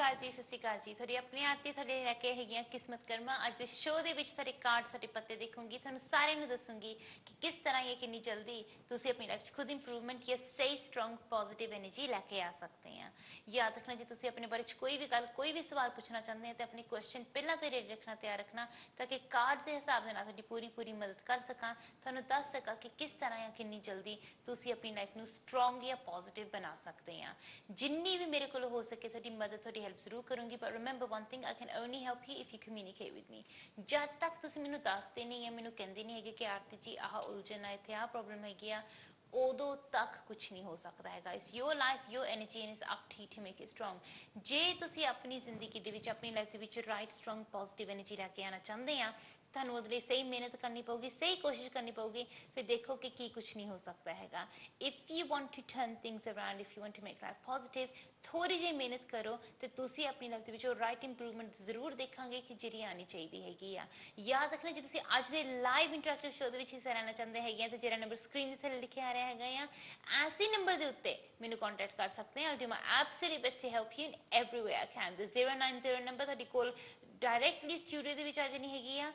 ਅਕਾਲ ਜੀ, ਸਤਿ ਸ਼੍ਰੀ ਅਕਾਲ ਜੀ। ਤੁਹਾਡੀ ਆਪਣੀ ਆਰਤੀ ਤੁਹਾਡੇ ਲੈ ਕੇ ਹੈਗੀਆਂ ਕਿਸਮਤ ਕਰਮਾ। ਅੱਜ ਦੇ ਸ਼ੋਅ ਦੇ ਵਿੱਚ ਤੁਹਾਡੇ ਕਾਰਡ, ਸਾਡੇ ਪੱਤੇ ਦੇਖੂੰਗੀ, ਤੁਹਾਨੂੰ ਸਾਰਿਆਂ ਨੂੰ ਦੱਸੂੰਗੀ ਕਿ ਕਿਸ ਤਰ੍ਹਾਂ ਇਹ ਕਿੰਨੀ ਜਲਦੀ ਤੁਸੀਂ ਆਪਣੀ ਲਾਈਫ 'ਚ ਖੁਦ ਇੰਪਰੂਵਮੈਂਟ ਜਾਂ ਸਹੀ ਸਟਰੋਂਗ ਪੋਜ਼ਿਟਿਵ એનર્ਜੀ ਲੈ ਕੇ ਆ ਸਕਦੇ ਆ। ਯਾਦ ਰੱਖਣਾ, ਜੇ ਤੁਸੀਂ ਆਪਣੇ ਬਾਰੇ 'ਚ ਕੋਈ ਵੀ ਗੱਲ, ਕੋਈ ਵੀ ਸਵਾਲ ਪੁੱਛਣਾ ਚਾਹੁੰਦੇ ਆ ਤਾਂ ਆਪਣੇ ਕੁਐਸਚਨ ਪਹਿਲਾਂ ਤੋਂ ਰੈਡੀ ਰੱਖਣਾ, ਤਿਆਰ ਰੱਖਣਾ, ਤਾਂ ਕਿ ਕਾਰਡ ਦੇ ਹਿਸਾਬ ਦੇ ਨਾਲ ਤੁਹਾਡੀ ਪੂਰੀ ਮਦਦ ਕਰ ਸਕਾਂ, ਤੁਹਾਨੂੰ ਦੱਸ ਸਕਾਂ ਕਿ ਕਿਸ ਤਰ੍ਹਾਂ ਜਾਂ ਕਿੰਨੀ ਜਲਦੀ ਤੁਸੀਂ ਆਪਣੀ ਲਾਈਫ ਨੂੰ ਸਟਰੋਂਗ ਜਾਂ ਪੋਜ਼ਿਟਿਵ ਬਣਾ ਸਕਦੇ ਆ। ਜਿੰਨੀ ਵੀ ਮੇਰੇ ਕੋਲ ਹੋ ਸਕੇ ਤੁਹਾਡੀ ਮਦਦ, ਤੁਹਾਡੀ ਹੈਲਪ ਜ਼ਰੂਰ ਕਰੂੰਗੀ। But remember one thing, I can only help you if you communicate with me. ਜਦ ਤੱਕ ਤੁਸੀਂ ਮੈਨੂੰ ਦੱਸਦੇ ਨਹੀਂ ਹੈ, ਮੈਨੂੰ ਕਹਿੰਦੇ ਨਹੀਂ ਹੈਗੇ ਕਿ ਆਰਤੀ ਜੀ ਆਹ ਉਲਝਣ ਆ, ਇੱਥੇ ਆਹ ਪ੍ਰੋਬਲਮ ਹੈਗੀ ਆ, ਉਦੋਂ ਤੱਕ ਕੁਛ ਨਹੀਂ ਹੋ ਸਕਦਾ ਹੈਗਾ। It's your life, your energy and it's up to you to make it strong. ਜੇ ਤੁਸੀਂ ਆਪਣੀ ਜ਼ਿੰਦਗੀ ਦੇ ਵਿੱਚ, ਆਪਣੀ ਲਾਈਫ ਦੇ ਵਿੱਚ ਰਾਈਟ ਸਟਰੋਂਗ ਪੋਜ਼ਿਟਿਵ ਐਨਰਜੀ ਲੈ ਕੇ ਆਉਣਾ ਚਾਹੁੰਦੇ ਆ, ਤੁਹਾਨੂੰ ਉਹਦੇ ਲਈ ਸਹੀ ਮਿਹਨਤ ਕਰਨੀ ਪਊਗੀ, ਸਹੀ ਕੋਸ਼ਿਸ਼ ਕਰਨੀ ਪਊਗੀ। ਫਿਰ ਦੇਖੋ ਕਿ ਕੀ ਕੁਛ ਨਹੀਂ ਹੋ ਸਕਦਾ ਹੈਗਾ। If you want to turn things around, if you want to make life positive, ਥੋੜੀ ਜਿਹੀ ਮਿਹਨਤ ਕਰੋ ਤੇ ਤੁਸੀਂ ਆਪਣੀ ਲਾਈਫ ਦੇ ਵਿੱਚ ਉਹ ਰਾਈਟ ਇੰਪਰੂਵਮੈਂਟ ਜ਼ਰੂਰ ਦੇਖਾਂਗੇ ਕਿ ਜਿਹੜੀ ਆਉਣੀ ਚਾਹੀਦੀ ਹੈਗੀ ਆ। ਯਾਦ ਰੱਖਣਾ, ਜੇ ਤੁਸੀਂ ਅੱਜ ਦੇ ਲਾਈਵ ਇੰਟਰੈਕਟਿਵ ਸ਼ੋਅ ਦੇ ਵਿੱਚ ਹਿੱਸਾ ਲੈਣਾ ਚਾਹੁੰਦੇ ਹੈਗੇ ਆ ਤਾਂ ਜਿਹੜਾ ਨੰਬਰ ਸਕਰੀਨ ਦੇ ਥੱਲੇ ਲਿਖਿਆ ਆ ਰਿਹਾ ਹੈਗਾ ਆ, ਐਸੇ ਨੰਬਰ ਦੇ ਉੱਤੇ ਮੈਨੂੰ ਕੰਟੈਕਟ ਕਰ ਸਕਦੇ ਆ। I do my absolute best to help you in everywhere I can. The 090 number ਤੁਹਾਡੇ ਕੋਲ ਡਾਇਰੈਕਟਲੀ ਸਟੂਡੀਓ ਦੇ ਵਿੱਚ ਆ ਜਾਣੀ ਹੈਗੀ ਆ।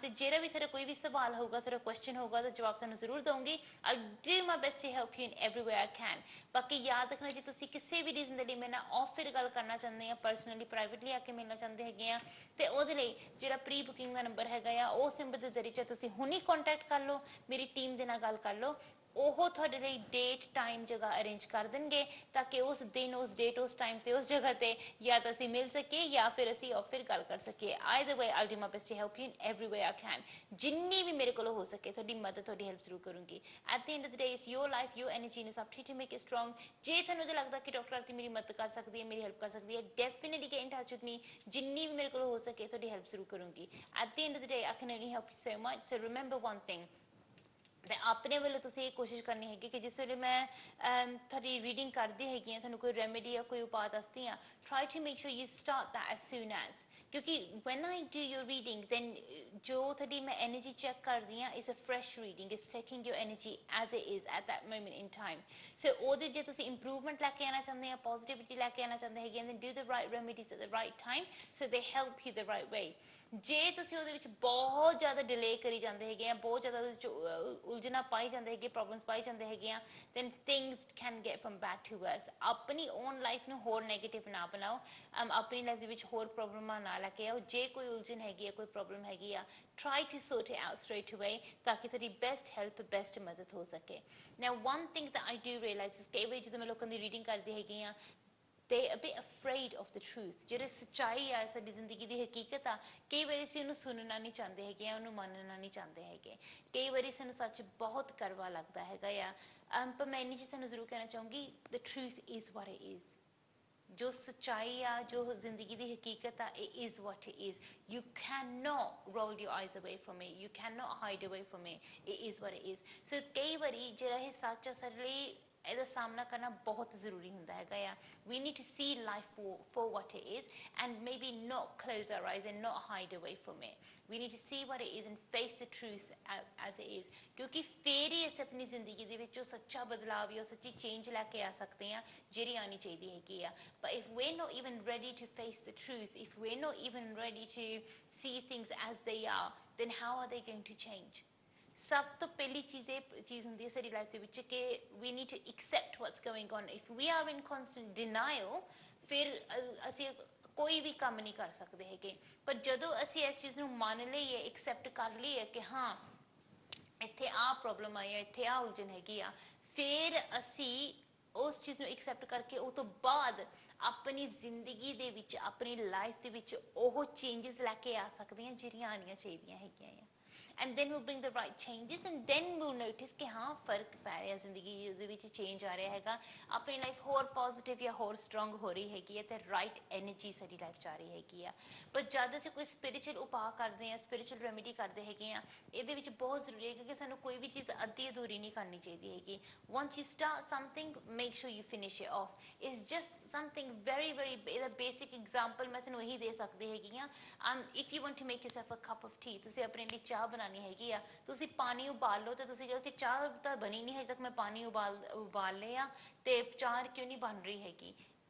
ਤੇ ਜਿਹੜਾ ਵੀ ਤੁਹਾਡਾ ਕੋਈ ਵੀ ਸਵਾਲ ਹੋਊਗਾ, ਤੁਹਾਡਾ ਕੁਐਸਚਨ ਹੋਊਗਾ, ਤਾਂ ਜਵਾਬ ਤੁਹਾਨੂੰ ਜ਼ਰੂਰ ਦਊਂਗੀ। I do my best to help you in everywhere I can. ਬਾਕੀ ਯਾਦ ਰੱਖਣਾ, ਜੇ ਤੁਸੀਂ ਕਿਸੇ ਵੀ ਰੀਜ਼ਨ ਦੇ ਲਈ ਮੇਰੇ ਨਾਲ ਆਫ ਫਿਰ ਗੱਲ ਕਰਨਾ ਚਾਹੁੰਦੇ ਆ, ਪਰਸਨਲੀ ਪ੍ਰਾਈਵੇਟਲੀ ਆ ਕੇ ਮਿਲਣਾ ਚਾਹੁੰਦੇ ਹੈਗੇ ਆ, ਤੇ ਉਹਦੇ ਲਈ ਜਿਹੜਾ ਪ੍ਰੀ ਬੁਕਿੰਗ ਦਾ ਨੰਬਰ ਹੈਗਾ ਆ, ਉਸ ਨੰਬਰ ਦੇ ਜ਼ਰੀਏ ਤੁਸੀਂ ਹੁਣੀ ਕੰਟੈਕਟ ਕਰ ਲਓ, ਮੇਰੀ ਟੀਮ ਦੇ ਨਾਲ ਗੱਲ ਕਰ ਲਓ। ਉਹ ਤੁਹਾਡੇ ਲਈ ਡੇਟ, ਟਾਈਮ, ਜਗ੍ਹਾ ਅਰੇਂਜ ਕਰ ਦੇਣਗੇ ਤਾਂ ਕਿ ਉਸ ਦਿਨ, ਉਸ ਡੇਟ, ਉਸ ਟਾਈਮ ਤੇ ਉਸ ਜਗ੍ਹਾ ਤੇ ਜਾਂ ਤਾਂ ਅਸੀਂ ਮਿਲ ਸਕੀਏ ਜਾਂ ਫਿਰ ਅਸੀਂ ਆਫ ਫਿਰ ਗੱਲ ਕਰ ਸਕੀਏ। Either way I do my best to help you in every way I can. ਜਿੰਨੀ ਵੀ ਮੇਰੇ ਕੋਲ ਹੋ ਸਕੇ ਤੁਹਾਡੀ ਮਦਦ, ਤੁਹਾਡੀ ਹੈਲਪ ਜ਼ਰੂਰ ਕਰੂੰਗੀ। At the end of the day it's your life, your energy is up to make it strong. ਜੇ ਤੁਹਾਨੂੰ ਲੱਗਦਾ ਕਿ ਡਾਕਟਰ ਆਰਤੀ ਮੇਰੀ ਮਦਦ ਕਰ ਸਕਦੀ ਹੈ, ਮੇਰੀ ਹੈਲਪ ਕਰ ਸਕਦੀ ਹੈ, definitely get in touch with ਮੀ। ਜਿੰਨੀ ਵੀ ਮੇਰੇ ਕੋਲ ਹੋ ਸਕੇ ਤੁਹਾਡੀ ਹੈਲਪ ਜ਼ਰੂਰ ਕਰੂੰਗੀ। At the end of the day I can only help you so much. So remember one thing, ਤੇ ਆਪਣੇ ਵੱਲੋਂ ਤੁਸੀਂ ਇਹ ਕੋਸ਼ਿਸ਼ ਕਰਨੀ ਹੈਗੀ ਕਿ ਜਿਸ ਵੇਲੇ ਮੈਂ ਤੁਹਾਡੀ ਰੀਡਿੰਗ ਕਰਦੀ ਹੈਗੀ ਆ, ਤੁਹਾਨੂੰ ਕੋਈ ਰੈਮੇਡੀ ਜਾਂ ਕੋਈ ਉਪਾਅ ਦੱਸਦੀ ਆ, try to make sure you start that as soon as. ਕਿਉਂਕਿ when I do your reading then ਜੋ ਤੁਹਾਡੀ ਮੈਂ ਐਨਰਜੀ ਚੈੱਕ ਕਰਦੀ ਹਾਂ is a fresh reading, is checking your energy as it is at that moment in time. So ਉਹਦੇ ਜੇ ਤੁਸੀਂ improvement ਲੈ ਕੇ ਆਉਣਾ ਚਾਹੁੰਦੇ ਆ, ਪੋਜ਼ਿਟਿਵਿਟੀ ਲੈ ਕੇ ਆਉਣਾ ਚਾਹੁੰਦੇ ਹੈਗੇ, then do the right remedies at the right time so they help you the right way. ਜੇ ਤੁਸੀਂ ਉਹਦੇ ਵਿੱਚ ਬਹੁਤ ਜ਼ਿਆਦਾ ਡਿਲੇ ਕਰੀ ਜਾਂਦੇ ਹੈਗੇ ਆ, ਬਹੁਤ ਜ਼ਿਆਦਾ ਉਹਦੇ ਵਿੱਚ ਉਲਝਣਾ ਪਾਈ ਜਾਂਦੇ ਹੈਗੇ, ਪ੍ਰੋਬਲਮਸ ਪਾਈ ਜਾਂਦੇ ਹੈਗੇ ਆ, then things can get from bad to worse। ਆਪਣੀ ਓਨ ਲਾਈਫ ਨੂੰ ਹੋਰ ਨੈਗੇਟਿਵ ਨਾ ਬਣਾਓ, ਆਪਣੀ ਲਾਈਫ ਦੇ ਵਿੱਚ ਹੋਰ ਪ੍ਰੋਬਲਮਾਂ ਨਾ ਲੈ ਕੇ ਆਓ। ਜੇ ਕੋਈ ਉਲਝਣ ਹੈਗੀ ਆ, ਕੋਈ ਪ੍ਰੋਬਲਮ ਹੈਗੀ ਆ, try to sort it out straight away ਤਾਂ ਕਿ ਤੁਹਾਡੀ ਬੈਸਟ ਹੈਲਪ, ਬੈਸਟ ਮਦਦ ਹੋ ਸਕੇ। Now one thing that I do realize is ਕਈ ਵਾਰੀ ਜਦੋਂ ਮੈਂ ਲੋਕਾਂ ਦੀ ਰੀਡਿੰਗ ਕਰਦੀ ਹੈਗੀ ਆ, they a bit afraid of the truth। ਜਿਹੜੇ ਸੱਚਾਈ ਆ, ਸਾਡੀ ਜ਼ਿੰਦਗੀ ਦੀ ਹਕੀਕਤ ਆ, ਕਈ ਵਾਰੀ ਅਸੀਂ ਉਹਨੂੰ ਸੁਣਨਾ ਨਹੀਂ ਚਾਹੁੰਦੇ ਹੈਗੇ, ਉਹਨੂੰ ਮੰਨਣਾ ਨਹੀਂ ਚਾਹੁੰਦੇ ਹੈਗੇ। ਕਈ ਵਾਰੀ ਸਾਨੂੰ ਸੱਚ ਬਹੁਤ ਕਰਵਾ ਲੱਗਦਾ ਹੈਗਾ ਆ। ਪਰ ਮੈਂ ਇੰਨੀ ਚੀਜ਼ ਤੁਹਾਨੂੰ ਜ਼ਰੂਰ ਕਹਿਣਾ ਚਾਹੂੰਗੀ, the truth is what it is। ਜੋ ਸੱਚਾਈ ਆ, ਜੋ ਜ਼ਿੰਦਗੀ ਦੀ ਹਕੀਕਤ ਆ, it is what it is। You cannot roll your eyes away from it, you cannot hide away from it, it is what it is। So ਕਈ ਵਾਰੀ ਜਿਹੜਾ ਇਹ ਸੱਚ ਆ, ਸਾਡੇ ਲਈ ਇਹਦਾ ਸਾਹਮਣਾ ਕਰਨਾ ਬਹੁਤ ਜ਼ਰੂਰੀ ਹੁੰਦਾ ਹੈਗਾ ਆ। We need to see life for what it is and maybe not close our eyes and not hide away from it। We need to see what it is and face the truth as it is। ਕਿਉਂਕਿ ਫੇਰ ਹੀ ਅਸੀਂ ਆਪਣੀ ਜ਼ਿੰਦਗੀ ਦੇ ਵਿੱਚ ਉਹ ਸੱਚਾ ਬਦਲਾਵ ਜਾਂ ਸੱਚੀ ਚੇਂਜ ਲੈ ਕੇ ਆ ਸਕਦੇ ਹਾਂ ਜਿਹੜੀ ਆਉਣੀ ਚਾਹੀਦੀ ਹੈਗੀ ਆ। But if we're not even ready to face the truth, if we're not even ready to see things as they are, then how are they going to change? ਸਭ ਤੋਂ ਪਹਿਲੀ ਚੀਜ਼ ਹੁੰਦੀ ਹੈ ਸਾਡੀ ਲਾਈਫ ਦੇ ਵਿੱਚ ਕਿ we need to accept what's going on। if we are in constant denial, ਫਿਰ ਅਸੀਂ ਕੋਈ ਵੀ ਕੰਮ ਨਹੀਂ ਕਰ ਸਕਦੇ ਹੈਗੇ। ਪਰ ਜਦੋਂ ਅਸੀਂ ਇਸ ਚੀਜ਼ ਨੂੰ ਮੰਨ ਲਈਏ, ਐਕਸੈਪਟ ਕਰ ਲਈਏ ਕਿ ਹਾਂ ਇੱਥੇ ਆਹ ਪ੍ਰੋਬਲਮ ਆਈ ਆ, ਇੱਥੇ ਆਹ ਉਲਝਣ ਹੈਗੀ ਆ, ਫਿਰ ਅਸੀਂ ਉਸ ਚੀਜ਼ ਨੂੰ ਐਕਸੈਪਟ ਕਰਕੇ ਉਹ ਤੋਂ ਬਾਅਦ ਆਪਣੀ ਜ਼ਿੰਦਗੀ ਦੇ ਵਿੱਚ, ਆਪਣੀ ਲਾਈਫ ਦੇ ਵਿੱਚ ਉਹ ਚੇਂਜਸ ਲੈ ਕੇ ਆ ਸਕਦੇ ਹਾਂ ਜਿਹੜੀਆਂ ਆਉਣੀਆਂ ਚਾਹੀਦੀਆਂ ਹੈਗੀਆਂ ਆ। and then we'll bring the right changes and then we'll notice ਕਿ ਹਾਂ ਫਰਕ ਪੈ ਰਿਹਾ ਜ਼ਿੰਦਗੀ ਦੇ ਵਿੱਚ, ਚੇਂਜ ਆ ਰਿਹਾ ਹੈਗਾ, ਆਪਣੀ ਲਾਈਫ ਹੋਰ ਪੋਜ਼ਿਟਿਵ ਜਾਂ ਹੋਰ ਸਟਰੋਂਗ ਹੋ ਰਹੀ ਹੈਗੀ ਹੈ ਤੇ ਰਾਈਟ ਐਨਰਜੀ ਸਾਡੀ ਲਾਈਫ 'ਚ ਆ ਰਹੀ ਹੈਗੀ ਆ। ਪਰ ਜਦ ਅਸੀਂ ਕੋਈ ਸਪਿਰਿਚੁਅਲ ਉਪਾਅ ਕਰਦੇ ਹਾਂ, ਸਪਿਰਿਚੁਅਲ ਰੈਮੇਡੀ ਕਰਦੇ ਹੈਗੇ ਆ, ਇਹਦੇ ਵਿੱਚ ਬਹੁਤ ਜ਼ਰੂਰੀ ਹੈ ਕਿ ਸਾਨੂੰ ਕੋਈ ਵੀ ਚੀਜ਼ ਅੱਧੀ ਅਧੂਰੀ ਨਹੀਂ ਕਰਨੀ ਚਾਹੀਦੀ ਹੈਗੀ। once you start something, make sure you finish it off। it's just something very ਇਹਦਾ ਬੇਸਿਕ ਐਗਜ਼ਾਮਪਲ ਮੈਂ ਤੁਹਾਨੂੰ ਇਹੀ ਦੇ ਸਕਦੀ ਹੈਗੀ ਆ। if you want to make yourself a cup of tea, ਤੁਸੀਂ ਆਪਣੇ ਲਈ ਚਾਹ ਬਣਾਉਣੀ ਹੈਗੀ ਆ, ਤੁਸੀਂ ਪਾਣੀ ਉਬਾਲ ਲਓ ਤੇ ਤੁਸੀਂ ਕਹੋ ਕਿ ਚਾਹ ਤਾਂ ਬਣੀ ਨਹੀਂ ਹਜੇ ਤੱਕ, ਮੈਂ ਪਾਣੀ ਉਬਾਲ ਲਿਆ ਤੇ ਚਾਹ ਕਿਉਂ ਨਹੀਂ ਬਣ ਰਹੀ ਹੈਗੀ।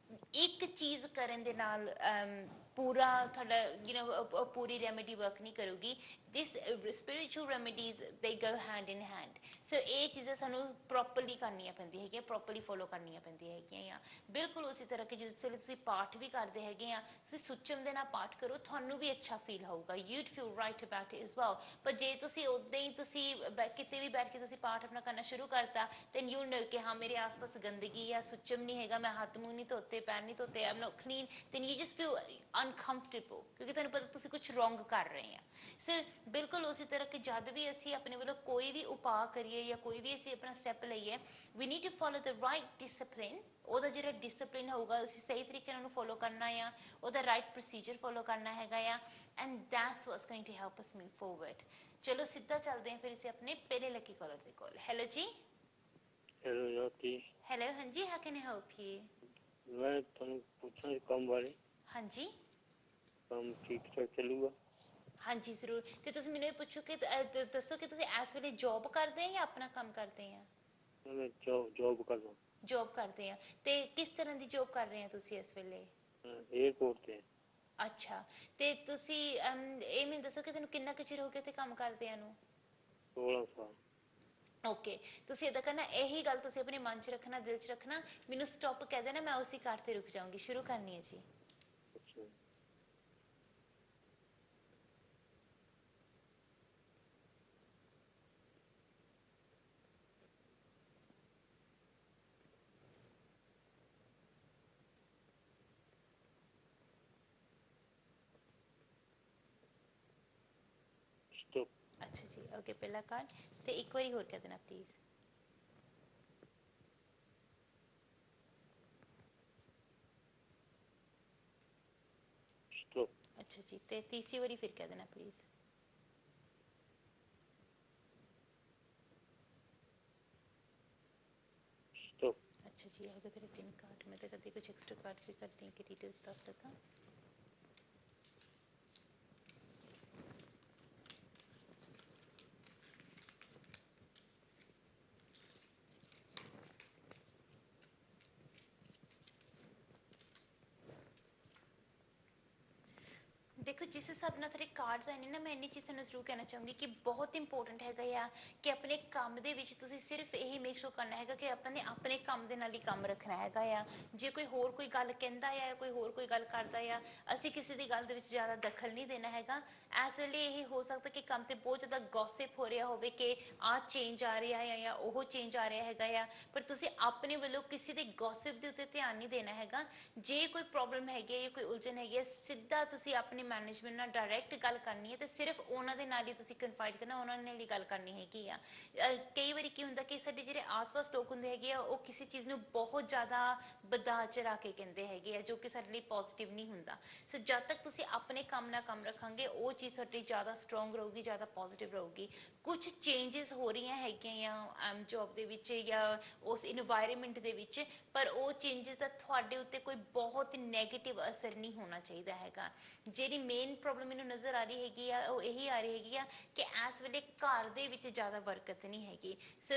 ਇੱਕ ਚੀਜ਼ ਕਰਨ ਦੇ ਨਾਲ ਪੂਰਾ ਤੁਹਾਡਾ ਪੂਰੀ ਰੈਮੇਡੀ ਵਰਕ ਨਹੀਂ ਕਰੂਗੀ। ਦਿਸ ਸਪਿਰਿਚੁਅਲ ਰੈਮੇਡੀਜ਼ ਦੇ ਗੋ ਹੈਂਡ ਇਨ ਹੈਂਡ। ਸੋ ਇਹ ਚੀਜ਼ਾਂ ਸਾਨੂੰ ਪ੍ਰੋਪਰਲੀ ਕਰਨੀਆਂ ਪੈਂਦੀਆਂ ਹੈਗੀਆਂ, ਪ੍ਰੋਪਰਲੀ ਫੋਲੋ ਕਰਨੀਆਂ ਪੈਂਦੀਆਂ ਹੈਗੀਆਂ ਆ। ਬਿਲਕੁਲ ਉਸੇ ਤਰ੍ਹਾਂ ਕਿ ਜਿਸ ਵੇਲੇ ਤੁਸੀਂ ਪਾਠ ਵੀ ਕਰਦੇ ਹੈਗੇ ਆ, ਤੁਸੀਂ ਸੁੱਚਮ ਦੇ ਨਾਲ ਪਾਠ ਕਰੋ, ਤੁਹਾਨੂੰ ਵੀ ਅੱਛਾ ਫੀਲ ਹੋਊਗਾ, you'd feel right about it as well. ਪਰ ਜੇ ਤੁਸੀਂ ਉੱਦਾਂ ਹੀ ਤੁਸੀਂ ਕਿਤੇ ਵੀ ਬੈਠ ਕੇ ਤੁਸੀਂ ਪਾਠ ਆਪਣਾ ਕਰਨਾ ਸ਼ੁਰੂ ਕਰਤਾ, ਦੈਨ ਯੂ ਨੋ ਕਿ ਹਾਂ ਮੇਰੇ ਆਸ-ਪਾਸ ਗੰਦਗੀ ਆ, ਸੁੱਚਮ ਨਹੀਂ ਹੈਗਾ, ਮੈਂ ਹੱਥ ਮੂੰਹ ਨਹੀਂ ਧੋਤੇ, ਪੈਰ ਨਹੀਂ ਧੋਤੇ, I am not clean, then you just feel uncomfortable, ਕਿਉਂਕਿ ਤੁਹਾਨੂੰ ਪਤਾ ਤੁਸੀਂ ਕੁਝ ਰੋਂਗ ਕਰ ਰਹੇ ਆ। ਸੋ ਬਿਲਕੁਲ ਉਸੇ ਤਰ੍ਹਾਂ ਕਿ ਜਦ ਵੀ ਅਸੀਂ ਆਪਣੇ ਵੱਲੋਂ ਕੋਈ ਵੀ ਉਪਾਅ ਕਰੀਏ ਜਾਂ ਕੋਈ ਵੀ ਅਸੀਂ ਆਪਣਾ ਸਟੈਪ ਲਈਏ, we need to follow the right discipline. ਉਹਦਾ ਜਿਹੜਾ ਡਿਸਪਲਿਨ ਹੋਊਗਾ ਅਸੀਂ ਸਹੀ ਤਰੀਕੇ ਨਾਲ ਉਹਨੂੰ ਫੋਲੋ ਕਰਨਾ ਆ, ਉਹਦਾ ਰਾਈਟ ਪ੍ਰੋਸੀਜਰ ਫੋਲੋ ਕਰਨਾ ਹੈਗਾ ਆ, and that's what's going to help us move forward. ਚਲੋ ਸਿੱਧਾ ਚੱਲਦੇ ਹਾਂ ਫਿਰ ਅਸੀਂ ਆਪਣੇ ਪਹਿਲੇ ਲੱਕੀ ਕਾਲਰ ਦੇ ਕੋਲ। ਹੈਲੋ ਜੀ। ਹੈਲੋ ਜੋਤੀ। ਹੈਲੋ, ਹਾਂਜੀ, how can I help you? ਮੈਂ ਤੁਹਾਨੂੰ ਪੁੱਛਣਾ ਸੀ ਕੰਮ ਬਾਰੇ। ਹਾਂਜੀ। ਕੰਮ ਠੀਕ ਠਾਕ ਚੱਲੂਗਾ? ਹਾਂਜੀ ਜ਼ਰੂਰ। ਤੇ ਤੁਸੀਂ ਮੈਨੂੰ ਇਹ ਪੁੱਛੋ ਕਿ ਦੱਸੋ ਕਿ ਤੁਸੀਂ ਇਸ ਵੇਲੇ ਜੌਬ ਕਰਦੇ ਆ ਜਾਂ ਆਪਣਾ ਕੰਮ ਕਰਦੇ ਆ? ਮੈਂ ਜੌਬ ਕਰਦਾ। ਜੌਬ ਕਰਦੇ ਆ। ਤੇ ਕਿਸ ਤਰ੍ਹਾਂ ਦੀ ਜੌਬ ਕਰ ਰਹੇ ਆ ਤੁਸੀਂ ਇਸ ਵੇਲੇ? ਏਅਰਪੋਰਟ ਤੇ। ਅੱਛਾ। ਤੇ ਤੁਸੀਂ ਇਹ ਮੈਨੂੰ ਦੱਸੋ ਕਿ ਤੁਹਾਨੂੰ ਕਿੰਨਾ ਕੁ ਚਿਰ ਹੋ ਗਿਆ ਤੇ ਕੰਮ ਕਰਦਿਆਂ ਨੂੰ? 16 ਸਾਲ। ਓਕੇ। ਤੁਸੀਂ ਇੱਦਾਂ ਕਰਨਾ, ਇਹੀ ਗੱਲ ਤੁਸੀਂ ਆਪਣੇ ਮਨ 'ਚ ਰੱਖਣਾ, ਦਿਲ 'ਚ ਰੱਖਣਾ, ਮੈਨੂੰ ਸਟਾਪ ਕਹਿ ਦੇਣਾ, ਮੈਂ ਉਸੇ ਕਾਰ ਤੇ ਰੁਕ ਜਾਊਂਗੀ। ਸ਼ੁਰੂ ਕਰਨੀ ਹੈ ਜੀ। ਅੱਛਾ। ਸਟਾਪ। ਅੱਛਾ ਜੀ, ਓਕੇ, ਪਹਿਲਾ ਕਾਰਡ। ਤੇ ਇੱਕ ਵਾਰੀ ਹੋਰ ਕਹਿ ਦੇਣਾ ਪਲੀਜ਼। ਸਟਾਪ। ਅੱਛਾ ਜੀ, ਤੇ ਤੀਸਰੀ ਵਾਰੀ ਫਿਰ ਕਹਿ ਦੇਣਾ ਪਲੀਜ਼। ਸਟਾਪ। ਅੱਛਾ ਜੀ, ਹੋ ਗਏ ਤੇਰੇ 3 ਕਾਰਡ। ਮੈਂ ਤਾਂ ਕਦੇ ਕੁਝ ਐਕਸਟਰਾ ਕਾਰਡਸ ਵੀ ਕਰਦੀ ਹਾਂ ਕਿ ਡਿਟੇਲਸ ਦੱਸ ਸਕਾਂ। ਦੇਖੋ, ਜਿਸ ਹਿਸਾਬ ਨਾਲ ਤੁਹਾਡੇ ਕਾਰਡਸ ਆਏ ਨੇ ਨਾ, ਮੈਂ ਇੰਨੀ ਚੀਜ਼ ਤੁਹਾਨੂੰ ਜ਼ਰੂਰ ਕਹਿਣਾ ਚਾਹੂੰਗੀ ਕਿ ਬਹੁਤ ਇੰਪੋਰਟੈਂਟ ਹੈਗਾ ਆ ਕਿ ਆਪਣੇ ਕੰਮ ਦੇ ਵਿੱਚ ਤੁਸੀਂ ਸਿਰਫ ਇਹੀ ਮੇਕ ਸ਼ੋਰ ਕਰਨਾ ਹੈਗਾ ਕਿ ਆਪਣੇ ਕੰਮ ਦੇ ਨਾਲ ਹੀ ਕੰਮ ਰੱਖਣਾ ਹੈਗਾ ਆ। ਜੇ ਕੋਈ ਗੱਲ ਕਹਿੰਦਾ ਆ, ਕੋਈ ਗੱਲ ਕਰਦਾ ਆ, ਅਸੀਂ ਕਿਸੇ ਦੀ ਗੱਲ ਦੇ ਵਿੱਚ ਜ਼ਿਆਦਾ ਦਖਲ ਨਹੀਂ ਦੇਣਾ ਹੈਗਾ। ਇਸ ਵੇਲੇ ਇਹ ਹੋ ਸਕਦਾ ਕਿ ਕੰਮ ਤੇ ਬਹੁਤ ਜ਼ਿਆਦਾ ਗੌਸਿਪ ਹੋ ਰਿਹਾ ਹੋਵੇ ਕਿ ਆਹ ਚੇਂਜ ਆ ਰਿਹਾ ਹੈ ਜਾਂ ਉਹ ਚੇਂਜ ਆ ਰਿਹਾ ਹੈਗਾ ਆ, ਪਰ ਤੁਸੀਂ ਆਪਣੇ ਵੱਲੋਂ ਕਿਸੇ ਦੇ ਗੌਸਿਪ ਦੇ ਉੱਤੇ ਧਿਆਨ ਨਹੀਂ ਦੇਣਾ ਹੈਗਾ। ਜੇ ਕੋਈ ਪ੍ਰੋਬਲਮ ਹੈਗੀ ਹੈ ਜਾਂ ਕੋਈ ਉਲਝਣ ਹੈਗੀ ਹੈ, ਸਿੱਧਾ ਤੁਸੀਂ ਆਪਣੇ ਮੈਨੇਜਮੈਂਟ ਨਾਲ ਡਾਇਰੈਕਟ ਗੱਲ ਕਰਨੀ ਹੈ ਤੇ ਸਿਰਫ ਉਹਨਾਂ ਦੇ ਨਾਲ ਹੀ ਤੁਸੀਂ ਕਨਫਾਈਡ ਕਰਨਾ, ਉਹਨਾਂ ਨਾਲ ਹੀ ਗੱਲ ਕਰਨੀ ਹੈਗੀ ਆ। ਕਈ ਵਾਰੀ ਕੀ ਹੁੰਦਾ ਕਿ ਸਾਡੇ ਜਿਹੜੇ ਆਸ-ਪਾਸ ਲੋਕ ਹੁੰਦੇ ਹੈਗੇ ਆ, ਉਹ ਕਿਸੇ ਚੀਜ਼ ਨੂੰ ਬਹੁਤ ਜ਼ਿਆਦਾ ਵਧਾ ਚੜਾ ਕੇ ਕਹਿੰਦੇ ਹੈਗੇ ਆ, ਜੋ ਕਿ ਸਾਡੇ ਲਈ ਪੋਜ਼ਿਟਿਵ ਨਹੀਂ ਹੁੰਦਾ। ਸੋ ਜਦ ਤੱਕ ਤੁਸੀਂ ਆਪਣੇ ਕੰਮ ਨਾਲ ਕੰਮ ਰੱਖਾਂਗੇ, ਉਹ ਚੀਜ਼ ਤੁਹਾਡੀ ਜ਼ਿਆਦਾ ਸਟਰੋਂਗ ਰਹੂਗੀ, ਜ਼ਿਆਦਾ ਪੋਜ਼ਿਟਿਵ ਰਹੂਗੀ। ਕੁਝ ਚੇਂਜਸ ਹੋ ਰਹੀਆਂ ਹੈਗੀਆਂ ਆ ਜੌਬ ਦੇ ਵਿੱਚ ਜਾਂ ਉਸ ਇਨਵਾਇਰਮੈਂਟ ਦੇ ਵਿੱਚ, ਪਰ ਉਹ ਚੇਂਜਸ ਦਾ ਤੁਹਾਡੇ ਉੱਤੇ ਕੋਈ ਬਹੁਤ ਨੈਗੇਟਿਵ ਅਸਰ ਨਹੀਂ ਹੋਣਾ ਚਾਹੀਦਾ ਹੈਗਾ। ਜਿਹੜੀ ਮੇਨ ਪ੍ਰੋਬਲਮ ਮੈਨੂੰ ਨਜ਼ਰ ਆ ਰਹੀ ਹੈਗੀ ਆ, ਉਹ ਇਹੀ ਆ ਰਹੀ ਹੈਗੀ ਆ ਕਿ ਇਸ ਵੇਲੇ ਘਰ ਦੇ ਵਿੱਚ ਜ਼ਿਆਦਾ ਬਰਕਤ ਨਹੀਂ ਹੈਗੀ। ਸੋ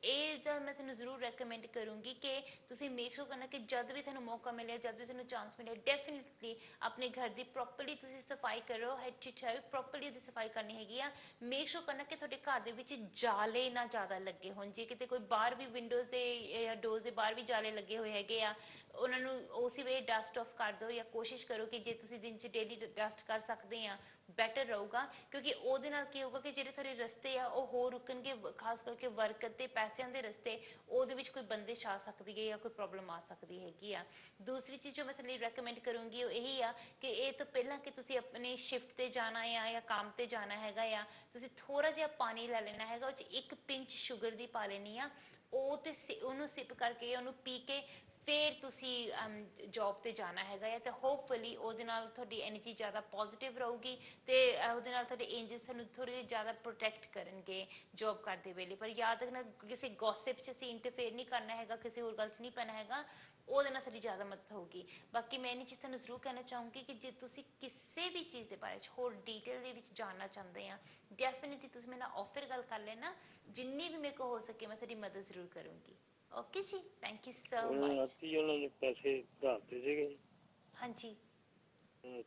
ਇਹ ਤਾਂ ਮੈਂ ਤੁਹਾਨੂੰ ਜ਼ਰੂਰ ਰეკਮੈਂਡ ਕਰੂੰਗੀ ਕਿ ਤੁਸੀਂ ਮੇਕ ਸ਼ੋਰ ਕਰਨਾ ਕਿ ਜਦ ਵੀ ਤੁਹਾਨੂੰ ਮੌਕਾ ਮਿਲਿਆ, ਜਦ ਵੀ ਤੁਹਾਨੂੰ ਚਾਂਸ ਮਿਲਿਆ, ਡੈਫੀਨੇਟਲੀ ਆਪਣੇ ਘਰ ਦੀ ਪ੍ਰੋਪਰਲੀ ਤੁਸੀਂ ਸਫਾਈ ਕਰੋ। ਹੈਡ ਟੂ ਟੋ ਪ੍ਰੋਪਰਲੀ ਉਹਦੀ ਸਫਾਈ ਕਰਨੀ ਹੈਗੀ ਆ। ਮੇਕ ਸ਼ੋਰ ਕਰਨਾ ਕਿ ਤੁਹਾਡੇ ਘਰ ਦੇ ਵਿੱਚ ਜਾਲੇ ਨਾ ਜ਼ਿਆਦਾ ਲੱਗੇ ਹੋਣ। ਜੇ ਕਿਤੇ ਕੋਈ ਬਾਹਰ ਵੀ ਵਿੰਡੋਜ਼ ਦੇ ਜਾਂ ਡੋਰਸ ਦੇ ਬਾਹਰ ਵੀ ਜਾਲੇ ਲੱਗੇ ਹੋਏ ਹੈਗੇ ਆ, ਉਹਨਾਂ ਨੂੰ ਉਸੇ ਵੇਲੇ ਡਸਟ ਆਫ ਕਰ ਦਿਓ ਜਾਂ ਕੋਸ਼ਿਸ਼ ਕਰੋ ਕਿ ਜੇ ਤੁਸੀਂ ਦਿਨ 'ਚ ਡੇਲੀ ਡਸਟ ਕਰ ਸਕਦੇ ਆ, ਬੈਟਰ ਰਹੂਗਾ। ਕਿਉਂਕਿ ਉਹਦੇ ਨਾਲ ਕੀ ਹੋਊਗਾ ਕਿ ਜਿਹੜੇ ਤੁਹਾਡੇ ਰਸਤੇ ਆ ਉਹ ਹੋਰ ਰੁਕਣਗੇ, ਖਾਸ ਕਰਕੇ ਵਰਕ ਅਤੇ ਪੈਸਿਆਂ ਦੇ ਰਸਤੇ, ਉਹਦੇ ਵਿੱਚ ਕੋਈ ਬੰਦਿਸ਼ ਆ ਸਕਦੀ ਹੈ ਜਾਂ ਕੋਈ ਪ੍ਰੋਬਲਮ ਆ ਸਕਦੀ ਹੈਗੀ ਆ। ਦੂਸਰੀ ਚੀਜ਼ ਜੋ ਮੈਂ ਤੁਹਾਨੂੰ ਰეკਮੈਂਡ ਕਰੂੰਗੀ ਉਹ ਇਹੀ ਆ ਕਿ ਇਹ ਤੋਂ ਪਹਿਲਾਂ ਕਿ ਤੁਸੀਂ ਆਪਣੇ ਸ਼ਿਫਟ 'ਤੇ ਜਾਣਾ ਆ ਜਾਂ ਕੰਮ 'ਤੇ ਜਾਣਾ ਹੈਗਾ ਆ, ਤੁਸੀਂ ਥੋੜ੍ਹਾ ਜਿਹਾ ਪਾਣੀ ਲੈ ਲੈਣਾ ਹੈਗਾ, ਉਹ 'ਚ 1 ਪਿੰਚ ਸ਼ੂਗਰ ਦੀ ਪਾ ਲੈਣੀ ਆ। ਉਹ ਤੇ ਉਹਨੂੰ ਸਿਪ ਕਰਕੇ, ਉਹਨੂੰ ਪੀ ਕੇ ਫਿਰ ਤੁਸੀਂ ਜੌਬ 'ਤੇ ਜਾਣਾ ਹੈਗਾ ਆ। ਅਤੇ ਹੋਪਫੁਲੀ ਉਹਦੇ ਨਾਲ ਤੁਹਾਡੀ ਐਨਰਜੀ ਜ਼ਿਆਦਾ ਪੋਜ਼ੀਟਿਵ ਰਹੂਗੀ ਅਤੇ ਉਹਦੇ ਨਾਲ ਤੁਹਾਡੇ ਏਂਜਲਸ ਤੁਹਾਨੂੰ ਥੋੜ੍ਹੇ ਜ਼ਿਆਦਾ ਪ੍ਰੋਟੈਕਟ ਕਰਨਗੇ ਜੌਬ ਕਰਦੇ ਵੇਲੇ। ਪਰ ਯਾਦ ਰੱਖਣਾ, ਕਿਸੇ ਗੌਸਿਪ 'ਚ ਅਸੀਂ ਇੰਟਰਫੇਅਰ ਨਹੀਂ ਕਰਨਾ ਹੈਗਾ, ਕਿਸੇ ਹੋਰ ਗੱਲ 'ਚ ਨਹੀਂ ਪੈਣਾ ਹੈਗਾ, ਉਹਦੇ ਨਾਲ ਸਾਡੀ ਜ਼ਿਆਦਾ ਮਦਦ ਹੋਊਗੀ। ਬਾਕੀ ਮੈਂ ਇੰਨੀ ਚੀਜ਼ ਤੁਹਾਨੂੰ ਜ਼ਰੂਰ ਕਹਿਣਾ ਚਾਹੂੰਗੀ ਕਿ ਜੇ ਤੁਸੀਂ ਕਿਸੇ ਵੀ ਚੀਜ਼ ਦੇ ਬਾਰੇ 'ਚ ਹੋਰ ਡੀਟੇਲ ਦੇ ਵਿੱਚ ਜਾਣਨਾ ਚਾਹੁੰਦੇ ਆ, ਡੈਫੀਨੇਟਲੀ ਤੁਸੀਂ ਮੇਰੇ ਨਾਲ ਆਫਰ ਗੱਲ ਕਰ ਲੈਣਾ। ਜਿੰਨੀ ਵੀ ਮੇਰੇ ਕੋਲ ਹੋ ਸਕੇ ਮੈਂ ਤੁਹਾਡੀ ਮਦਦ ਜ਼ਰੂਰ ਕਰੂੰਗੀ। ਓਕੇ ਜੀ, ਥੈਂਕ ਯੂ ਸੋ ਉਹਨਾਂ ਨੇ ਮਚ। ਰਾਤੀ ਉਹਨਾਂ ਨੇ ਪੈਸੇ ਭਰਾਤੇ ਸੀਗੇ ਹਾਂਜੀ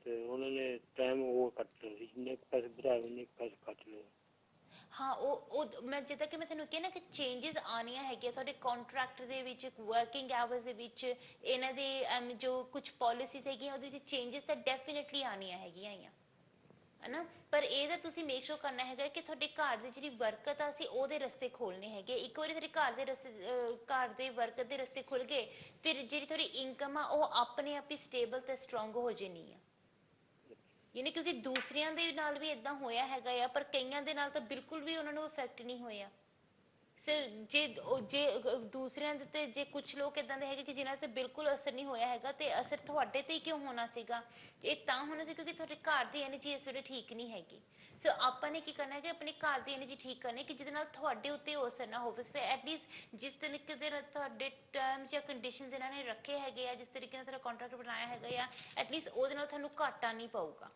ਤੇ ਉਹਨਾਂ ਨੇ ਟਾਈਮ ਉਹ ਕੱਟ ਲਿਆ ਸੀ, ਜਿੰਨੇ ਕੁ ਪੈਸੇ ਭਰਾਏ ਉਹਨੇ ਕੁ ਪੈਸੇ ਕੱਟ ਲਏ। ਹਾਂ, ਉਹ ਮੈਂ ਜਿੱਦਾਂ ਕਿ ਮੈਂ ਤੁਹਾਨੂੰ ਕਿਹਾ ਨਾ ਕਿ ਚੇਂਜਸ ਆਉਣੀਆਂ ਹੈਗੀਆਂ ਤੁਹਾਡੇ ਕੰਟਰੈਕਟ ਦੇ ਵਿੱਚ, ਵਰਕਿੰਗ ਆਵਰਸ ਦੇ ਵਿੱਚ, ਇਹਨਾਂ ਦੇ ਜੋ ਕੁਝ ਪਾਲਿਸੀਜ਼ ਹੈਗੀਆਂ ਉਹਦੇ ਵਿੱਚ ਚੇਂਜਸ ਤਾਂ ਡੈਫੀਨਿਟਲੀ ਆਉਣੀਆਂ ਹੈਗੀਆਂ ਆ, ਹਨਾ। ਪਰ ਇਹ ਤਾਂ ਤੁਸੀਂ ਮੇਕ ਸ਼ੋਰ ਕਰਨਾ ਹੈਗਾ ਕਿ ਤੁਹਾਡੇ ਘਰ ਦੀ ਜਿਹੜੀ ਬਰਕਤ ਆ ਅਸੀਂ ਉਹਦੇ ਰਸਤੇ ਖੋਲਣੇ ਹੈਗੇ। ਇੱਕ ਵਾਰੀ ਤੁਹਾਡੇ ਘਰ ਦੇ ਰਸਤੇ, ਘਰ ਦੇ ਬਰਕਤ ਦੇ ਰਸਤੇ ਖੁੱਲ ਗਏ, ਫਿਰ ਜਿਹੜੀ ਤੁਹਾਡੀ ਇਨਕਮ ਆ ਉਹ ਆਪਣੇ ਆਪ ਹੀ ਸਟੇਬਲ ਤੇ ਸਟਰੋਂਗ ਹੋ ਜਾਣੀ ਆ। ਯਾਨੀ ਕਿਉਂਕਿ ਦੂਸਰਿਆਂ ਦੇ ਨਾਲ ਵੀ ਇਦਾਂ ਹੋਇਆ ਹੈਗਾ ਆ, ਪਰ ਕਈਆਂ ਦੇ ਨਾਲ ਤਾਂ ਬਿਲਕੁਲ ਵੀ ਉਹਨਾਂ ਨੂੰ ਇਫੈਕਟ ਨਹੀਂ ਹੋਇਆ। ਸੋ ਜੇ ਦੂਸਰਿਆਂ ਦੇ ਉੱਤੇ ਜੇ ਕੁਝ ਲੋਕ ਇਦਾਂ ਦੇ ਹੈਗੇ ਕਿ ਜਿਨ੍ਹਾਂ ਤੇ ਬਿਲਕੁਲ ਅਸਰ ਨਹੀਂ ਹੋਇਆ ਹੈਗਾ, ਤੇ ਅਸਰ ਤੁਹਾਡੇ ਤੇ ਹੀ ਕਿਉਂ ਹੋਣਾ ਸੀਗਾ? ਇਹ ਤਾਂ ਹੋਣਾ ਸੀ ਕਿਉਂਕਿ ਤੁਹਾਡੇ ਘਰ ਦੀ ਐਨਰਜੀ ਇਸ ਵੇਲੇ ਠੀਕ ਨਹੀਂ ਹੈਗੀ। ਸੋ ਆਪਾਂ ਨੇ ਕੀ ਕਰਨਾ ਹੈ ਕਿ ਆਪਣੇ ਘਰ ਦੀ ਐਨਰਜੀ ਠੀਕ ਕਰਨੀ, ਕਿ ਜਿਹਦੇ ਨਾਲ ਤੁਹਾਡੇ ਉੱਤੇ ਉਹ ਅਸਰ ਨਾ ਹੋਵੇ। ਫਿਰ ਐਟਲੀਸਟ ਜਿਸ ਤਰੀਕੇ ਦੇ ਨਾਲ ਤੁਹਾਡੇ ਟਰਮਸ ਜਾਂ ਕੰਡੀਸ਼ਨਸ ਇਹਨਾਂ ਨੇ ਰੱਖੇ ਹੈਗੇ ਆ, ਜਿਸ ਤਰੀਕੇ ਨਾਲ ਤੁਹਾਡਾ ਕੰਟਰੈਕਟ ਬਣਾਇਆ ਹੈਗਾ ਆ, ਐਟਲੀਸਟ ਉਹਦੇ ਨਾਲ ਤੁਹਾਨੂੰ ਘਾਟਾ ਨਹੀਂ ਪਊਗਾ।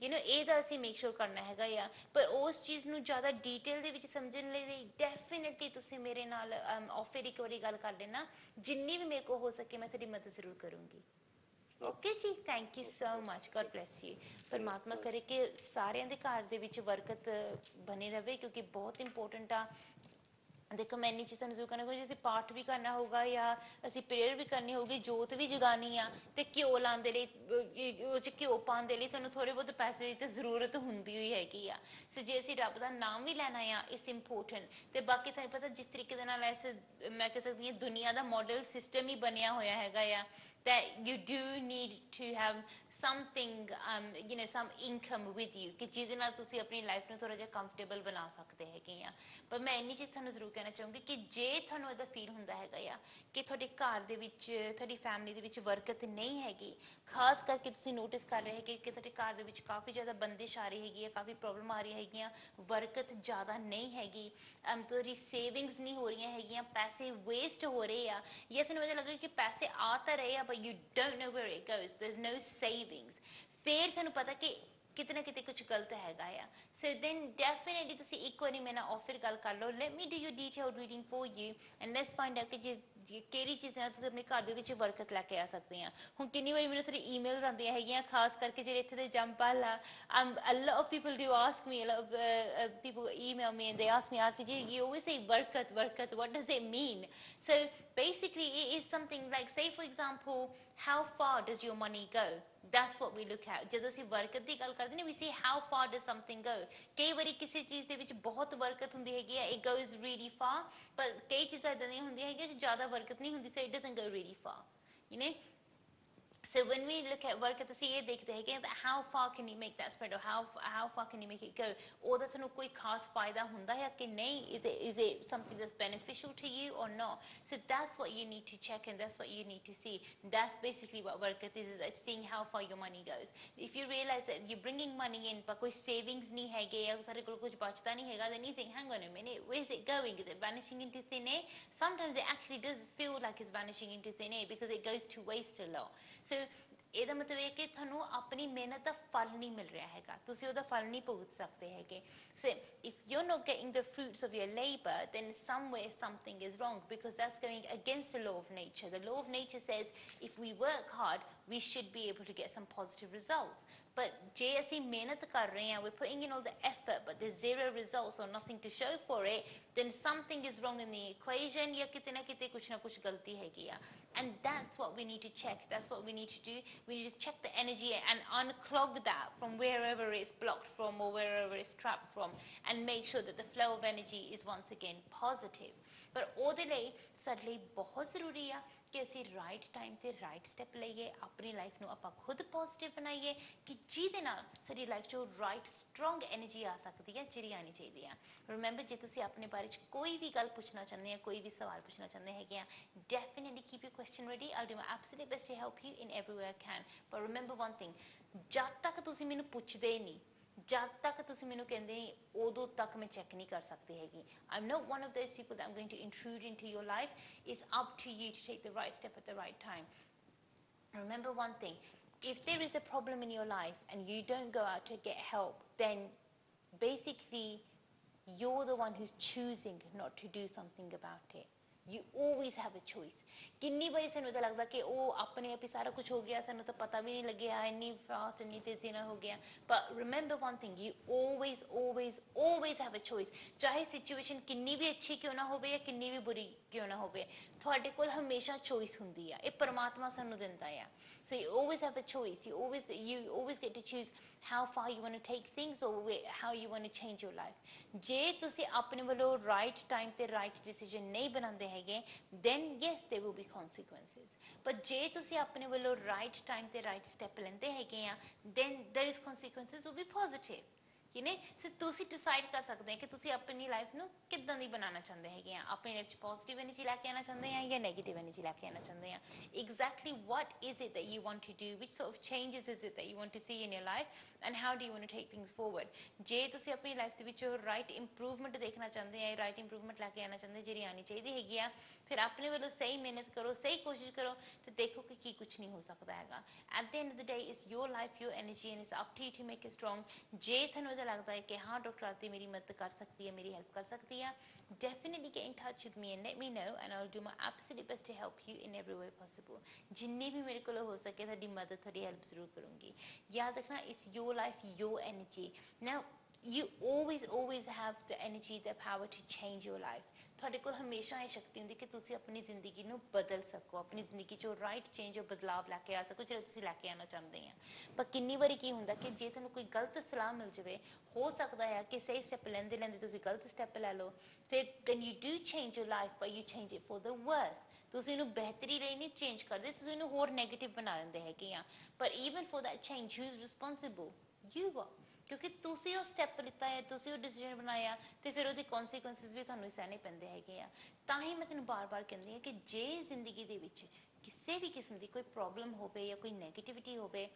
ਇਹ ਤਾਂ ਅਸੀਂ ਮੇਕ ਸ਼ੋਰ ਕਰਨਾ ਹੈਗਾ ਆ। ਪਰ ਉਸ ਚੀਜ਼ ਨੂੰ ਜ਼ਿਆਦਾ ਡੀਟੇਲ ਦੇ ਵਿੱਚ ਸਮਝਣ ਲਈ ਡੈਫੀਨਿਟਲੀ ਤੁਸੀਂ ਮੇਰੇ ਨਾਲ ਆਫਰ ਇੱਕ ਵਾਰੀ ਗੱਲ ਕਰ ਲੈਣਾ, ਜਿੰਨੀ ਵੀ ਮੇਰੇ ਕੋਲ ਹੋ ਸਕੇ ਮੈਂ ਤੁਹਾਡੀ ਮਦਦ ਜ਼ਰੂਰ ਕਰੂੰਗੀ। ਓਕੇ ਜੀ, thank you so much, god bless you. ਪਰਮਾਤਮਾ ਕਰੇ ਕਿ ਸਾਰਿਆਂ ਦੇ ਘਰ ਦੇ ਵਿੱਚ ਬਰਕਤ ਬਣੀ ਰਵੇ, ਕਿਉਂਕਿ ਬਹੁਤ ਇੰਪੋਰਟੈਂਟ ਆ। ਦੇਖੋ ਮੈਂ ਇੰਨੀ ਚੀਜ਼ ਤੁਹਾਨੂੰ ਜ਼ਰੂਰ ਕਰਨਾ ਹੋਊਗਾ, ਅਸੀਂ ਪਾਠ ਵੀ ਕਰਨਾ ਹੋਊਗਾ ਜਾਂ ਅਸੀਂ ਪ੍ਰੇਅਰ ਵੀ ਕਰਨੀ ਹੋਊਗੀ, ਜੋਤ ਵੀ ਜਗਾਉਣੀ ਆ, ਤੇ ਘਿਓ ਲਾਉਣ ਦੇ ਲਈ, ਉਹ 'ਚ ਘਿਓ ਪਾਉਣ ਦੇ ਲਈ ਸਾਨੂੰ ਥੋੜ੍ਹੇ ਬਹੁਤ ਪੈਸੇ ਦੀ ਤਾਂ ਜ਼ਰੂਰਤ ਹੁੰਦੀ ਹੋਈ ਹੈਗੀ ਆ। ਸੋ ਜੇ ਅਸੀਂ ਰੱਬ ਦਾ ਨਾਮ ਵੀ ਲੈਣਾ ਆ, ਇਟਸ ਇੰਪੋਰਟੈਂਟ। ਤੇ ਬਾਕੀ ਤੁਹਾਨੂੰ ਪਤਾ ਜਿਸ ਤਰੀਕੇ ਦੇ ਨਾਲ ਮੈਂ ਕਹਿ ਸਕਦੀ ਹਾਂ ਦੁਨੀਆ ਦਾ ਮਾਡਲ ਸਿਸਟਮ ਹੀ ਬਣਿਆ ਹੋਇਆ ਹੈਗਾ ਆ, that you do need to have something, some income with you, ਕਿ ਜਿਹਦੇ ਨਾਲ ਤੁਸੀਂ ਆਪਣੀ ਲਾਈਫ ਨੂੰ ਥੋੜਾ ਜਿਹਾ ਕੰਫਰਟੇਬਲ ਬਣਾ ਸਕਦੇ ਹੈਗੇ ਆ। ਪਰ ਮੈਂ ਇੰਨੀ ਚੀਜ਼ ਤੁਹਾਨੂੰ ਜ਼ਰੂਰ ਕਹਿਣਾ ਚਾਹੂੰਗੀ ਕਿ ਜੇ ਤੁਹਾਨੂੰ ਇਹਦਾ ਫੀਲ ਹੁੰਦਾ ਹੈਗਾ ਆ ਕਿ ਤੁਹਾਡੇ ਘਰ ਦੇ ਵਿੱਚ, ਤੁਹਾਡੀ ਫੈਮਿਲੀ ਦੇ ਵਿੱਚ ਬਰਕਤ ਨਹੀਂ ਹੈਗੀ, ਖਾਸ ਕਰਕੇ ਤੁਸੀਂ ਨੋਟਿਸ ਕਰ ਰਹੇ ਹੈਗੇ ਕਿ ਤੁਹਾਡੇ ਘਰ ਦੇ ਵਿੱਚ ਕਾਫੀ ਜ਼ਿਆਦਾ ਬੰਦਿਸ਼ ਆ ਰਹੀ ਹੈਗੀ ਆ, ਕਾਫੀ ਪ੍ਰੋਬਲਮ ਆ ਰਹੀ ਹੈਗੀਆਂ, ਬਰਕਤ ਜ਼ਿਆਦਾ ਨਹੀਂ ਹੈਗੀ, ਤੁਹਾਡੀ ਸੇਵਿੰਗਸ ਨਹੀਂ ਹੋ ਰਹੀਆਂ ਹੈਗੀਆਂ, ਪੈਸੇ ਵੇਸਟ ਹੋ ਰਹੇ ਆ, ਜਾਂ ਤੁਹਾਨੂੰ ਇਹ ਲੱਗੇ ਕਿ ਪੈਸੇ ਆ ਤਾਂ ਰਹੇ ਆ but you don't know where it goes, there's no savings, ਫਿਰ ਤੁਹਾਨੂੰ ਪਤਾ ਕਿ ਕਿਤੇ ਨਾ ਕਿਤੇ ਕੁਝ ਗਲਤ ਹੈਗਾ ਆ। ਸੋ ਦੈਨ ਡੈਫੀਨਿਟਲੀ ਤੁਸੀਂ ਇੱਕ ਵਾਰੀ ਮੇਰੇ ਨਾਲ ਆਫਰ ਗੱਲ ਕਰ ਲਓ, let me do you detailed reading for you and let's find out ਕਿ ਕਿਹੜੀ ਚੀਜ਼ ਨਾਲ ਤੁਸੀਂ ਆਪਣੇ ਘਰ ਦੇ ਵਿੱਚ ਬਰਕਤ ਲੈ ਕੇ ਆ ਸਕਦੇ ਆ। ਹੁਣ ਕਿੰਨੀ ਵਾਰੀ ਮੈਨੂੰ ਤੁਹਾਡੀ ਈਮੇਲਸ ਆਉਂਦੀਆਂ ਹੈਗੀਆਂ, ਖਾਸ ਕਰਕੇ ਜਿਹੜੇ ਇੱਥੇ ਦੇ ਜੰਪਲ ਆ, a lot of people do ask me, a lot of people email me and they ask me, Aarti ji, you always say barakat, barakat, what does it mean? So basically it is something like, say for example, how far does your money go? That's what we look at. ਜਦੋਂ ਅਸੀਂ ਬਰਕਤ ਦੀ ਗੱਲ ਕਰਦੇ ਨੇ, we say how far does something go? ਕਈ ਵਾਰੀ ਕਿਸੇ ਚੀਜ਼ ਦੇ ਵਿੱਚ ਬਹੁਤ ਬਰਕਤ ਹੁੰਦੀ ਹੈਗੀ ਆ, it goes really far, ਪਰ ਕਈ ਚੀਜ਼ਾਂ ਇਦਾਂ ਦੀਆਂ ਹੁੰਦੀਆਂ ਹੈਗੀਆਂ ਜ਼ਿਆਦਾ ਬਰਕਤ ਨਹੀਂ ਹੁੰਦੀ, so it doesn't go really far, you know? So when we look at work ਅਸੀਂ ਇਹ ਦੇਖਦੇ ਹੈਗੇ that how far can you make that spread, or how far can you make it go? ਉਹਦਾ ਤੁਹਾਨੂੰ ਕੋਈ ਖਾਸ ਫਾਇਦਾ ਹੁੰਦਾ ਹੈ ਕਿ ਨਹੀਂ? Is it something that's beneficial to you or not? So that's what you need to check and that's what you need to see. That's basically what barakat is it's seeing how far your money goes. If you realize that you're bringing money in ਪਰ ਕੋਈ savings ਨਹੀਂ ਹੈਗੇ ਜਾਂ ਤੁਹਾਡੇ ਕੋਲ ਕੁਝ ਬਚਦਾ ਨਹੀਂ ਹੈਗਾ, then you think, hang on a minute, where is it going? Is it vanishing into thin air? Sometimes it actually does feel like it's vanishing into thin air because it goes to waste a lot. So ਇਹਦਾ ਮਤਲਬ ਇਹ ਕਿ ਤੁਹਾਨੂੰ ਆਪਣੀ ਮਿਹਨਤ ਦਾ ਫਲ ਨਹੀਂ ਮਿਲ ਰਿਹਾ ਹੈਗਾ, ਤੁਸੀਂ ਉਹਦਾ ਫਲ ਨਹੀਂ ਭੁਗਤ ਸਕਦੇ ਹੈਗੇ। So if you're not getting the fruits of your labor, then somewhere something is wrong, because that's going against the law of nature. The law of nature says if we work hard, we should be able to get some positive results. But ਜੇ ਅਸੀਂ ਮਿਹਨਤ ਕਰ ਰਹੇ ਹਾਂ, we're putting in all the effort, but there's zero results or nothing to show for it, then something is wrong in the equation, ਜਾਂ ਕਿਤੇ ਨਾ ਕਿਤੇ ਕੁਛ ਨਾ ਕੁਛ ਗਲਤੀ ਹੈਗੀ ਆ। And that's what we need to check. That's what we need to do. We need to check the energy and unclog that from wherever it's blocked from or wherever it's trapped from, and make sure that the flow of energy is once again positive. ਪਰ ਉਹਦੇ ਲਈ ਸਾਡੇ ਲਈ ਬਹੁਤ ਜ਼ਰੂਰੀ ਆ ਕਿ ਅਸੀਂ ਰਾਈਟ ਟਾਈਮ ਤੇ ਰਾਈਟ ਸਟੈਪ ਲਈਏ, ਆਪਣੀ ਲਾਈਫ ਨੂੰ ਆਪਾਂ ਖੁਦ ਪੋਜ਼ਿਟਿਵ ਬਣਾਈਏ, ਕਿ ਜਿਹਦੇ ਨਾਲ ਸਾਡੀ ਲਾਈਫ 'ਚੋਂ ਰਾਈਟ ਸਟਰੋਂਗ ਐਨਰਜੀ ਆ ਸਕਦੀ ਹੈ, ਜਿਹੜੀ ਆਉਣੀ ਚਾਹੀਦੀ ਆ। ਰਿਮੈਂਬਰ, ਜੇ ਤੁਸੀਂ ਆਪਣੇ ਬਾਰੇ 'ਚ ਕੋਈ ਵੀ ਗੱਲ ਪੁੱਛਣਾ ਚਾਹੁੰਦੇ ਆ, ਕੋਈ ਵੀ ਸਵਾਲ ਪੁੱਛਣਾ ਚਾਹੁੰਦੇ ਹੈਗੇ ਆ, definitely keep your question ready. I'll do my absolute best to help you in every way I can. But remember one thing, ਜਦ ਤੱਕ ਤੁਸੀਂ ਮੈਨੂੰ ਪੁੱਛਦੇ ਨਹੀਂ, ਜਦ ਤੱਕ ਤੁਸੀਂ ਮੈਨੂੰ ਕਹਿੰਦੇ ਨਹੀਂ, ਉਦੋਂ ਤੱਕ ਮੈਂ ਚੈੱਕ ਨਹੀਂ ਕਰ ਸਕਦੀ ਹੈਗੀ। I'm not one of those people that I'm going to intrude into your life. It's up to you to take the right step at the right time. Remember one thing, if there is a problem in your life and you don't go out to get help, then basically you're the one who's choosing not to do something about it. You always have a choice. किन्नी बारी सानू तो लगता कि वो अपने आप ही सारा कुछ हो गया, सानू तो पता भी नहीं लगे, इन्नी फास्ट इन्नी तेजी नाल हो गया. But remember one thing, you always always always have a choice. चाहे सिचुएशन किन्नी भी अच्छी क्यों ना होवे या किन्नी भी बुरी क्यों ना होवे, ਤੁਹਾਡੇ ਕੋਲ ਹਮੇਸ਼ਾ ਚੋਇਸ ਹੁੰਦੀ ਆ. ਇਹ ਪਰਮਾਤਮਾ ਸਾਨੂੰ ਦਿੰਦਾ ਆ. So you always have a choice. You always get to choose how far you want to take things or how you want to change your life. ਜੇ ਤੁਸੀਂ ਆਪਣੇ ਵੱਲੋਂ right time ਤੇ right decision ਨਹੀਂ ਬਣਾਉਂਦੇ ਹੈਗੇ, then yes there will be consequences. But ਜੇ ਤੁਸੀਂ ਆਪਣੇ ਵੱਲੋਂ right time ਤੇ right step ਲੈਂਦੇ ਹੈਗੇ ਆ, then those consequences will be positive. कि नहीं, सिर्फ तुसी डिसाइड कर सकते हैं कि तुसी अपनी लाइफ नु किद्दां दी बनाना चाहते हैं. अपनी लाइफ पॉजिटिव एनर्जी लैके आना चाहते हैं या नेगेटिव एनर्जी लैके आना चाहते हैं. Exactly what is it that you want to do, which sort of changes is it that you want to see in your life, and how do you want to take things forward. जे तुसी अपनी life दे विच right improvement देखना चाहते हैं, right improvement लैके आना चाहते हैं, ਜਿਹੜੀ आनी चाहिए हैगी आ, फिर अपने वालों सही मेहनत करो, सही कोशिश करो, तो देखो कि की कुछ नहीं हो सकता हैगा. At the end of the day, it's your life, your energy, and it's up to you to make it strong. जे थानू लगता है कि हाँ डॉक्टर आरती मेरी मदद कर सकती है, मेरी हेल्प कर सकती है, definitely get in touch with me and let me know, and I'll do my absolute best to help you in every way possible. जिन्नी भी मेरे को हो सके थोड़ी मदद थोड़ी हेल्प जरूर करूँगी. याद रखना, it's your life, your energy. Now you always have the energy, the power to change your life. ਤੁਹਾਡੇ ਕੋਲ ਹਮੇਸ਼ਾ ਇਹ ਸ਼ਕਤੀ ਹੁੰਦੀ ਕਿ ਤੁਸੀਂ ਆਪਣੀ ਜ਼ਿੰਦਗੀ ਨੂੰ ਬਦਲ ਸਕੋ, ਆਪਣੀ ਜ਼ਿੰਦਗੀ 'ਚੋਂ ਰਾਈਟ ਚੇਂਜ ਔਰ ਬਦਲਾਵ ਲੈ ਕੇ ਆ ਸਕੋ ਜਿਹੜਾ ਤੁਸੀਂ ਲੈ ਕੇ ਆਉਣਾ ਚਾਹੁੰਦੇ ਆ. ਪਰ ਕਿੰਨੀ ਵਾਰੀ ਕੀ ਹੁੰਦਾ ਕਿ ਜੇ ਤੁਹਾਨੂੰ ਕੋਈ ਗਲਤ ਸਲਾਹ ਮਿਲ ਜਾਵੇ, ਹੋ ਸਕਦਾ ਹੈ ਕਿ ਸਹੀ ਸਟੈਪ ਲੈਂਦੇ ਲੈਂਦੇ ਤੁਸੀਂ ਗਲਤ ਸਟੈਪ ਲੈ ਲਓ, ਫਿਰ then you do change your life but you change it for the worse. ਤੁਸੀਂ ਇਹਨੂੰ ਬਿਹਤਰੀ ਲਈ ਨਹੀਂ ਚੇਂਜ ਕਰਦੇ, ਤੁਸੀਂ ਇਹਨੂੰ ਹੋਰ ਨੈਗੇਟਿਵ ਬਣਾ ਦਿੰਦੇ ਹੈਗੇ ਆ. ਪਰ even for that change, who is responsible? You are. ਕਿਉਂਕਿ ਤੁਸੀਂ ਉਹ ਸਟੈਪ ਲਿੱਤਾ ਹੈ, ਤੁਸੀਂ ਉਹ ਡਿਸੀਜਨ ਬਣਾਇਆ, ਤੇ ਫਿਰ ਉਹਦੇ ਕੌਨਸੀਕੁਐਂਸਿਸ ਵੀ ਤੁਹਾਨੂੰ ਸਹਿਣੇ ਪੈਂਦੇ ਹੈਗੇ ਆ. ਤਾਂ ਹੀ ਮੈਂ ਤੁਹਾਨੂੰ ਬਾਰ-ਬਾਰ ਕਹਿੰਦੀ ਹਾਂ ਕਿ ਜੇ ਜ਼ਿੰਦਗੀ ਦੇ ਵਿੱਚ ਕਿਸੇ ਵੀ ਕਿਸਮ ਦੀ ਕੋਈ ਪ੍ਰੋਬਲਮ ਹੋਵੇ ਜਾਂ ਕੋਈ ਨੈਗੇਟਿਵਿਟੀ ਹੋਵੇ,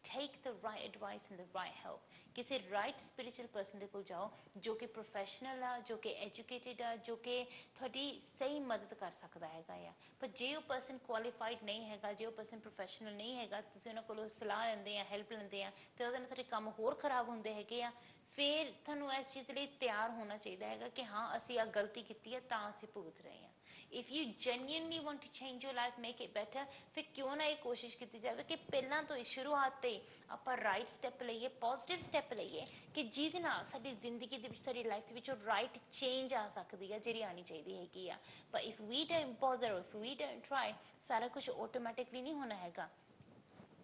take the right advice and the right help. किसी right spiritual person दे कोल जाओ जो कि professional आ, जो कि educated आ, जो कि थोड़ी सही मदद कर सकता हैगा या. पर जे वो person qualified नहीं हैगा, जे वो person professional नहीं हैगा, तुसी उन्हां कोलों सलाह लैंदे आ, help लैंदे आ, ते ओहदे नाल थोड़े काम होर खराब हुंदे हैगे आ. फिर ਤੁਹਾਨੂੰ ਇਸ ਚੀਜ਼ ਲਈ ਤਿਆਰ ਹੋਣਾ ਚਾਹੀਦਾ ਹੈਗਾ ਕਿ ਹਾਂ ਅਸੀਂ ਆ ਗਲਤੀ ਕੀਤੀ ਹੈ ਤਾਂ ਅਸੀਂ ਭੁਗਤ ਰਹੇ ਹਾਂ. If you genuinely want to change your life, make it better, ਫਿਰ ਕਿਉਂ ਨਾ ਇਹ ਕੋਸ਼ਿਸ਼ ਕੀਤੀ ਜਾਵੇ ਕਿ ਪਹਿਲਾਂ ਤੋਂ ਹੀ ਸ਼ੁਰੂਆਤ ਤੇ ਆਪਾਂ ਰਾਈਟ ਸਟੈਪ ਲਈਏ, ਪੋਜ਼ਿਟਿਵ ਸਟੈਪ ਲਈਏ ਕਿ ਜਿਹਦੇ ਨਾਲ ਸਾਡੀ ਜ਼ਿੰਦਗੀ ਦੇ ਵਿੱਚ, ਸਾਡੀ ਲਾਈਫ ਦੇ ਵਿੱਚ ਰਾਈਟ ਚੇਂਜ ਆ ਸਕਦੀ ਹੈ ਜਿਹੜੀ ਆਣੀ ਚਾਹੀਦੀ ਹੈਗੀ ਆ. But if we don't bother, if we don't try, ਸਾਰਾ ਕੁਝ ਆਟੋਮੈਟਿਕਲੀ ਨਹੀਂ ਹੋਣਾ ਹੈਗਾ.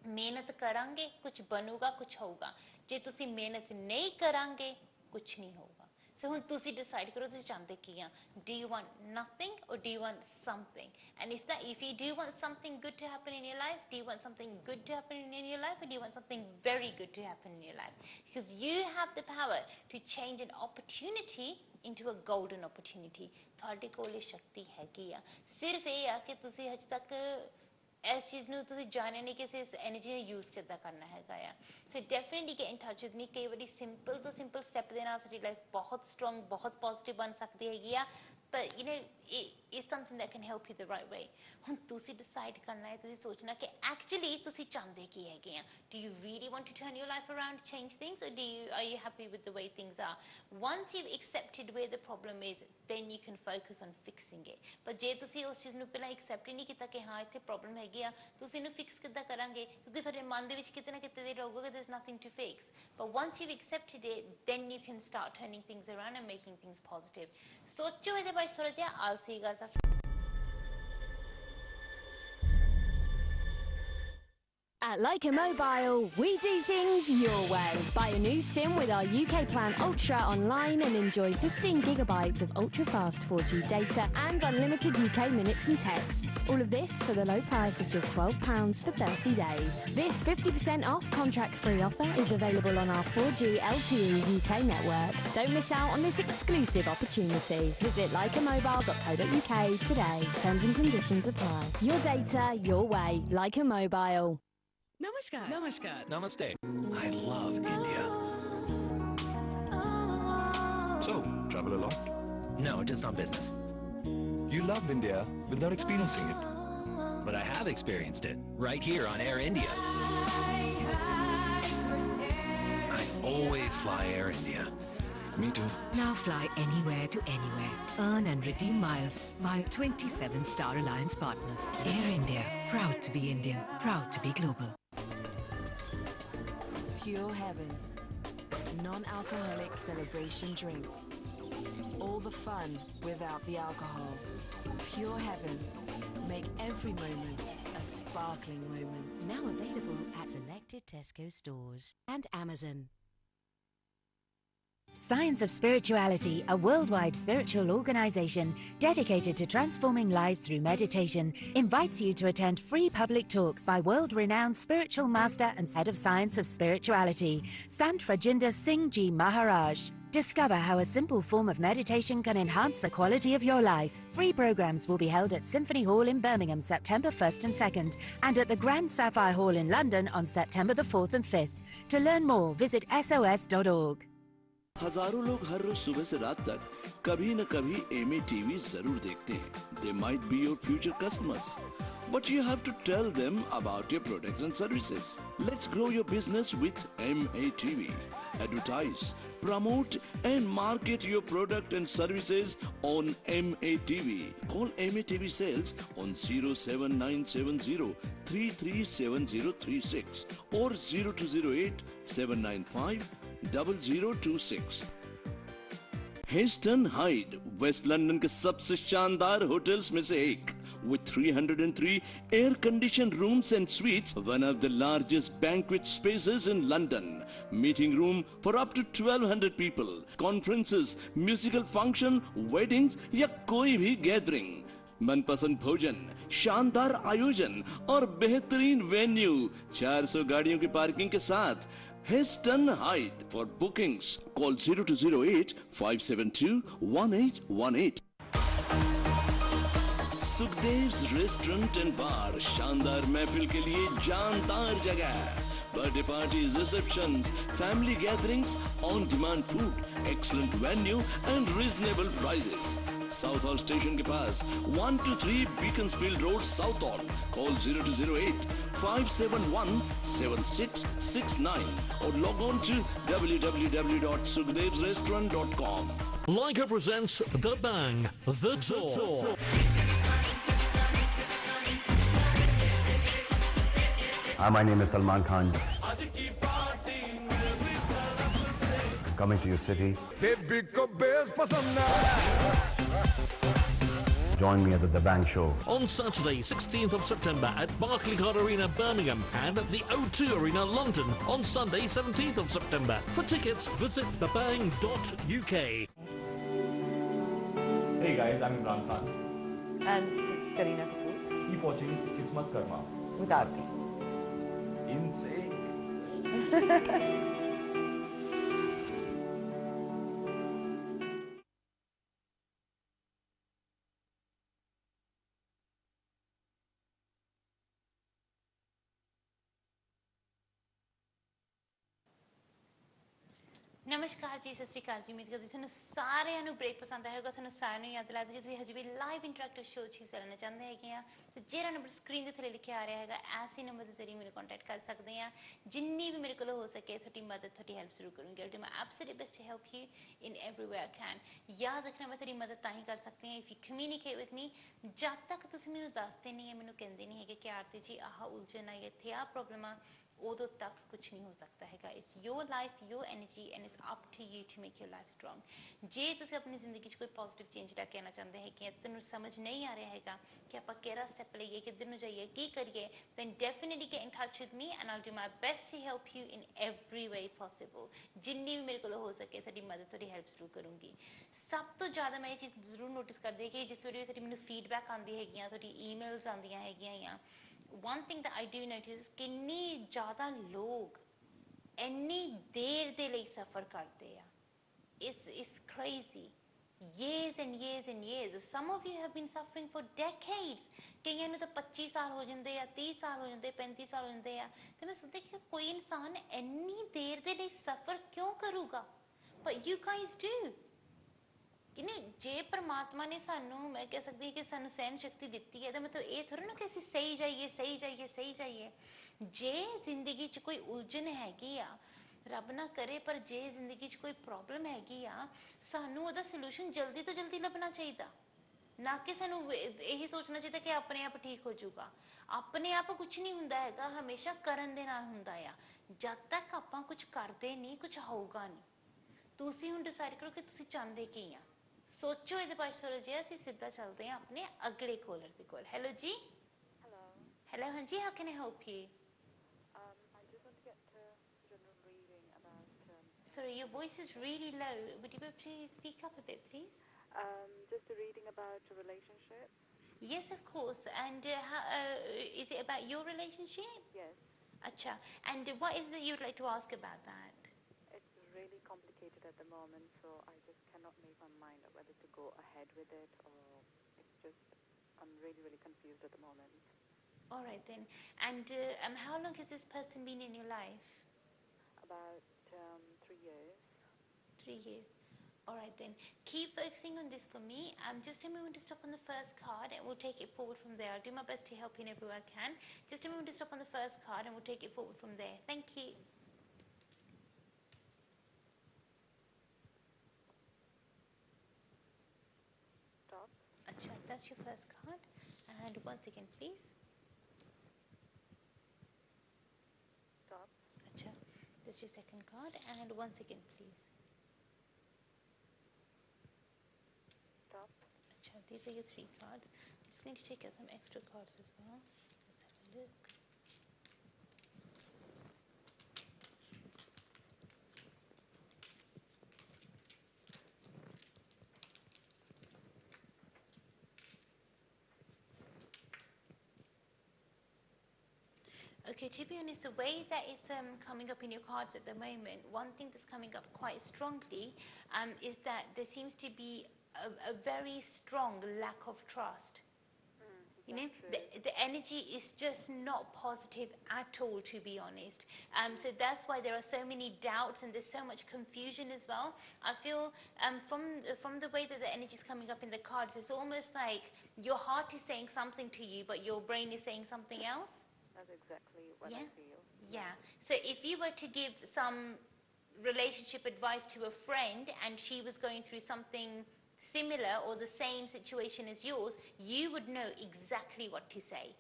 ਮਿਹਨਤ ਕਰਾਂਗੇ ਕੁਝ ਬਣੂਗਾ, ਕੁਝ ਹੋਊਗਾ. ਜੇ ਤੁਸੀਂ ਮਿਹਨਤ ਨਹੀਂ ਕਰਾਂਗੇ ਕੁਝ ਨਹੀਂ ਹੋਊਗਾ. So ਹੁਣ ਤੁਸੀਂ decide ਕਰੋ ਤੁਸੀਂ ਚਾਹੁੰਦੇ ਕੀ ਆ. Do you want nothing or do you want something? And if you do want something good to happen in your life, do you want something good to happen in your life or do you want something very good to happen in your life? Because you have the power to change an opportunity into a golden opportunity. ਤੁਹਾਡੇ ਕੋਲ ਇਹ ਸ਼ਕਤੀ ਹੈਗੀ ਆ. ਸਿਰਫ ਇਹ ਆ ਕਿ ਤੁਸੀਂ ਹਜੇ ਤੱਕ ਇਸ ਚੀਜ਼ ਨੂੰ ਤੁਸੀਂ ਜਾਣਿਆ ਨਹੀਂ ਕਿ ਇਸ ਐਨਰਜੀ ਨੂੰ ਯੂਜ਼ ਕਿੱਦਾਂ ਕਰਨਾ ਹੈਗਾ ਆ. So definitely get in touch with me. ਕਈ ਵਾਰੀ ਸਿੰਪਲ ਤੋਂ ਸਿੰਪਲ ਸਟੈਪ ਦੇ ਨਾਲ ਸਾਡੀ ਲਾਈਫ ਬਹੁਤ ਸਟਰੋਂਗ, ਬਹੁਤ ਪੋਜ਼ਿਟਿਵ ਬਣ ਸਕਦੀ ਹੈਗੀ ਆ. But you know, it is something that can help you the right way. ਹੁਣ ਤੁਸੀਂ decide ਕਰਨਾ ਹੈ, ਤੁਸੀਂ ਸੋਚਣਾ ਕਿ actually ਤੁਸੀਂ ਚਾਹੁੰਦੇ ਕੀ ਹੈਗੇ ਆ. Do you really want to turn your life around, change things, or are you happy with the way things are? Once you've accepted where the problem is, then you can focus on fixing it. But ਜੇ ਤੁਸੀਂ ਉਸ ਚੀਜ਼ ਨੂੰ ਪਹਿਲਾਂ accept ਹੀ ਨਹੀਂ ਕੀਤਾ ਕਿ ਹਾਂ ਇੱਥੇ ਪ੍ਰੋਬਲਮ ਹੈਗੀ ਆ, ਤੁਸੀਂ ਇਹਨੂੰ ਫਿਕਸ ਕਿੱਦਾਂ ਕਰਾਂਗੇ, ਕਿਉਂਕਿ ਤੁਹਾਡੇ ਮਨ ਦੇ ਵਿੱਚ ਕਿਤੇ ਨਾ ਕਿਤੇ ਦੇ ਰਹੂਗਾ ਕਿ there's nothing to fix. But once you've accepted it, then you can start turning things around and making things positive. ਸੋਚੋ ਇਹਦੇ ਬਾਰੇ ਥੋੜਾ ਜਿਹਾ. I'll see you guys after. At Leica Mobile, we do things your way. Buy a new SIM with our UK Plan Ultra online and enjoy 15 gigabytes of ultra-fast 4G data and unlimited UK minutes and texts. All of this for the low price of just £12 for 30 days. This 50% off contract-free offer is available on our 4G LTE UK network. Don't miss out on this exclusive opportunity. Visit leicamobile.co.uk today. Terms and conditions apply. Your data, your way. Leica Mobile. Namaskar. Namaskar. Namaste. I love India. So, travel a lot? No, just on business. You love India without experiencing it. But I have experienced it right here on Air India. I always fly Air India. Me too. Now fly anywhere to anywhere. Earn and redeem miles via 27 Star Alliance partners. Air India, proud to be Indian, proud to be global. Pure Heaven. Non-alcoholic celebration drinks. All the fun without the alcohol. Pure Heaven. Make every moment a sparkling moment. Now available at selected Tesco stores and Amazon. Science of Spirituality, a worldwide spiritual organization dedicated to transforming lives through meditation, invites you to attend free public talks by world-renowned spiritual master and head of Science of Spirituality, Sant Rajinder Singh Ji Maharaj. Discover how a simple form of meditation can enhance the quality of your life. Free programs will be held at Symphony Hall in Birmingham, September 1st and 2nd, and at the Grand Sapphire Hall in London on September the 4th and 5th. To learn more, visit sos.org. हजारों लोग हर रोज सुबह से रात तक कभी न कभी MA TV जरूर देखते हैं. They might be your future customers, but you have to tell them about your products and services. Let's grow your business with MA TV. Advertise, promote and market your product and services on MA TV. Call MA TV Sales on 07970 337036 or 0208 795 0026. Heston Hyde waste London के सबसे शानदार hotels में से एक. With 303 air-conditioned rooms and suites, one of the largest banquet spaces in London. Meeting room for up to 1200 people. Conferences, musical function, weddings या कोई भी gathering. मनपसंद भोजन, शानदार आयोजन और बेहतरीन वेन्यू. 400 गाड़ियों की पार्किंग के साथ. Heston Hyde. For bookings, call 0208 572 1818. Sukhdev's restaurant and bar शानदार महफिल के लिए जानदार जगह. Birthday parties, receptions, family gatherings, on demand food, excellent venue and reasonable prices. Southall station के पास 123 Beaconsfield road, Southall. Call 0208 571 7669 or log on to www.sukhdevsrestaurant.com. Leica presents The Bang, The Tour. Hi, my name is Salman Khan. Coming to your city. Join me at the Bang Show. On Saturday, 16th of September at Barclaycard Arena, Birmingham, and at the O2 Arena, London, on Sunday, 17th of September. For tickets, visit thebang.uk. Hey guys, I'm Imran Khan. And this is Kareena Kapoor. Keep watching Kismat Karma. With Aarti. Insane. नमस्कार जी, सत श्री अकाल जी. उम्मीद करती ਤੁਹਾਨੂੰ ਸਾਰਿਆਂ ਨੂੰ break ਪਸੰਦ ਆਇਆ ਹੋਵੇਗਾ. ਤੁਹਾਨੂੰ ਸਾਰਿਆਂ ਨੂੰ ਯਾਦ ਦਿਲਾਉਂਦੀ, ਜੇ ਤੁਸੀਂ ਹਜੇ ਵੀ ਲਾਈਵ ਇੰਟਰੈਕਟਿਵ ਸ਼ੋਅ 'ਚ ਹਿੱਸਾ ਲੈਣਾ ਚਾਹੁੰਦੇ ਹੈਗੇ ਆ ਤੇ ਜਿਹੜਾ ਨੰਬਰ ਸਕਰੀਨ ਦੇ ਥੱਲੇ ਲਿਖਿਆ ਆ ਰਿਹਾ ਹੈਗਾ, ਐਸੇ ਨੰਬਰ ਦੇ ਜ਼ਰੀਏ ਮੈਨੂੰ ਕੰਟੈਕਟ ਕਰ ਸਕਦੇ ਆ. ਜਿੰਨੀ ਵੀ ਮੇਰੇ ਕੋਲ ਹੋ ਸਕੇ ਤੁਹਾਡੀ ਮਦਦ, ਤੁਹਾਡੀ ਹੈਲਪ ਜ਼ਰੂਰ ਕਰੂੰਗੀ. I do my absolute best to help you in every way I can. ਯਾਦ ਰੱਖਣਾ, ਮੈਂ ਤੁਹਾਡੀ ਮਦਦ ਤਾਂ ਹੀ ਕਰ ਸਕਦੀ ਹਾਂ if you communicate with me. ਜਦ ਤੱਕ ਤੁਸੀਂ ਮੈਨੂੰ ਦੱਸਦੇ ਨਹੀਂ ਹੈ, ਮੈਨੂੰ ਕਹਿੰਦੇ ਨਹੀਂ ਹੈਗੇ ਕਿ ਆਰਤੀ ਜੀ ਆਹ ਉਲਝਣ ਆਈ, ਇੱਥੇ ਆਹ ਪ੍ਰੋਬਲਮ ਆ, ਉਦੋਂ ਤੱਕ ਕੁਛ ਨਹੀਂ ਹੋ ਸਕਦਾ ਹੈਗਾ. It's your life, your energy and it's up to you to make your life strong. ਜੇ ਤੁਸੀਂ ਆਪਣੀ ਜ਼ਿੰਦਗੀ 'ਚ ਕੋਈ ਪੋਜ਼ੀਟਿਵ ਚੇਂਜ ਲੈ ਕੇ ਆਉਣਾ ਚਾਹੁੰਦੇ ਹੈਗੇ ਆ ਤੇ ਤੁਹਾਨੂੰ ਸਮਝ ਨਹੀਂ ਆ ਰਿਹਾ ਹੈਗਾ ਕਿ ਆਪਾਂ ਕਿਹੜਾ ਸਟੈਪ ਲਈਏ, ਕਿੱਧਰ ਨੂੰ ਜਾਈਏ, ਕੀ ਕਰੀਏ, then definitely get in touch with me and I'll do my best to help you in every way possible. ਜਿੰਨੀ ਵੀ ਮੇਰੇ ਕੋਲ ਹੋ ਸਕੇ ਤੁਹਾਡੀ ਮਦਦ, ਤੁਹਾਡੀ ਹੈਲਪ ਜ਼ਰੂਰ ਕਰੂੰਗੀ. ਸਭ ਤੋਂ ਜ਼ਿਆਦਾ ਮੈਂ ਇਹ ਚੀਜ਼ ਜ਼ਰੂਰ ਨੋਟਿਸ ਕਰਦੀ ਹੈ ਕਿ ਜਿਸ ਵੇਲੇ ਤੁਹਾਡੀ ਮੈਨੂੰ ਫੀਡਬੈਕ ਆਉਂਦੀ ਹੈਗੀਆਂ, ਤੁਹਾਡੀ ਈਮੇਲਸ ਆਉਂਦੀਆਂ ਹੈਗੀਆਂ ਆ, one thing that I do notice is ਕਿੰਨੀ ਜ਼ਿਆਦਾ ਲੋਕ ਇੰਨੀ ਦੇਰ ਦੇ ਲਈ ਸਫਰ ਕਰਦੇ ਆ. It's crazy. Years and years and years. Some of you have been suffering for decades. ਕਈਆਂ ਨੂੰ ਤਾਂ 25 ਸਾਲ ਹੋ ਜਾਂਦੇ ਆ, 30 ਸਾਲ ਹੋ ਜਾਂਦੇ, 35 ਸਾਲ ਹੋ ਜਾਂਦੇ ਆ. ਤੇ ਮੈਂ ਸੋਚਦੀ ਕਿ ਕੋਈ ਇਨਸਾਨ ਇੰਨੀ ਦੇਰ ਦੇ ਲਈ ਸਫਰ ਕਿਉਂ ਕਰੂਗਾ? But you guys do. ਕਿ ਨਹੀਂ, ਜੇ ਪਰਮਾਤਮਾ ਨੇ ਸਾਨੂੰ, ਮੈਂ ਕਹਿ ਸਕਦੀ ਕਿ ਸਾਨੂੰ ਸਹਿਣ ਸ਼ਕਤੀ ਦਿੱਤੀ ਹੈ ਤਾਂ ਮਤਲਬ ਇਹ ਥੋੜ੍ਹਾ ਨਾ ਕਿ ਅਸੀਂ ਸਹੀ ਜਾਈਏ, ਸਹੀ ਜਾਈਏ, ਸਹੀ ਜਾਈਏ. ਜੇ ਜ਼ਿੰਦਗੀ 'ਚ ਕੋਈ ਉਲਝਣ ਹੈਗੀ ਆ, ਰੱਬ ਨਾ ਕਰੇ ਪਰ ਜੇ ਜ਼ਿੰਦਗੀ 'ਚ ਕੋਈ ਪ੍ਰੋਬਲਮ ਹੈਗੀ ਆ ਸਾਨੂੰ ਉਹਦਾ ਸੋਲੂਸ਼ਨ ਜਲਦੀ ਤੋਂ ਜਲਦੀ ਲੱਭਣਾ ਚਾਹੀਦਾ ਨਾ ਕਿ ਸਾਨੂੰ ਇਹੀ ਸੋਚਣਾ ਚਾਹੀਦਾ ਕਿ ਆਪਣੇ ਆਪ ਠੀਕ ਹੋ ਜਾਊਗਾ ਆਪਣੇ ਆਪ ਕੁਝ ਨਹੀਂ ਹੁੰਦਾ ਹੈਗਾ ਹਮੇਸ਼ਾ ਕਰਨ ਦੇ ਨਾਲ ਹੁੰਦਾ ਆ ਜਦ ਤੱਕ ਆਪਾਂ ਕੁਝ ਕਰਦੇ ਨਹੀਂ ਕੁਝ ਹੋਊਗਾ ਨਹੀਂ ਤੁਸੀਂ ਹੁਣ ਡਿਸਾਈਡ ਕਰੋ ਕਿ ਤੁਸੀਂ ਚਾਹੁੰਦੇ ਕੀ ਆ ਸੋਚੋ ਇਹਦੇ ਬਾਰੇ ਥੋੜਾ ਜਿਹਾ ਅਸੀਂ ਸਿੱਧਾ ਚੱਲਦੇ ਹਾਂ ਆਪਣੇ ਅਗਲੇ ਕਾਲਰ ਦੇ ਕੋਲ ਹੈਲੋ ਜੀ ਹੈਲੋ ਹਾਂਜੀ how can I help you Sorry, your voice is really low. Would you be able to speak up a bit, please? Just a reading about a relationship. Yes, of course. And is it about your relationship? Yes. Acha. And what is it you'd like to ask about that? It's really complicated at the moment, so I just cannot make my mind up whether to go ahead with it or it's just, I'm really, really confused at the moment. All right then. And how long has this person been in your life? About 3 years. 3 years. All right then. Keep focusing on this for me. Just a moment to stop on the first card and we'll take it forward from there. I'll do my best to help you in every way I can. Just a moment to stop on the first card and we'll take it forward from there. Thank you. Stop. Acha, that's your first card. And once again, please. Stop. Acha. That's your second card, and once again, please. Stop. Achha, these are your 3 cards. I'm just going to take out some extra cards as well. Let's have a look. Okay, to be honest, the way that is coming up in your cards at the moment, one thing that's coming up quite strongly is that there seems to be a very strong lack of trust. You know, the energy is just not positive at all, to be honest. So that's why there are so many doubts and there's so much confusion as well. I feel from the way that the energy is coming up in the cards, it's almost like your heart is saying something to you, but your brain is saying something else. That's exactly what I feel. Yeah. So if you were to give some relationship advice to a friend and she was going through something similar or the same situation as yours, you would know exactly what to say.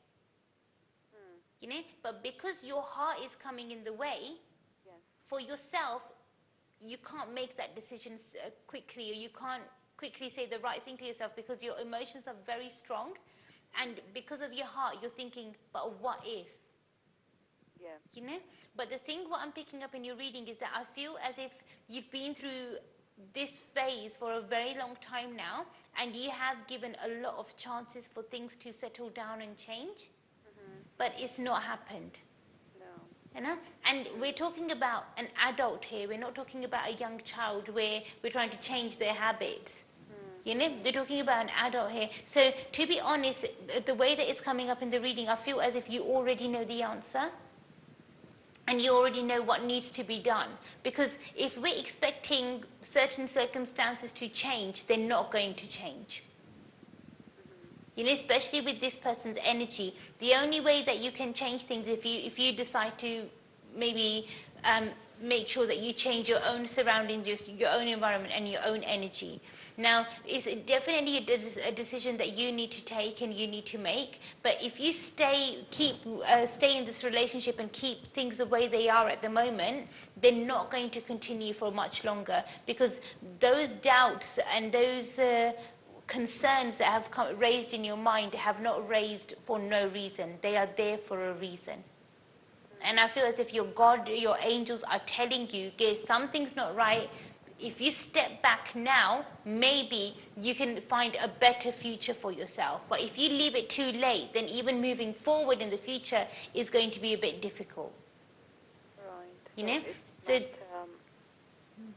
You know, but because your heart is coming in the way, for yourself, you can't make that decision quickly, or you can't quickly say the right thing to yourself because your emotions are very strong. And because of your heart, you're thinking, but what if? Yeah. You know? But the thing what I'm picking up in your reading is that I feel as if you've been through this phase for a very long time now, and you have given a lot of chances for things to settle down and change, but it's not happened. No. You know? And we're talking about an adult here. We're not talking about a young child where we're trying to change their habits. You know, they're talking about an adult here. So to be honest, the way that it's coming up in the reading, I feel as if you already know the answer and you already know what needs to be done. Because if we're expecting certain circumstances to change, they're not going to change. You know, especially with this person's energy, the only way that you can change things if you decide to maybe make sure that you change your own surroundings, your own environment and your own energy. Now, it's definitely a decision that you need to take and you need to make, but if you stay in this relationship and keep things the way they are at the moment, they're not going to continue for much longer, because those doubts and those concerns that have raised in your mind have not raised for no reason. They are there for a reason. And I feel as if your God, your angels are telling you, okay, something's not right. If you step back now, maybe you can find a better future for yourself. But if you leave it too late, then even moving forward in the future is going to be a bit difficult. Right. You know? So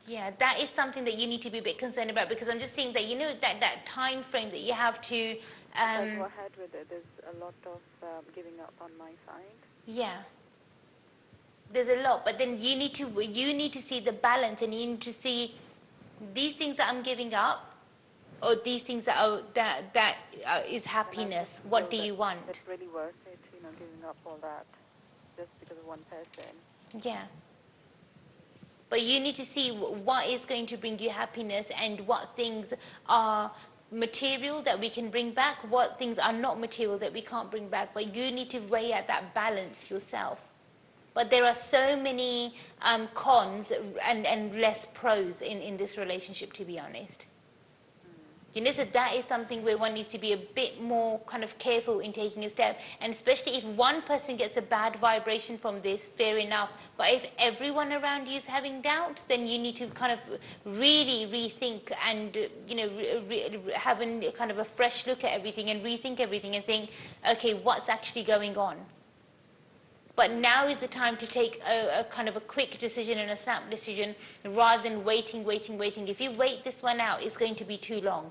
yeah, that is something that you need to be a bit concerned about, because I'm just saying that, you know, that time frame that you have to... if I go ahead with it, there's a lot of giving up on my side. Yeah. There's a lot, but then you need to see the balance, and you need to see these things that I'm giving up, or these things that is happiness. What do you want? It's really worth it, you know, giving up all that just because of one person. Yeah. But you need to see what is going to bring you happiness and what things are material that we can bring back, what things are not material that we can't bring back. But you need to weigh out that balance yourself. But there are so many cons and less pros in this relationship, to be honest. You know, so that is something where one needs to be a bit more kind of careful in taking a step. And especially if one person gets a bad vibration from this, fair enough. But if everyone around you is having doubts, then you need to kind of really rethink and, you know, have a kind of a fresh look at everything and rethink everything and think, okay, what's actually going on? But now is the time to take a kind of a quick decision and a snap decision rather than waiting. If you wait this one out, it's going to be too long.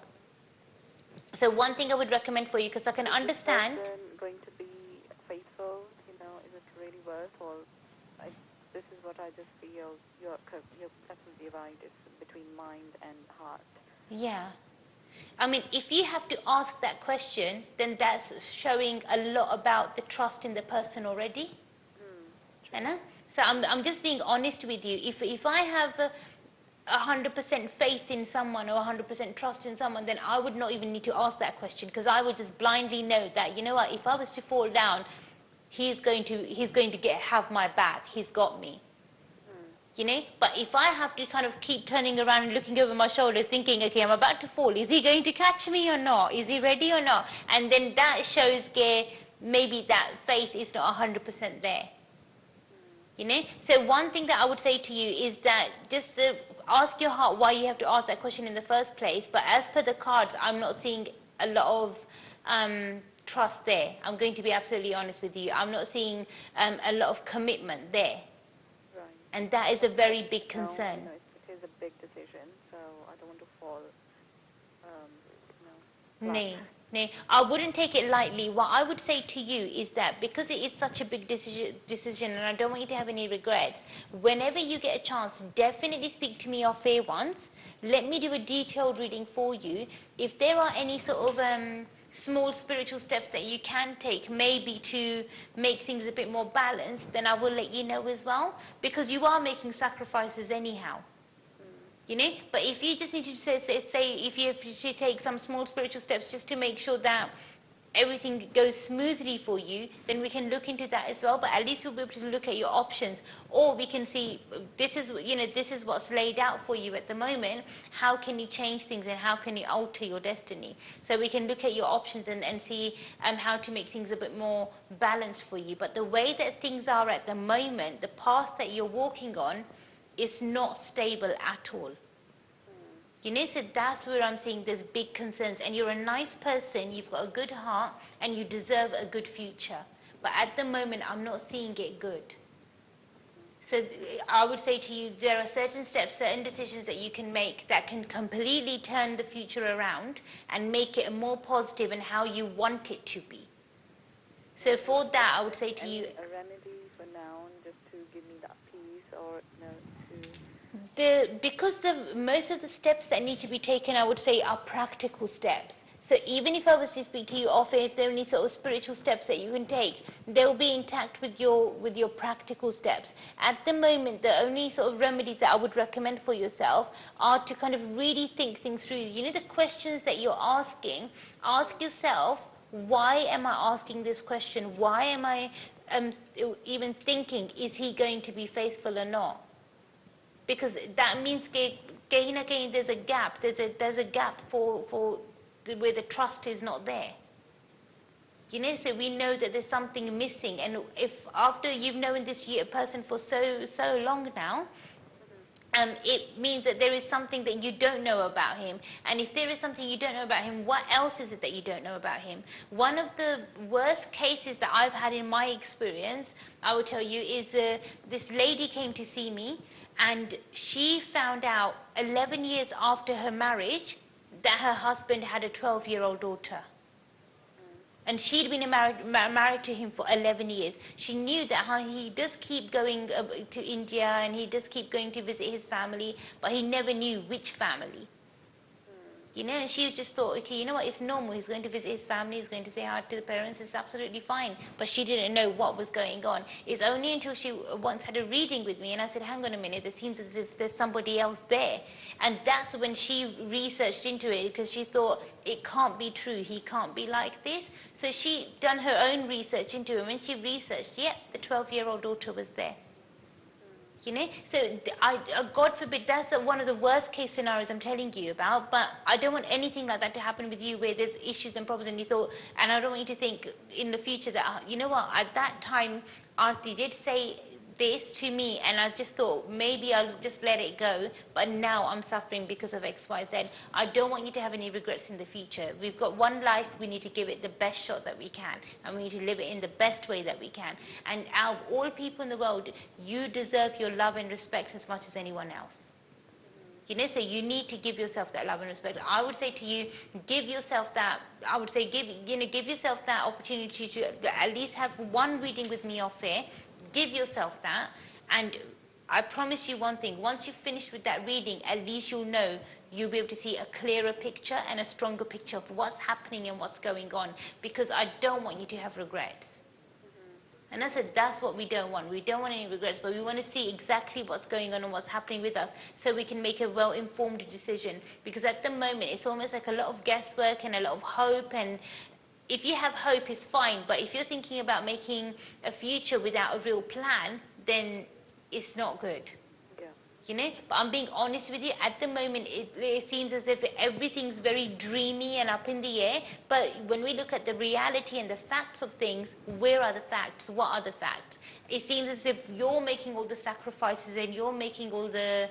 So one thing I would recommend for you, because I can understand. Is this person going to be faithful? You know, is it really worth? Or this is what I just feel. You're absolutely right. It's between mind and heart. Yeah. I mean, if you have to ask that question, then that's showing a lot about the trust in the person already. You know? So I'm just being honest with you. If I have 100% faith in someone or 100% trust in someone, then I would not even need to ask that question, because I would just blindly know that, you know what, if I was to fall down, he's going to have my back. He's got me. You know, but if I have to kind of keep turning around and looking over my shoulder thinking, okay, I'm about to fall, is he going to catch me or not? Is he ready or not? And then that shows maybe that faith is not 100% there. You know, so one thing that I would say to you is that just ask your heart why you have to ask that question in the first place. But as per the cards, I'm not seeing a lot of trust there. I'm going to be absolutely honest with you. I'm not seeing a lot of commitment there. Right. And that is a very big concern. No, it is a big decision, so I don't want to fall, No, I wouldn't take it lightly. What I would say to you is that because it is such a big decision, and I don't want you to have any regrets, whenever you get a chance, definitely speak to me off air once. Let me do a detailed reading for you. If there are any sort of small spiritual steps that you can take, maybe to make things a bit more balanced, then I will let you know as well, because you are making sacrifices anyhow. You know, but if you just need to say if you have to take some small spiritual steps just to make sure that everything goes smoothly for you, then we can look into that as well. But at least we'll be able to look at your options, or we can see this is what's laid out for you at the moment. How can you change things and how can you alter your destiny? So we can look at your options and see how to make things a bit more balanced for you. But the way that things are at the moment, the path that you're walking on, is not stable at all. You know, so that's where I'm seeing there's big concerns. And you're a nice person, you've got a good heart, and you deserve a good future. But at the moment, I'm not seeing it good. So I would say to you, there are certain steps, certain decisions that you can make that can completely turn the future around and make it more positive and how you want it to be. So for that, I would say to you, a remedy for now, just to give me that peace, or because most of the steps that need to be taken, I would say, are practical steps. So even if I was to speak to you off air, if there are any sort of spiritual steps that you can take, they'll be intact with your practical steps. At the moment, the only sort of remedies that I would recommend for yourself are to kind of really think things through. You know, the questions that you're asking, ask yourself, why am I asking this question? Why am I even thinking, is he going to be faithful or not? Because that means there's a gap. There's a gap for where the trust is not there. You know, so we know that there's something missing. And if after you've known this person for so long now, it means that there is something that you don't know about him. And if there is something you don't know about him, what else is it that you don't know about him? One of the worst cases that I've had in my experience, I will tell you, is this lady came to see me, and she found out 11 years after her marriage that her husband had a 12-year-old daughter. And she'd been married to him for 11 years. She knew that he does keep going to India, and he does keep going to visit his family, but he never knew which family. You know, and she just thought, okay, you know what, it's normal. He's going to visit his family, he's going to say hi to the parents, it's absolutely fine. But she didn't know what was going on. It's only until she once had a reading with me and I said, hang on a minute, it seems as if there's somebody else there. And that's when she researched into it because she thought, it can't be true, he can't be like this. So she done her own research into it. When she researched, yep, the 12-year-old daughter was there. You know, so God forbid, that's one of the worst case scenarios I'm telling you about, but I don't want anything like that to happen with you where there's issues and problems and you thought, and I don't want you to think in the future that, you know what, at that time, Aarti did say this to me and I just thought maybe I'll just let it go, but now I'm suffering because of X, Y, Z. I don't want you to have any regrets in the future. We've got one life, we need to give it the best shot that we can and we need to live it in the best way that we can. And out of all people in the world, you deserve your love and respect as much as anyone else. You know, so you need to give yourself that love and respect. I would say to you, give yourself that, I would say give yourself that opportunity to at least have one reading with me off air. Give yourself that, and I promise you one thing, once you've finished with that reading, at least you'll know, you'll be able to see a clearer picture and a stronger picture of what's happening and what's going on, because I don't want you to have regrets. And I said, that's what we don't want. We don't want any regrets, but we want to see exactly what's going on and what's happening with us so we can make a well-informed decision. Because at the moment, it's almost like a lot of guesswork and a lot of hope, and if you have hope, it's fine, but if you're thinking about making a future without a real plan, then it's not good. Yeah. You know, but I'm being honest with you, at the moment it seems as if everything's very dreamy and up in the air, but when we look at the reality and the facts of things, where are the facts? What are the facts? It seems as if you're making all the sacrifices and you're making all the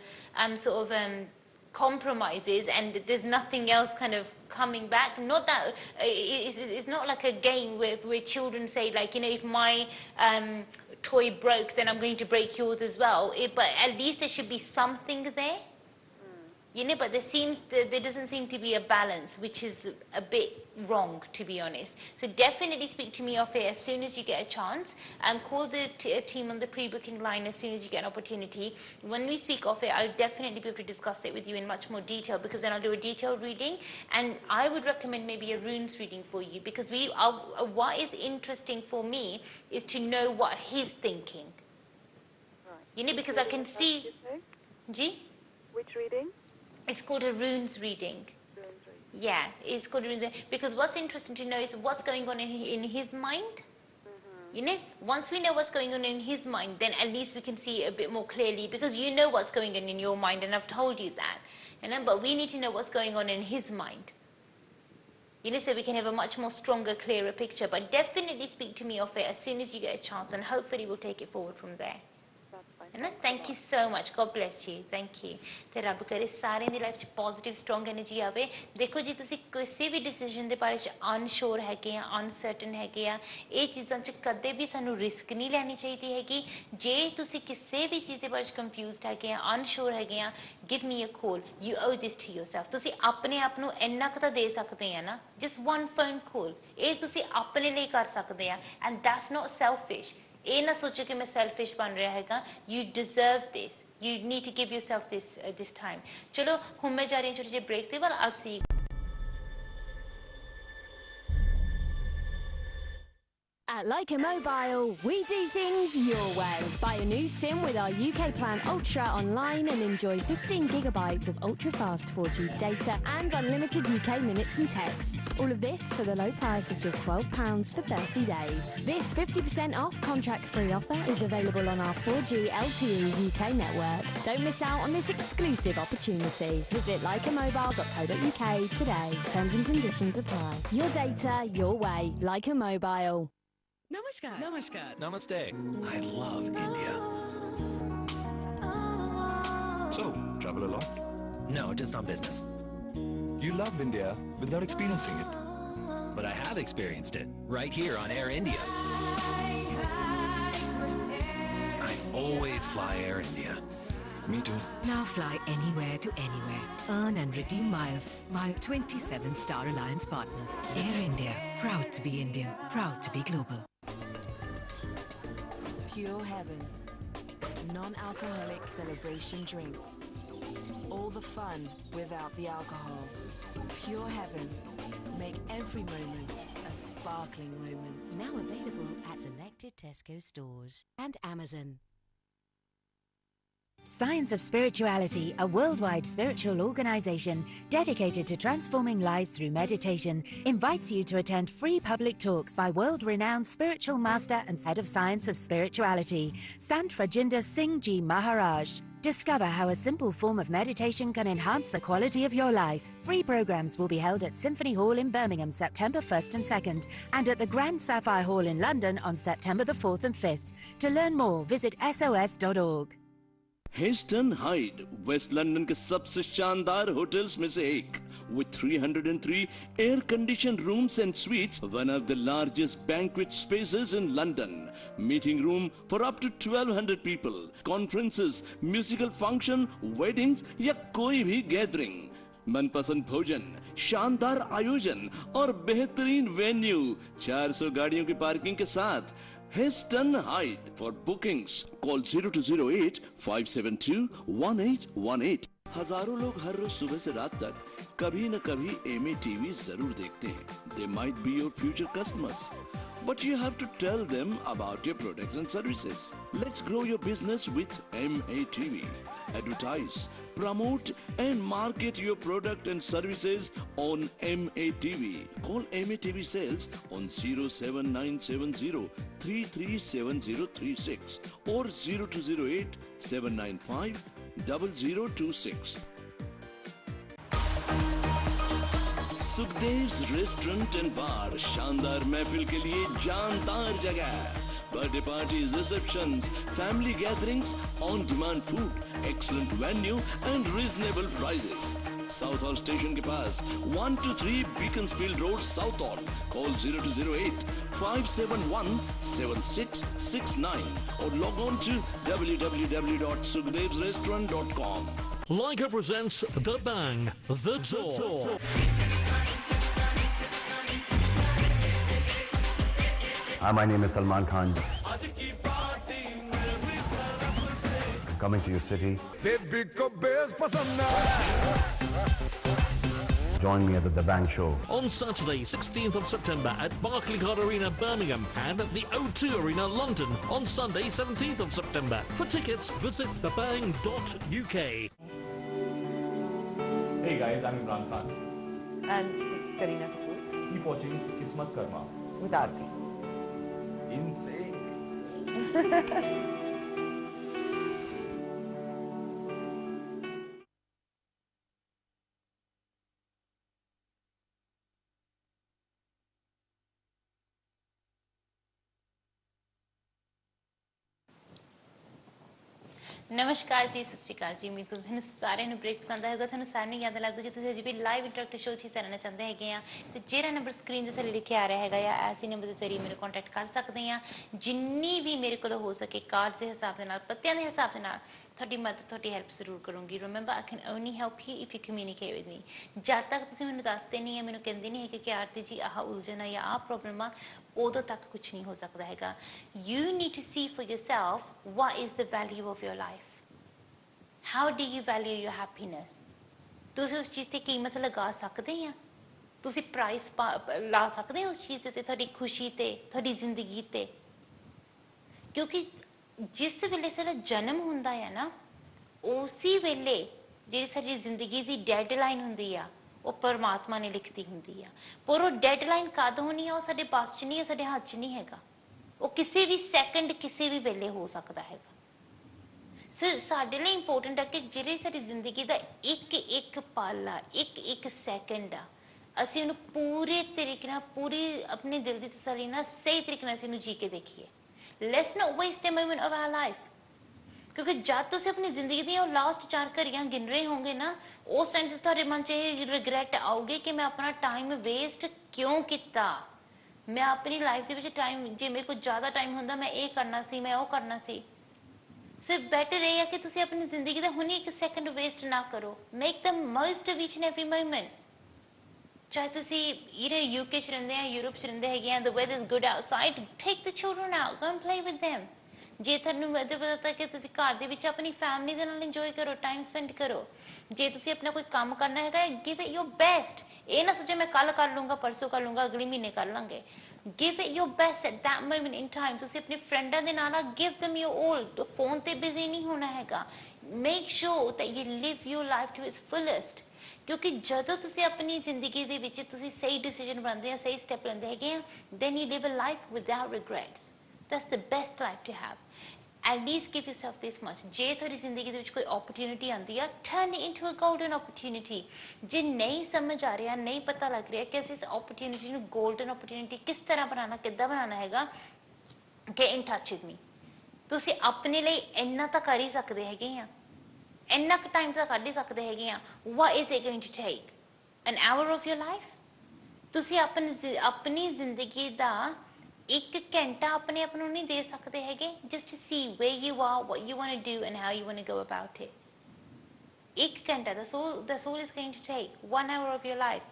compromises and there's nothing else kind of coming back. Not that it's not like a game where children say, like, you know, if my toy broke, then I'm going to break yours as well. But at least there should be something there. You know, but there doesn't seem to be a balance, which is a bit wrong, to be honest. So definitely speak to me off air as soon as you get a chance. Call the team on the pre-booking line as soon as you get an opportunity. When we speak off air, I'll definitely be able to discuss it with you in much more detail, because then I'll do a detailed reading. And I would recommend maybe a runes reading for you, because what is interesting for me is to know what he's thinking. Right. You know, because I can see... Ji? Which reading? It's called a runes reading. Yeah, it's called a runes reading. Because what's interesting to know is what's going on in his mind. You know, once we know what's going on in his mind, then at least we can see a bit more clearly, because you know what's going on in your mind, and I've told you that. You know, but we need to know what's going on in his mind. You know, so we can have a much more stronger, clearer picture. But definitely speak to me off it as soon as you get a chance, and hopefully we'll take it forward from there. Thank you so much. God bless you. Thank you. ਤੇ ਰੱਬ ਕਰੇ ਸਾਰਿਆਂ ਦੀ life 'ਚ positive strong energy ਆਵੇ. ਦੇਖੋ ਜੀ, ਤੁਸੀਂ ਕਿਸੇ ਵੀ ਡਿਸੀਜਨ ਦੇ ਬਾਰੇ 'ਚ ਅਨਸ਼ੋਰ ਹੈਗੇ ਆ, ਅਨਸਰਟਨ ਹੈਗੇ ਆ, ਇਹ ਚੀਜ਼ਾਂ 'ਚ ਕਦੇ ਵੀ ਸਾਨੂੰ ਰਿਸਕ ਨਹੀਂ ਲੈਣੀ ਚਾਹੀਦੀ ਹੈਗੀ. ਜੇ ਤੁਸੀਂ ਕਿਸੇ ਵੀ ਚੀਜ਼ ਦੇ ਬਾਰੇ 'ਚ ਕੰਫਿਊਜ਼ਡ ਹੈਗੇ ਆ, ਅਨਸ਼ੋਰ ਹੈਗੇ ਆ, give me a call. You owe this to yourself. ਤੁਸੀਂ ਆਪਣੇ ਆਪ ਨੂੰ ਇੰਨਾ ਕੁ ਤਾਂ ਦੇ ਸਕਦੇ ਆ ਨਾ, ਜਸਟ ਵਨ ਫੋਨ ਕਾਲ. ਇਹ ਤੁਸੀਂ ਆਪਣੇ ਲਈ ਕਰ ਸਕਦੇ ਆ, ਐਂਡ ਦੈਟਸ ਨਾਟ ਸੈਲਫਿਸ਼. ਇਹ ਨਾ ਸੋਚੋ ਕਿ ਮੈਂ ਸੈਲਫਿਸ਼ ਬਣ ਰਿਹਾ ਹੈਗਾ. You deserve this. You need to give yourself this time. ਚਲੋ ਹੁਣ ਮੈਂ ਜਾ ਰਹੀ ਹਾਂ ਛੋਟੇ ਜਿਹੇ ਬ੍ਰੇਕ ਦੇ ਵੱਲ. ਆਲ ਸੀ you. At Leica Mobile, we do things your way. Buy a new SIM with our UK Plan Ultra online and enjoy 15 gigabytes of ultra-fast 4G data and unlimited UK minutes and texts. All of this for the low price of just £12 for 30 days. This 50% off contract-free offer is available on our 4G LTE UK network. Don't miss out on this exclusive opportunity. Visit leicamobile.co.uk today. Terms and conditions apply. Your data, your way. Leica Mobile. Namaskar. Namaskar. Namaste. I love India. So, travel a lot? No, just on business. You love India without experiencing it. But I have experienced it right here on Air India. I always fly Air India. Me too. Now fly anywhere to anywhere. Earn and redeem miles via 27 Star Alliance partners. Air India. Proud to be Indian. Proud to be global. Pure heaven. Non-alcoholic celebration drinks. All the fun without the alcohol. Pure heaven. Make every moment a sparkling moment. Now available at selected Tesco stores and Amazon. Science of Spirituality, a worldwide spiritual organization dedicated to transforming lives through meditation, invites you to attend free public talks by world-renowned spiritual master and head of Science of Spirituality, Sant Rajinder Singh Ji Maharaj. Discover how a simple form of meditation can enhance the quality of your life. Free programs will be held at Symphony Hall in Birmingham, September 1st and 2nd, and at the Grand Sapphire Hall in London on September the 4th and 5th. To learn more, visit sos.org. Heston Hyde waste London के सबसे शानदार hotels में से एक with 303 air conditioned rooms and suites, one of the largest banquet spaces in London, meeting room for up to 1200 people, conferences, musical function, weddings या कोई भी gathering, मनपसंद भोजन, शानदार आयोजन और बेहतरीन वेन्यू, 400 गाड़ियों की पार्किंग के साथ Heston Hyde. For bookings, call 0208 572 1818. हजारों लोग हर रोज सुबह से रात तक कभी न कभी एमए टीवी जरूर देखते हैं. They might be your future customers, but you have to tell them about your products and services. Let's grow your business with MA TV. Advertise, promote and market your product and services on MA TV. Call MA TV Sales on 07970 337036 or 0208 795 0026. सुखदेव्स restaurant and bar शानदार महफिल के लिए जानदार जगह. Birthday parties, receptions, family gatherings, on-demand food, excellent venue and reasonable prices. South Hall Station के पास 123 Beaconsfield Road, South Hall. Call 0208 571 7669 or log on to www.sukhdevsrestaurant.com. Leica presents The Bang, The Tour. Hi, my name is Salman Khan. Coming to your city. Join me at the Bang Show. On Saturday, 16th of September at Barclaycard Arena, Birmingham, and at the O2 Arena, London, on Sunday, 17th of September. For tickets, visit thebang.uk. Hey guys, I'm Imran Khan. And this is Kareena Kapoor. Keep watching Kismat Karma. With Aarti. Insane. नमस्कार जी, सत श्री अकाल जी। उम्मीद करਦੀ ਤੁਹਾਨੂੰ ਸਾਰਿਆਂ ਨੂੰ break ਪਸੰਦ ਆਏਗਾ, ਤੁਹਾਨੂੰ ਸਾਰਿਆਂ ਨੂੰ ਯਾਦ ਲੱਗਦਾ ਜੇ ਤੁਸੀਂ ਅਜੇ ਵੀ ਲਾਈਵ ਇੰਟਰੈਕਟਿਵ ਸ਼ੋਅ 'ਚ ਹਿੱਸਾ ਲੈਣਾ ਚਾਹੁੰਦੇ ਹੈਗੇ ਆ ਤੇ ਜਿਹੜਾ ਨੰਬਰ ਸਕਰੀਨ ਦੇ ਥੱਲੇ ਲਿਖਿਆ ਆ ਰਿਹਾ ਹੈਗਾ ਆ, ਐਸੇ ਨੰਬਰ ਦੇ ਜ਼ਰੀਏ ਮੈਨੂੰ ਕੰਟੈਕਟ ਕਰ ਸਕਦੇ ਆ। ਜਿੰਨੀ ਵੀ ਮੇਰੇ ਕੋਲ ਹੋ ਸਕੇ ਕਾਰਡ ਦੇ ਹਿਸਾਬ ਦੇ ਨਾਲ, ਪੱਤਿਆਂ ਦੇ ਹਿਸਾਬ ਦੇ ਨਾਲ ਤੁਹਾਡੀ ਮਦਦ, ਤੁਹਾਡੀ ਹੈਲਪ ਜ਼ਰੂਰ ਕਰੂੰਗੀ। Remember I can only help you if you communicate with me. ਜਦ ਤੱਕ ਤੁਸੀਂ ਮੈਨੂੰ ਦੱਸਦੇ ਨਹੀਂ ਹੈ, ਮੈਨੂੰ ਕਹਿੰਦੇ ਨਹੀਂ ਹੈ ਕਿ ਆਰਤੀ ਜੀ ਆਹ ਉਲਝਣ ਆ ਜਾਂ ਆਹ ਪ੍ਰੋਬਲਮ ਆ, ਉਦੋਂ ਤੱਕ ਕੁਛ ਨਹੀਂ ਹੋ ਸਕਦਾ ਹੈਗਾ। You need to see for yourself what is the value of your life. How do you value your happiness? ਤੁਸੀਂ ਉਸ ਚੀਜ਼ ਤੇ ਕੀਮਤ ਲਗਾ ਸਕਦੇ ਆ, ਤੁਸੀਂ ਪ੍ਰਾਈਸ ਲਾ ਸਕਦੇ ਹੋ ਉਸ ਚੀਜ਼ ਤੇ, ਤੁਹਾਡੀ ਖੁਸ਼ੀ ਤੇ, ਤੁਹਾਡੀ ਜ਼ਿੰਦਗੀ ਤੇ। ਕਿਉਂਕਿ ਜਿਸ ਵੇਲੇ ਸਾਡਾ ਜਨਮ ਹੁੰਦਾ ਹੈ ਨਾ, ਉਸੇ ਵੇਲੇ ਜਿਹੜੀ ਸਾਡੀ ਜ਼ਿੰਦਗੀ ਦੀ ਡੈਡਲਾਈਨ ਹੁੰਦੀ ਆ, ਉਹ ਪਰਮਾਤਮਾ ਨੇ ਲਿਖਤੀ ਹੁੰਦੀ ਆ। ਪਰ ਉਹ ਡੈਡਲਾਈਨ ਕਦ ਹੋਣੀ ਆ, ਉਹ ਸਾਡੇ ਪਾਸ 'ਚ ਨਹੀਂ ਹੈ, ਸਾਡੇ ਹੱਥ 'ਚ ਨਹੀਂ ਹੈਗਾ। ਉਹ ਕਿਸੇ ਵੀ ਸੈਕਿੰਡ, ਕਿਸੇ ਵੀ ਵੇਲੇ ਹੋ ਸਕਦਾ ਹੈਗਾ। ਸੋ ਸਾਡੇ ਲਈ ਇੰਪੋਰਟੈਂਟ ਹੈ ਕਿ ਜਿਹੜੀ ਸਾਡੀ ਜ਼ਿੰਦਗੀ ਦਾ ਇੱਕ ਇੱਕ ਪਲ ਆ, ਇੱਕ ਇੱਕ ਸੈਕਿੰਡ ਆ, ਅਸੀਂ ਉਹਨੂੰ ਪੂਰੇ ਤਰੀਕੇ ਨਾਲ, ਪੂਰੀ ਆਪਣੇ ਦਿਲ ਦੀ ਤਸੱਲੀ ਨਾਲ, ਸਹੀ ਤਰੀਕੇ ਨਾਲ ਅਸੀਂ ਉਹਨੂੰ ਜੀ ਕੇ ਦੇਖੀਏ। Let's not waste a moment of our life. ਕਿਉਂਕਿ ਜਦ ਤੁਸੀਂ ਆਪਣੀ ਜ਼ਿੰਦਗੀ ਦੀਆਂ ਉਹ ਲਾਸਟ 4 ਘੜੀਆਂ ਗਿਣ ਰਹੇ ਹੋਗੇ ਨਾ, ਉਸ ਟਾਈਮ ਤੇ ਤੁਹਾਡੇ ਮਨ 'ਚ ਇਹ ਰਿਗਰੈਟ ਆਉਗੇ ਕਿ ਮੈਂ ਆਪਣਾ ਟਾਈਮ ਵੇਸਟ ਕਿਉਂ ਕੀਤਾ। ਮੈਂ ਆਪਣੀ ਲਾਈਫ ਦੇ ਵਿੱਚ ਟਾਈਮ, ਜੇ ਮੇਰੇ ਕੋਲ ਜ਼ਿਆਦਾ ਟਾਈਮ ਹੁੰਦਾ, ਮੈਂ ਇਹ ਕਰਨਾ ਸੀ, ਮੈਂ ਉਹ ਕਰਨਾ ਸੀ। ਸੋ ਬੈਟਰ ਇਹ ਹੈ ਕਿ ਤੁਸੀਂ ਆਪਣੀ ਜ਼ਿੰਦਗੀ ਦਾ ਹੁਣੇ ਇੱਕ ਸੈਕਿੰਡ ਵੇਸਟ ਨਾ ਕਰੋ। Make the most of each and every moment. ਚਾਹੇ ਤੁਸੀਂ UK 'ਚ ਰਹਿੰਦੇ ਆ, ਯੂਰਪ 'ਚ ਰਹਿੰਦੇ ਹੈਗੇ ਆ, the weather is good outside, take the children out, go and play with them. ਜੇ ਤੁਹਾਨੂੰ ਪਤਾ ਕਿ ਤੁਸੀਂ ਘਰ ਦੇ ਵਿੱਚ ਆਪਣੀ ਫੈਮਿਲੀ ਦੇ ਨਾਲ ਇੰਜੋਏ ਕਰੋ, ਟਾਈਮ ਸਪੈਂਡ ਕਰੋ। ਜੇ ਤੁਸੀਂ ਆਪਣਾ ਕੋਈ ਕੰਮ ਕਰਨਾ ਹੈਗਾ, ਗਿਵ ਇਟ ਯੋਰ ਬੈਸਟ। ਇਹ ਨਾ ਸੋਚੋ ਮੈਂ ਕੱਲ ਕਰ ਲੂੰਗਾ, ਪਰਸੋਂ ਕਰ ਲੂੰਗਾ, ਅਗਲੇ ਮਹੀਨੇ ਕਰ ਲਾਂਗੇ। Give it your best at that moment in time. ਤੁਸੀਂ ਆਪਣੇ ਫਰੈਂਡਾਂ ਦੇ ਨਾਲ give them your all। Phone ਤੇ ਬਿਜ਼ੀ ਨਹੀਂ ਹੋਣਾ ਹੈਗਾ। Make sure that you live your life to its fullest। ਕਿਉਂਕਿ ਜਦੋਂ ਤੁਸੀਂ ਆਪਣੀ ਜ਼ਿੰਦਗੀ ਦੇ ਵਿੱਚ ਤੁਸੀਂ ਸਹੀ ਡਿਸੀਜਨ ਬਣਾਉਂਦੇ ਆ, ਸਹੀ ਸਟੈਪ ਲੈਂਦੇ ਹੈਗੇ ਆ, then you live a life without regrets। that's the best life to have। at least give yourself this much। ਜੇ ਤੁਹਾਡੀ ਜ਼ਿੰਦਗੀ ਦੇ ਵਿੱਚ ਕੋਈ ਓਪਰਚੁਨਿਟੀ ਆਉਂਦੀ ਆ, turn it into a golden opportunity। ਜੇ ਨਹੀਂ ਸਮਝ ਆ ਰਿਹਾ, ਨਹੀਂ ਪਤਾ ਲੱਗ ਰਿਹਾ ਕਿ ਅਸੀਂ ਇਸ ਓਪਰਚੁਨਿਟੀ ਨੂੰ ਗੋਲਡਨ ਓਪਰਚੁਨਿਟੀ ਕਿਸ ਤਰ੍ਹਾਂ ਬਣਾਉਣਾ, ਕਿੱਦਾਂ ਬਣਾਉਣਾ ਹੈਗਾ, get in touch with me। ਤੁਸੀਂ ਆਪਣੇ ਲਈ ਇੰਨਾ ਤਾਂ ਕਰ ਹੀ ਸਕਦੇ ਹੈਗੇ ਆ, ਇੰਨਾ ਕੁ ਟਾਈਮ ਤਾਂ ਕੱਢ ਹੀ ਸਕਦੇ ਹੈਗੇ ਆ। what is it going to take? an hour of your life? ਤੁਸੀਂ ਆਪਣੀ ਜ਼ਿੰਦਗੀ ਦਾ 1 ਘੰਟਾ ਆਪਣੇ ਆਪ ਨੂੰ ਨਹੀਂ ਦੇ ਸਕਦੇ ਹੈਗੇ, just to see where you are, what you want to do and how you want to go about it। 1 ਘੰਟਾ, that's all it's going to take। 1 hour of your life,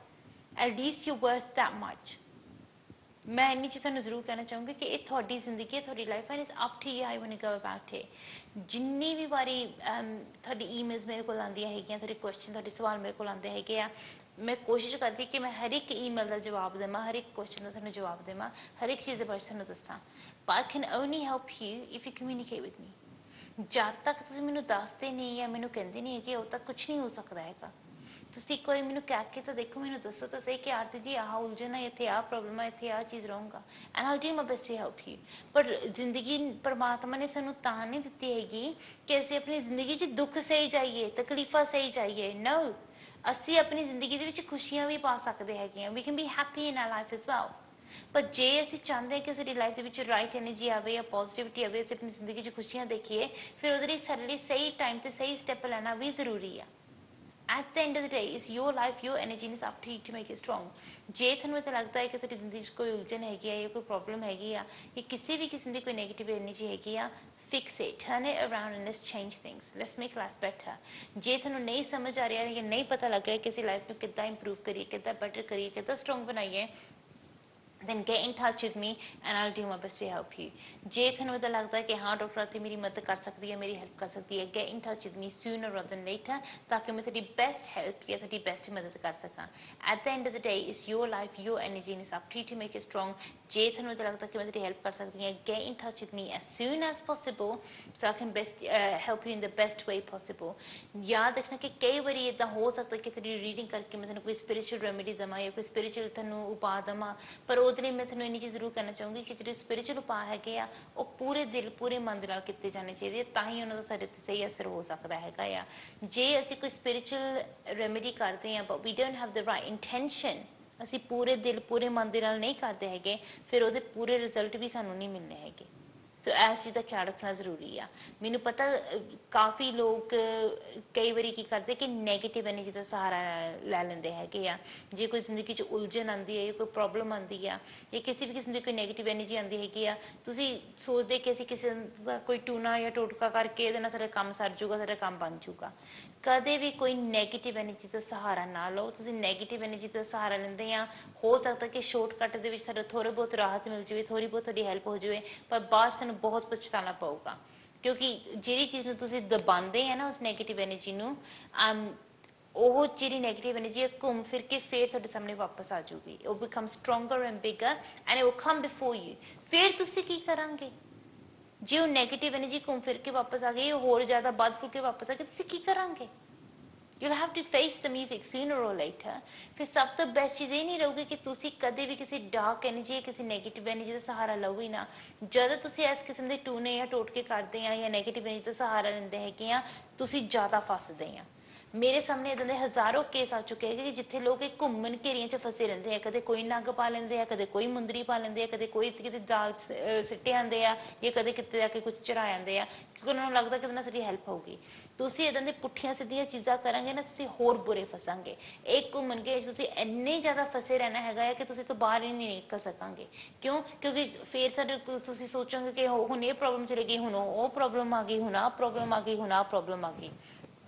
at least you're worth that much। ਮੈਂ ਇੰਨੀ ਚੀਜ਼ਾਂ ਨੂੰ ਜ਼ਰੂਰ ਕਹਿਣਾ ਚਾਹੂੰਗੀ ਕਿ ਇਹ ਤੁਹਾਡੀ ਜ਼ਿੰਦਗੀ ਹੈ, ਤੁਹਾਡੀ ਲਾਈਫ ਹੈ, it's up to you how you want to go about it. ਜਿੰਨੀ ਵੀ ਵਾਰੀ ਤੁਹਾਡੀ ਈਮੇਲਸ ਮੇਰੇ ਕੋਲ ਆਉਂਦੀਆਂ ਹੈਗੀਆਂ, ਤੁਹਾਡੇ ਕੁਐਸਚਨ, ਤੁਹਾਡੇ ਸਵਾਲ ਮੇਰੇ ਕੋਲ ਆਉਂਦੇ ਹੈਗੇ ਆ, ਮੈਂ ਕੋਸ਼ਿਸ਼ ਕਰਦੀ ਕਿ ਮੈਂ ਹਰ ਇੱਕ ਈਮੇਲ ਦਾ ਜਵਾਬ ਦੇਵਾਂ, ਹਰ ਇੱਕ ਕੁਐਸਚਨ ਦਾ ਤੁਹਾਨੂੰ ਜਵਾਬ ਦੇਵਾਂ, ਹਰ ਇੱਕ ਚੀਜ਼ ਦੇ ਬਾਰੇ ਤੁਹਾਨੂੰ ਦੱਸਾਂ। But I can only help you if you communicate with me. ਜਦ ਤੱਕ ਤੁਸੀਂ ਮੈਨੂੰ ਦੱਸਦੇ ਨਹੀਂ ਜਾਂ ਮੈਨੂੰ ਕਹਿੰਦੇ ਨਹੀਂ ਹੈਗੇ, ਉਦੋਂ ਤੱਕ ਕੁਛ ਨਹੀਂ ਹੋ ਸਕਦਾ ਹੈਗਾ। ਤੁਸੀਂ ਇੱਕ ਵਾਰੀ ਮੈਨੂੰ ਕਹਿ ਕੇ ਤਾਂ ਦੇਖੋ, ਮੈਨੂੰ ਦੱਸੋ ਤਾਂ ਸਹੀ ਕਿ ਆਰਤੀ ਜੀ ਆਹ ਉਲਝਣ ਹੈ, ਇੱਥੇ ਆਹ ਪ੍ਰੋਬਲਮ ਹੈ, ਇੱਥੇ ਆਹ ਚੀਜ਼ ਰਹੂੰਗਾ, and I will do my best to help you. ਪਰ ਜ਼ਿੰਦਗੀ ਪਰਮਾਤਮਾ ਨੇ ਸਾਨੂੰ ਤਾਂ ਨਹੀਂ ਦਿੱਤੀ ਹੈਗੀ ਕਿ ਅਸੀਂ ਆਪਣੀ ਜ਼ਿੰਦਗੀ 'ਚ ਦੁੱਖ ਸਹੀ ਜਾਈਏ, ਤਕਲੀਫਾਂ ਸਹੀ ਜਾਈਏ। ਨੋ, ਅਸੀਂ ਆਪਣੀ ਜ਼ਿੰਦਗੀ ਦੇ ਵਿੱਚ ਖੁਸ਼ੀਆਂ ਵੀ ਪਾ ਸਕਦੇ ਹੈਗੇ ਹਾਂ। We can be happy in our life as well. ਪਰ ਜੇ ਅਸੀਂ ਚਾਹੁੰਦੇ ਹਾਂ ਕਿ ਸਾਡੀ ਲਾਈਫ ਦੇ ਵਿੱਚ ਰਾਈਟ ਐਨਰਜੀ ਆਵੇ ਜਾਂ ਪੋਜ਼ਿਟਿਵਿਟੀ ਆਵੇ, ਅਸੀਂ ਆਪਣੀ ਜ਼ਿੰਦਗੀ 'ਚ ਖੁਸ਼ੀਆਂ ਦੇਖੀਏ, ਫਿਰ ਉਹਦੇ ਲਈ ਸਾਡੇ ਲਈ ਸਹੀ ਟਾਈਮ 'ਤੇ ਸਹੀ ਸਟੈਪ ਲੈਣਾ ਵੀ ਜ਼ਰੂਰੀ ਆ। At the end of the day, it's your life, your energy, and it's up to you to make it strong। ਜੇ ਤੁਹਾਨੂੰ ਤਾਂ ਲੱਗਦਾ ਹੈ ਕਿ ਤੁਹਾਡੀ ਜ਼ਿੰਦਗੀ 'ਚ ਕੋਈ ਉਲਝਣ ਹੈਗੀ ਆ ਜਾਂ ਕੋਈ ਪ੍ਰੋਬਲਮ ਹੈਗੀ ਆ ਜਾਂ ਕਿਸੇ ਵੀ ਕਿਸਮ ਦੀ ਕੋਈ ਨੈਗੇਟਿਵ ਐਨਰਜੀ ਹੈਗੀ ਆ, fix it, turn it around and let's change things, let's make life better। ਜੇ ਤੁਹਾਨੂੰ ਨਹੀਂ ਸਮਝ ਆ ਰਿਹਾ ਜਾਂ ਨਹੀਂ ਪਤਾ ਲੱਗ ਰਿਹਾ ਕਿ ਅਸੀਂ ਲਾਈਫ ਨੂੰ ਕਿੱਦਾਂ ਇੰਪਰੂਵ ਕਰੀਏ, ਕਿੱਦਾਂ ਬੈਟਰ ਕਰੀਏ, ਕਿੱਦਾਂ ਸਟਰੋਂਗ ਬਣਾਈਏ, then get in touch with me and I'll do my best to help you। ਜੇ ਤੁਹਾਨੂੰ ਇਹ ਲੱਗਦਾ ਹੈ ਕਿ ਹਾਂ ਡਾਕਟਰ ਆਰਤੀ ਮੇਰੀ ਮਦਦ ਕਰ ਸਕਦੀ ਹੈ, ਮੇਰੀ ਹੈਲਪ ਕਰ ਸਕਦੀ ਹੈ, get in touch with me sooner rather than later, ਤਾਂ ਕਿ ਮੈਂ ਤੁਹਾਡੀ ਬੈਸਟ ਹੈਲਪ ਜਾਂ ਤੁਹਾਡੀ ਬੈਸਟ ਮਦਦ ਕਰ ਸਕਾਂ। at the end of the day, it's your life, your energy, and it's up to you to make it strong। ਜੇ ਤੁਹਾਨੂੰ ਇਹ ਲੱਗਦਾ ਕਿ ਮੈਂ ਤੁਹਾਡੀ ਹੈਲਪ ਕਰ ਸਕਦੀ ਹਾਂ, get in touch with me as soon as possible so I can best help you in the best way possible। ਯਾਦ ਰੱਖਣਾ ਕਿ ਕਈ ਵਾਰੀ ਇੱਦਾਂ ਹੋ ਸਕਦਾ ਕਿ ਤੁਹਾਡੀ ਰੀਡਿੰਗ ਕਰਕੇ ਮੈਂ ਤੁਹਾਨੂੰ ਕੋਈ ਸਪਿਰਿਚੁਅਲ ਰੈਮੇਡੀ ਦੇਵਾਂ ਜਾਂ ਕੋਈ ਸਪਿਰਿਚੁਅਲ ਤੁਹਾਨੂੰ ਉਪਾਅ ਦੇਵਾਂ, ਪਰ ਉਹਦੇ ਲਈ ਮੈਂ ਤੁਹਾਨੂੰ ਇੰਨੀ ਚੀਜ਼ ਜ਼ਰੂਰ ਕਹਿਣਾ ਚਾਹੂੰਗੀ ਕਿ ਜਿਹੜੇ ਸਪਿਰਿਚੁਅਲ ਉਪਾਅ ਹੈਗੇ ਆ ਉਹ ਪੂਰੇ ਦਿਲ, ਪੂਰੇ ਮਨ ਦੇ ਨਾਲ ਕੀਤੇ ਜਾਣੇ ਚਾਹੀਦੇ ਆ, ਤਾਂ ਹੀ ਉਹਨਾਂ ਦਾ ਸਾਡੇ 'ਤੇ ਸਹੀ ਅਸਰ ਹੋ ਸਕਦਾ ਹੈਗਾ ਆ। ਜੇ ਅਸੀਂ ਕੋਈ ਸਪਿਰਿਚੁਅਲ ਰੈਮੇਡੀ ਕਰਦੇ ਹਾਂ but we don't have the right intention, ਅਸੀਂ ਪੂਰੇ ਦਿਲ, ਪੂਰੇ ਮਨ ਦੇ ਨਾਲ ਨਹੀਂ ਕਰਦੇ ਹੈਗੇ, ਫਿਰ ਉਹਦੇ ਪੂਰੇ ਰਿਜ਼ਲਟ ਵੀ ਸਾਨੂੰ ਨਹੀਂ ਮਿਲਣੇ ਹੈਗੇ। ਸੋ ਇਸ ਚੀਜ਼ ਦਾ ਖਿਆਲ ਰੱਖਣਾ ਜ਼ਰੂਰੀ ਆ। ਮੈਨੂੰ ਪਤਾ ਕਾਫੀ ਲੋਕ ਕਈ ਵਾਰੀ ਕੀ ਕਰਦੇ ਕਿ ਨੈਗੇਟਿਵ ਐਨਰਜੀ ਦਾ ਸਹਾਰਾ ਲੈ ਲੈਂਦੇ ਹੈਗੇ ਆ। ਜੇ ਕੋਈ ਜ਼ਿੰਦਗੀ 'ਚ ਉਲਝਣ ਆਉਂਦੀ ਹੈ ਜਾਂ ਕੋਈ ਪ੍ਰੋਬਲਮ ਆਉਂਦੀ ਆ ਜਾਂ ਕਿਸੇ ਵੀ ਕਿਸਮ ਦੀ ਕੋਈ ਨੈਗੇਟਿਵ ਐਨਰਜੀ ਆਉਂਦੀ ਹੈਗੀ ਆ, ਤੁਸੀਂ ਸੋਚਦੇ ਕਿ ਅਸੀਂ ਕਿਸੇ ਦਾ ਕੋਈ ਟੂਣਾ ਜਾਂ ਟੋਟਕਾ ਕਰਕੇ ਇਹਦੇ ਨਾਲ ਸਾਡਾ ਕੰਮ ਸਰ ਜੂਗਾ, ਸਾਡਾ ਕੰਮ ਬਣ ਜੂਗਾ। ਕਦੇ ਵੀ ਕੋਈ ਨੈਗੇਟਿਵ ਐਨਰਜੀ ਦਾ ਸਹਾਰਾ ਨਾ ਲਓ। ਤੁਸੀਂ ਨੈਗੇਟਿਵ ਐਨਰਜੀ ਦਾ ਸਹਾਰਾ ਲੈਂਦੇ ਆ, ਹੋ ਸਕਦਾ ਕਿ ਸ਼ਾਰਟਕੱਟ ਦੇ ਵਿੱਚ ਤੁਹਾਡਾ ਥੋੜ੍ਹਾ ਬਹੁਤ ਰਾਹਤ ਮਿਲ ਜਾਵੇ, ਥੋੜ੍ਹੀ ਬਹੁਤ ਤੁਹਾਡੀ ਹੈਲਪ ਹੋ ਜਾਵੇ, ਪਰ ਬਾਅਦ 'ਚ ਤੁਹਾਨੂੰ ਬਹੁਤ ਪਛਤਾਉਣਾ ਪਊਗਾ। ਕਿਉਂਕਿ ਜਿਹੜੀ ਚੀਜ਼ ਨੂੰ ਤੁਸੀਂ ਦਬਾਉਂਦੇ ਆ ਨਾ, ਉਸ ਨੈਗੇਟਿਵ ਐਨਰਜੀ ਨੂੰ, ਉਹ ਜਿਹੜੀ ਨੈਗੇਟਿਵ ਐਨਰਜੀ ਹੈ ਘੁੰਮ ਫਿਰ ਕੇ ਫਿਰ ਤੁਹਾਡੇ ਸਾਹਮਣੇ ਵਾਪਸ ਆ ਜਾਊਗੀ। ਉਹ become stronger and bigger and it will come before you. ਫਿਰ ਤੁਸੀਂ ਕੀ ਕਰਾਂਗੇ? ਜੇ ਉਹ ਨੈਗੇਟਿਵ ਐਨਰਜੀ ਘੁੰਮ ਫਿਰ ਕੇ ਵਾਪਸ ਆ ਗਈ, ਹੋਰ ਜ਼ਿਆਦਾ ਵੱਧ ਫੁੱਲ ਕੇ ਵਾਪਸ ਆ ਗਈ, ਤੁਸੀਂ ਕੀ ਕਰਾਂਗੇ? You'll have to face the music sooner or later। ਫਿਰ ਸਭ ਤੋਂ ਬੈਸਟ ਚੀਜ਼ ਇਹ ਨਹੀਂ ਰਹੂਗੀ ਕਿ ਤੁਸੀਂ ਕਦੇ ਵੀ ਕਿਸੇ ਡਾਰਕ ਐਨਰਜੀ, ਕਿਸੇ ਨੈਗੇਟਿਵ ਐਨਰਜੀ ਦਾ ਸਹਾਰਾ ਲਓ ਹੀ ਨਾ। ਜਦੋਂ ਤੁਸੀਂ ਇਸ ਕਿਸਮ ਦੇ ਟੂਣੇ ਜਾਂ ਟੋਟਕੇ ਕਰਦੇ ਆ ਜਾਂ ਨੈਗੇਟਿਵ ਐਨਰਜੀ ਦਾ ਸਹਾਰਾ ਲੈਂਦੇ ਹੈਗੇ ਆ, ਤੁਸੀਂ ਜ਼ਿਆਦਾ ਫਸਦੇ ਆ। ਮੇਰੇ ਸਾਹਮਣੇ ਇਦਾਂ ਦੇ ਹਜ਼ਾਰੋਂ ਕੇਸ ਆ ਚੁੱਕੇ ਹੈਗੇ ਜਿੱਥੇ ਲੋਕ ਇਹ ਘੁੰਮਣ ਘੇਰੀਆਂ 'ਚ ਫਸੇ ਰਹਿੰਦੇ ਆ। ਕਦੇ ਕੋਈ ਨੱਗ ਪਾ ਲੈਂਦੇ ਆ, ਕਦੇ ਕੋਈ ਮੁੰਦਰੀ ਪਾ ਲੈਂਦੇ ਆ, ਕਦੇ ਕੋਈ ਕਿਤੇ ਦਾਲ ਸਿੱਟੇ ਆਉਂਦੇ ਆ ਜਾਂ ਕਦੇ ਕਿਤੇ ਜਾ ਕੇ ਕੁਝ ਚੜਾ ਜਾਂਦੇ ਆ, ਕਿਉਂਕਿ ਉਹਨਾਂ ਨੂੰ ਲੱਗਦਾ ਕਿ ਉਹਦੇ ਨਾਲ ਸਾਡੀ ਹੈਲਪ ਹੋਊਗੀ। ਤੁਸੀਂ ਇੱਦਾਂ ਦੇ ਪੁੱਠੀਆਂ ਸਿੱਧੀਆਂ ਚੀਜ਼ਾਂ ਕਰਾਂਗੇ ਨਾ, ਤੁਸੀਂ ਹੋਰ ਬੁਰੇ ਫਸਾਂਗੇ। ਇਹ ਘੁੰਮਣ ਘੇਰੀ 'ਚ ਤੁਸੀਂ ਇੰਨੇ ਜ਼ਿਆਦਾ ਫਸੇ ਰਹਿਣਾ ਹੈਗਾ ਆ ਕਿ ਤੁਸੀਂ ਤੋਂ ਬਾਹਰ ਹੀ ਨਹੀਂ ਨਿਕਲ ਸਕਾਂਗੇ। ਕਿਉਂ? ਕਿਉਂਕਿ ਫਿਰ ਸਾਡੇ ਤੁਸੀਂ ਸੋਚੋਗੇ ਕਿ ਹੁਣ ਇਹ ਪ੍ਰੋਬਲਮ ਚਲੀ ਗਈ, ਹੁਣ ਉਹ ਪ੍ਰੋਬਲਮ ਆ ਗਈ, ਹੁਣ ਆਹ ਪ੍ਰੋਬਲਮ ਆ ਗਈ, ਹੁਣ ਆਹ ਪ੍ਰੋਬਲਮ ਆ ਗਈ।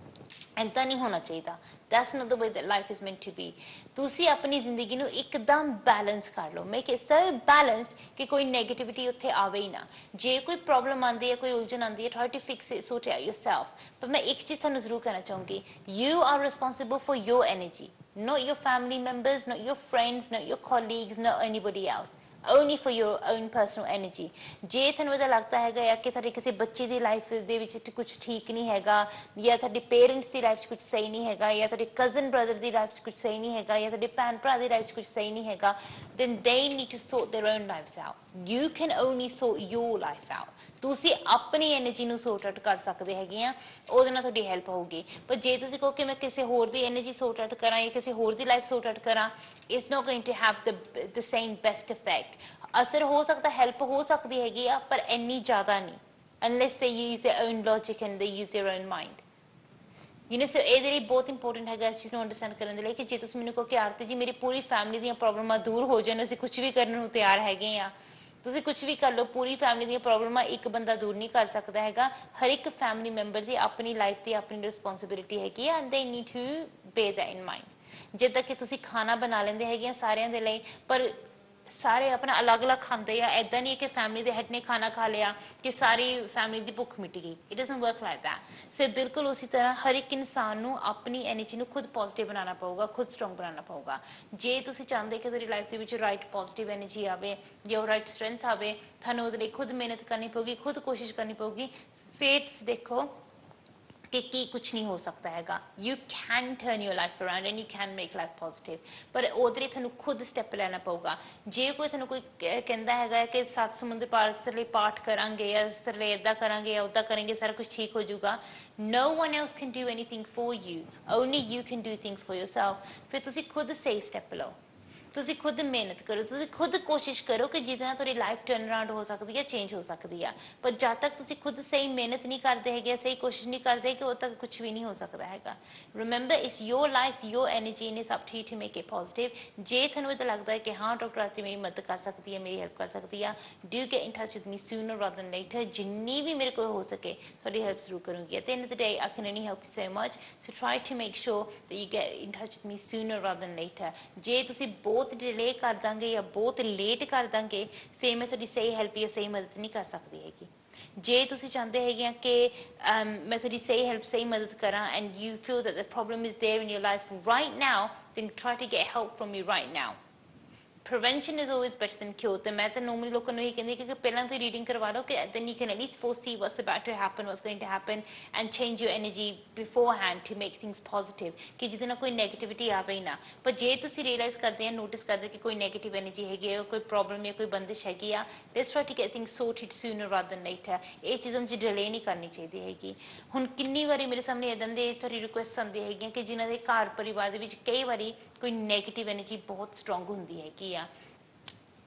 ਇੱਦਾਂ ਨਹੀਂ ਹੋਣਾ ਚਾਹੀਦਾ। That's note the way that life is meant to be। ਤੁਸੀਂ ਆਪਣੀ ਜ਼ਿੰਦਗੀ ਨੂੰ ਇੱਕਦਮ ਬੈਲੈਂਸ ਕਰ ਲਓ, ਮੇਕ ਇਟ ਸੋ ਬੈਲੈਂਸਡ ਕਿ ਕੋਈ ਨੈਗੇਟਿਵਿਟੀ ਉੱਥੇ ਆਵੇ ਹੀ ਨਾ। ਜੇ ਕੋਈ ਪ੍ਰੋਬਲਮ ਆਉਂਦੀ ਹੈ, ਕੋਈ ਉਲਝਣ ਆਉਂਦੀ ਹੈ, try to fix it, sort out yourself। ਪਰ ਮੈਂ ਇੱਕ ਚੀਜ਼ ਤੁਹਾਨੂੰ ਜ਼ਰੂਰ ਕਹਿਣਾ ਚਾਹੂੰਗੀ, you are responsible for your energy, not your family members, not your friends, not your colleagues, not anybody else, only for your own personal energy। ਜੇ ਤੁਹਾਨੂੰ ਇਹਦਾ ਲੱਗਦਾ ਹੈਗਾ ਆ ਕਿ ਤੁਹਾਡੇ ਕਿਸੇ ਬੱਚੇ ਦੀ ਲਾਈਫ ਦੇ ਵਿੱਚ ਕੁਝ ਠੀਕ ਨਹੀਂ ਹੈਗਾ, ਜਾਂ ਤੁਹਾਡੇ ਪੇਰੈਂਟਸ ਦੀ ਲਾਈਫ 'ਚ ਕੁਝ ਸਹੀ ਨਹੀਂ ਹੈਗਾ, ਜਾਂ ਤੁਹਾਡੇ ਕਜ਼ਨ ਬ੍ਰਦਰ ਦੀ ਲਾਈਫ 'ਚ ਕੁਝ ਸਹੀ ਨਹੀਂ ਹੈਗਾ, ਜਾਂ ਤੁਹਾਡੇ ਭੈਣ ਭਰਾ ਦੀ ਲਾਈਫ 'ਚ ਕੁਝ ਸਹੀ ਨਹੀਂ ਹੈਗਾ, then they need to sort their own lives out। You can only sort your life out। ਤੁਸੀਂ ਆਪਣੀ એનર્ਜੀ ਨੂੰ ਸੋਰਟ ਆਊਟ ਕਰ ਸਕਦੇ ਹੈਗੇ ਆ, ਉਹਦੇ ਨਾਲ ਤੁਹਾਡੀ ਹੈਲਪ ਹੋਊਗੀ। ਪਰ ਜੇ ਤੁਸੀਂ ਕਹੋ ਕਿ ਮੈਂ ਕਿਸੇ ਹੋਰ ਦੀ એનર્ਜੀ ਸੋਰਟ ਆਊਟ ਕਰਾਂ ਜਾਂ ਕਿਸੇ ਹੋਰ ਦੀ ਲਾਈਫ ਸੋਰਟ ਆਊਟ ਕਰਾਂ, it's not going to have the same best effect. ਅਸਰ ਹੋ ਸਕਦਾ, ਹੈਲਪ ਹੋ ਸਕਦੀ ਹੈਗੀ ਆ, ਪਰ ਇੰਨੀ ਜ਼ਿਆਦਾ ਨਹੀਂ, unless they use their own logic and they use their own mind। ਸੋ ਇਹਦੇ ਲਈ ਬਹੁਤ ਇੰਪੋਰਟੈਂਟ ਹੈਗਾ ਇਸ ਚੀਜ਼ ਨੂੰ ਅੰਡਰਸਟੈਂਡ ਕਰਨ ਦੇ ਲਈ ਕਿ ਜੇ ਤੁਸੀਂ ਮੈਨੂੰ ਕਹੋ ਕਿ ਆਰਤੀ ਜੀ ਮੇਰੀ ਪੂਰੀ ਫੈਮਿਲੀ ਦੀਆਂ ਪ੍ਰੋਬਲਮਾਂ ਦੂਰ ਹੋ ਜਾਣ, ਅਸੀਂ ਕੁਝ ਵੀ ਕਰਨ ਨੂੰ ਤਿਆਰ ਹੈਗੇ ਆ, ਤੁਸੀਂ ਕੁਝ ਵੀ ਕਰ ਲਓ, ਪੂਰੀ ਫੈਮਿਲੀ ਦੀਆਂ ਪ੍ਰੋਬਲਮਾਂ ਇੱਕ ਬੰਦਾ ਦੂਰ ਨਹੀਂ ਕਰ ਸਕਦਾ ਹੈਗਾ। ਹਰ ਇੱਕ ਫੈਮਿਲੀ ਮੈਂਬਰ ਦੀ ਆਪਣੀ ਲਾਈਫ ਦੀ ਆਪਣੀ ਰਿਸਪੌਂਸਿਬਿਲਿਟੀ ਹੈਗੀ ਆ, and they need to bear that in mind. ਜਿੱਦਾਂ ਕਿ ਤੁਸੀਂ ਖਾਣਾ ਬਣਾ ਲੈਂਦੇ ਹੈਗੇ ਆ ਸਾਰਿਆਂ ਦੇ ਲਈ, ਪਰ ਸਾਰੇ ਆਪਣਾ ਅਲੱਗ-ਅਲੱਗ ਖਾਂਦੇ ਆ, ਐਦਾਂ ਨਹੀਂ ਕਿ ਫੈਮਿਲੀ ਦੇ ਹੈਡ ਨੇ ਖਾਣਾ ਖਾ ਲਿਆ ਕਿ ਸਾਰੀ ਫੈਮਿਲੀ ਦੀ ਭੁੱਖ ਮਿਟ ਗਈ। It doesn't work like that. So ਬਿਲਕੁਲ ਉਸੇ ਤਰ੍ਹਾਂ ਹਰ ਇੱਕ ਇਨਸਾਨ ਨੂੰ ਆਪਣੀ ਐਨਰਜੀ ਨੂੰ ਖੁਦ ਪੋਜ਼ਿਟਿਵ ਬਣਾਉਣਾ ਪਊਗਾ, ਖੁਦ ਸਟਰੋਂਗ ਬਣਾਉਣਾ ਪਊਗਾ। ਜੇ ਤੁਸੀਂ ਚਾਹੁੰਦੇ ਕਿ ਤੁਹਾਡੀ ਲਾਈਫ ਦੇ ਵਿੱਚ ਰਾਈਟ ਪੋਜ਼ਿਟਿਵ ਐਨਰਜੀ ਆਵੇ ਜਾਂ ਰਾਈਟ ਸਟਰੈਂਥ ਆਵੇ, ਤੁਹਾਨੂੰ ਉਹਦੇ ਲਈ ਖੁਦ ਮਿਹਨਤ ਕਰਨੀ ਪਊਗੀ, ਖੁਦ ਕੋਸ਼ਿਸ਼ ਕਰਨੀ ਪਊਗੀ। ਫਿਰ ਤੁਸੀਂ ਦੇਖੋ ਕਿ ਕੀ ਕੁਛ ਨਹੀਂ ਹੋ ਸਕਦਾ ਹੈਗਾ। You can turn your life around and you can make life positive, ਪਰ ਉਹਦੇ ਲਈ ਤੁਹਾਨੂੰ ਖੁਦ ਸਟੈਪ ਲੈਣਾ ਪਊਗਾ। ਜੇ ਕੋਈ ਤੁਹਾਨੂੰ ਕੋਈ ਕਹਿੰਦਾ ਹੈਗਾ ਕਿ 7 ਸਮੁੰਦਰ ਪਾਰ ਇਸ ਲਈ ਪਾਠ ਕਰਾਂਗੇ ਜਾਂ ਇਸ ਲਈ ਇੱਦਾਂ ਕਰਾਂਗੇ ਜਾਂ ਉੱਦਾਂ ਕਰਾਂਗੇ ਸਾਰਾ ਕੁਝ ਠੀਕ ਹੋ ਜਾਊਗਾ, no one else can do anything for you, only you can do things for yourself। ਫਿਰ ਤੁਸੀਂ ਖੁਦ ਸਹੀ ਸਟੈਪ ਲਓ, ਤੁਸੀਂ ਖੁਦ ਮਿਹਨਤ ਕਰੋ, ਤੁਸੀਂ ਖੁਦ ਕੋਸ਼ਿਸ਼ ਕਰੋ ਕਿ ਜਿਹਦੇ ਨਾਲ ਤੁਹਾਡੀ ਲਾਈਫ ਟਰਨ ਅਰਾਊਂਡ ਹੋ ਸਕਦੀ ਹੈ, ਚੇਂਜ ਹੋ ਸਕਦੀ ਆ। ਪਰ ਜਦ ਤੱਕ ਤੁਸੀਂ ਖੁਦ ਸਹੀ ਮਿਹਨਤ ਨਹੀਂ ਕਰਦੇ ਹੈਗੇ, ਸਹੀ ਕੋਸ਼ਿਸ਼ ਨਹੀਂ ਕਰਦੇ ਕਿ ਉਦੋਂ ਤੱਕ ਕੁਝ ਵੀ ਨਹੀਂ ਹੋ ਸਕਦਾ ਹੈਗਾ। Remember it's your life, your energy, and it's up to you to make it positive. ਜੇ ਤੁਹਾਨੂੰ ਇਹ ਲੱਗਦਾ ਹੈ ਕਿ ਹਾਂ ਡਾਕਟਰ ਆਰਤੀ ਮੇਰੀ ਮਦਦ ਕਰ ਸਕਦੀ ਹੈ, ਮੇਰੀ ਹੈਲਪ ਕਰ ਸਕਦੀ ਆ, do get in touch with me sooner rather than later. ਜਿੰਨੀ ਵੀ ਮੇਰੇ ਕੋਲ ਹੋ ਸਕੇ ਤੁਹਾਡੀ ਹੈਲਪ ਜ਼ਰੂਰ ਕਰੂੰਗੀ। At the end of the day I can only help you so much, so try to make sure that you get in touch with me sooner rather than later. ਜੇ ਤੁਸੀਂ ਬਹੁਤ ਡਿਲੇ ਕਰ ਦਾਂਗੇ ਜਾਂ ਬਹੁਤ late ਕਰ ਦਾਂਗੇ, ਫਿਰ ਮੈਂ ਤੁਹਾਡੀ ਸਹੀ ਹੈਲਪ ਜਾਂ ਸਹੀ ਮਦਦ ਨਹੀਂ ਕਰ ਸਕਦੀ ਹੈਗੀ। ਜੇ ਤੁਸੀਂ ਚਾਹੁੰਦੇ ਹੈਗੇ ਆ ਕਿ ਮੈਂ ਤੁਹਾਡੀ ਸਹੀ ਹੈਲਪ ਸਹੀ ਮਦਦ ਕਰਾਂ and you feel that the problem is there in your life right now, then try to get help from me right now. Prevention is always better than cure। ਤੇ ਮੈਂ ਤਾਂ ਨੋਰਮਲੀ ਲੋਕਾਂ ਨੂੰ ਇਹ ਕਹਿੰਦੀ ਕਿ ਪਹਿਲਾਂ ਤੁਸੀਂ ਰੀਡਿੰਗ ਕਰਵਾ ਲਓ ਕਿ then you can at least foresee what's about to happen, what's going to happen, and change your energy beforehand to make things positive, ਕਿ ਜਿਹਦੇ ਨਾਲ ਕੋਈ ਨੈਗੇਟਿਵਿਟੀ ਆਵੇ ਹੀ ਨਾ। ਪਰ ਜੇ ਤੁਸੀਂ ਰੀਅਲਾਈਜ਼ ਕਰਦੇ ਆ, ਨੋਟਿਸ ਕਰਦੇ ਕਿ ਕੋਈ ਨੈਗੇਟਿਵ ਐਨਰਜੀ ਹੈਗੀ ਹੈ, ਕੋਈ ਪ੍ਰੋਬਲਮ ਜਾਂ ਕੋਈ ਬੰਦਿਸ਼ ਹੈਗੀ ਆ, let's try to get things sorted sooner rather than later। ਇਹ ਚੀਜ਼ਾਂ 'ਚ ਡਿਲੇ ਨਹੀਂ ਕਰਨੀ ਚਾਹੀਦੀ ਹੈਗੀ। ਹੁਣ ਕਿੰਨੀ ਵਾਰੀ ਮੇਰੇ ਸਾਹਮਣੇ ਇੱਦਾਂ ਦੇ ਤੁਹਾਡੀ ਰਿਕੁਐਸਟ ਆਉਂਦੀ ਹੈਗੀਆਂ ਕਿ ਜਿਨ੍ਹਾਂ ਦੇ ਘਰ ਪਰਿਵਾਰ ਦੇ ਵਿੱਚ ਕਈ ਵਾਰੀ ਕੋਈ ਨੈਗੇਟਿਵ ਐਨਰਜੀ ਬਹੁਤ ਸਟਰੋਂਗ ਹੁੰਦੀ ਹੈਗੀ ਆ।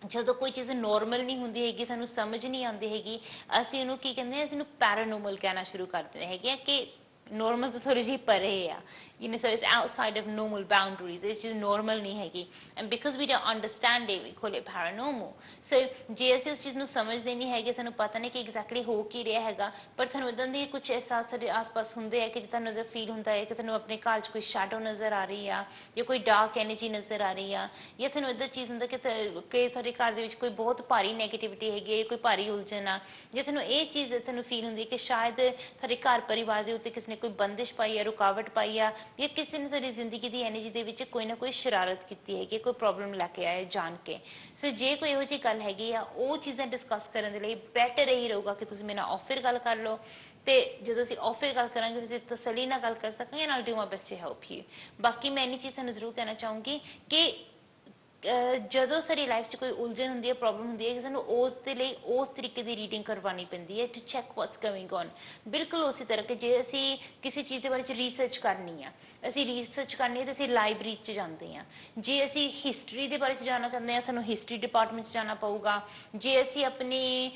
ਜਦੋਂ ਕੋਈ ਚੀਜ਼ ਨੋਰਮਲ ਨਹੀਂ ਹੁੰਦੀ ਹੈਗੀ, ਸਾਨੂੰ ਸਮਝ ਨਹੀਂ ਆਉਂਦੀ ਹੈਗੀ, ਅਸੀਂ ਉਹਨੂੰ ਕੀ ਕਹਿੰਦੇ ਹਾਂ, ਅਸੀਂ ਉਹਨੂੰ ਪੈਰਾਨੋਰਮਲ ਕਹਿਣਾ ਸ਼ੁਰੂ ਕਰ ਦਿੰਦੇ ਹੈਗੇ ਆ ਕਿ ਨੋਰਮਲ ਤੋਂ ਥੋੜੀ ਜਿਹੀ ਪਰੇ ਆ। So it's outside of normal boundaries, ਇਹ ਚੀਜ਼ ਨੋਰਮਲ ਨਹੀਂ ਹੈਗੀ, and because we don't understand it we call it paranormal। so ਜੇ ਅਸੀਂ ਉਸ ਚੀਜ਼ ਨੂੰ ਸਮਝਦੇ ਨਹੀਂ ਹੈਗੇ, ਸਾਨੂੰ ਪਤਾ ਨਹੀਂ ਕਿ ਐਗਜ਼ੈਕਟਲੀ ਹੋ ਕੀ ਰਿਹਾ ਹੈਗਾ, ਪਰ ਤੁਹਾਨੂੰ ਇੱਦਾਂ ਦੇ ਕੁਝ ਅਹਿਸਾਸ ਸਾਡੇ ਆਸ-ਪਾਸ ਹੁੰਦੇ ਆ ਕਿ ਤੁਹਾਨੂੰ ਇੱਦਾਂ ਫੀਲ ਹੁੰਦਾ ਹੈ ਕਿ ਤੁਹਾਨੂੰ ਆਪਣੇ ਘਰ 'ਚ ਕੋਈ ਸ਼ੈਡੋ ਨਜ਼ਰ ਆ ਰਹੀ ਆ, ਜਾਂ ਕੋਈ ਡਾਰਕ ਐਨਰਜੀ ਨਜ਼ਰ ਆ ਰਹੀ ਆ, ਜਾਂ ਤੁਹਾਨੂੰ ਇੱਦਾਂ ਚੀਜ਼ ਹੁੰਦਾ ਕਿ ਤੁਹਾਡੇ ਘਰ ਦੇ ਵਿੱਚ ਕੋਈ ਬਹੁਤ ਭਾਰੀ ਨੈਗੇਟਿਵਿਟੀ ਹੈਗੀ ਹੈ, ਕੋਈ ਭਾਰੀ ਉਲਝਣ ਆ, ਜਾਂ ਤੁਹਾਨੂੰ ਇਹ ਚੀਜ਼ ਤੁਹਾਨੂੰ ਫੀਲ ਹੁੰਦੀ ਕਿ ਸ਼ਾਇਦ ਤੁਹਾਡੇ ਘਰ ਪਰਿਵਾਰ ਦੇ ਉੱਤੇ ਕਿਸੇ ਨੇ ਕੋਈ ਬੰਦਿਸ਼ ਪਾਈ ਆ, ਰੁਕਾਵਟ ਪਾਈ ਆ, ਜਾਂ ਕਿਸੇ ਨੇ ਸਾਡੀ ਜ਼ਿੰਦਗੀ ਦੀ ਐਨਰਜੀ ਦੇ ਵਿੱਚ ਕੋਈ ਨਾ ਕੋਈ ਸ਼ਰਾਰਤ ਕੀਤੀ ਹੈਗੀ, ਕੋਈ ਪ੍ਰੋਬਲਮ ਲੈ ਕੇ ਆਇਆ ਜਾਣ ਕੇ। ਸੋ ਜੇ ਕੋਈ ਇਹੋ ਜਿਹੀ ਗੱਲ ਹੈਗੀ ਆ, ਉਹ ਚੀਜ਼ਾਂ ਡਿਸਕਸ ਕਰਨ ਦੇ ਲਈ ਬੈਟਰ ਇਹੀ ਰਹੂਗਾ ਕਿ ਤੁਸੀਂ ਮੇਰੇ ਨਾਲ ਆਫਰ ਗੱਲ ਕਰ ਲਓ, ਤੇ ਜਦੋਂ ਅਸੀਂ ਆਫਰ ਗੱਲ ਕਰਾਂਗੇ ਤੁਸੀਂ ਤਸੱਲੀ ਨਾਲ ਗੱਲ ਕਰ ਸਕਾਂਗੇ, ਨਾਲ do my best to help you. ਬਾਕੀ ਮੈਂ ਇੰਨੀ ਚੀਜ਼ ਤੁਹਾਨੂੰ ਜ਼ਰੂਰ ਕਹਿਣਾ ਚਾਹੂੰਗੀ ਕਿ ਜਦੋਂ ਸਾਡੀ ਲਾਈਫ 'ਚ ਕੋਈ ਉਲਝਣ ਹੁੰਦੀ ਹੈ, ਪ੍ਰੋਬਲਮ ਹੁੰਦੀ ਹੈ, ਸਾਨੂੰ ਉਸ ਦੇ ਲਈ ਉਸ ਤਰੀਕੇ ਦੀ ਰੀਡਿੰਗ ਕਰਵਾਉਣੀ ਪੈਂਦੀ ਹੈ to check what's going on. ਬਿਲਕੁਲ ਉਸੇ ਤਰ੍ਹਾਂ ਕਿ ਜੇ ਅਸੀਂ ਕਿਸੇ ਚੀਜ਼ ਦੇ ਬਾਰੇ 'ਚ ਰਿਸਰਚ ਕਰਨੀ ਆ, ਅਸੀਂ ਰਿਸਰਚ ਕਰਨੀ ਹੈ ਤਾਂ ਅਸੀਂ ਲਾਇਬ੍ਰੇਰੀ 'ਚ ਜਾਂਦੇ ਹਾਂ। ਜੇ ਅਸੀਂ ਹਿਸਟਰੀ ਦੇ ਬਾਰੇ 'ਚ ਜਾਣਨਾ ਚਾਹੁੰਦੇ ਹਾਂ, ਸਾਨੂੰ ਹਿਸਟਰੀ ਡਿਪਾਰਟਮੈਂਟ 'ਚ ਜਾਣਾ ਪਊਗਾ। ਜੇ ਅਸੀਂ ਆਪਣੀ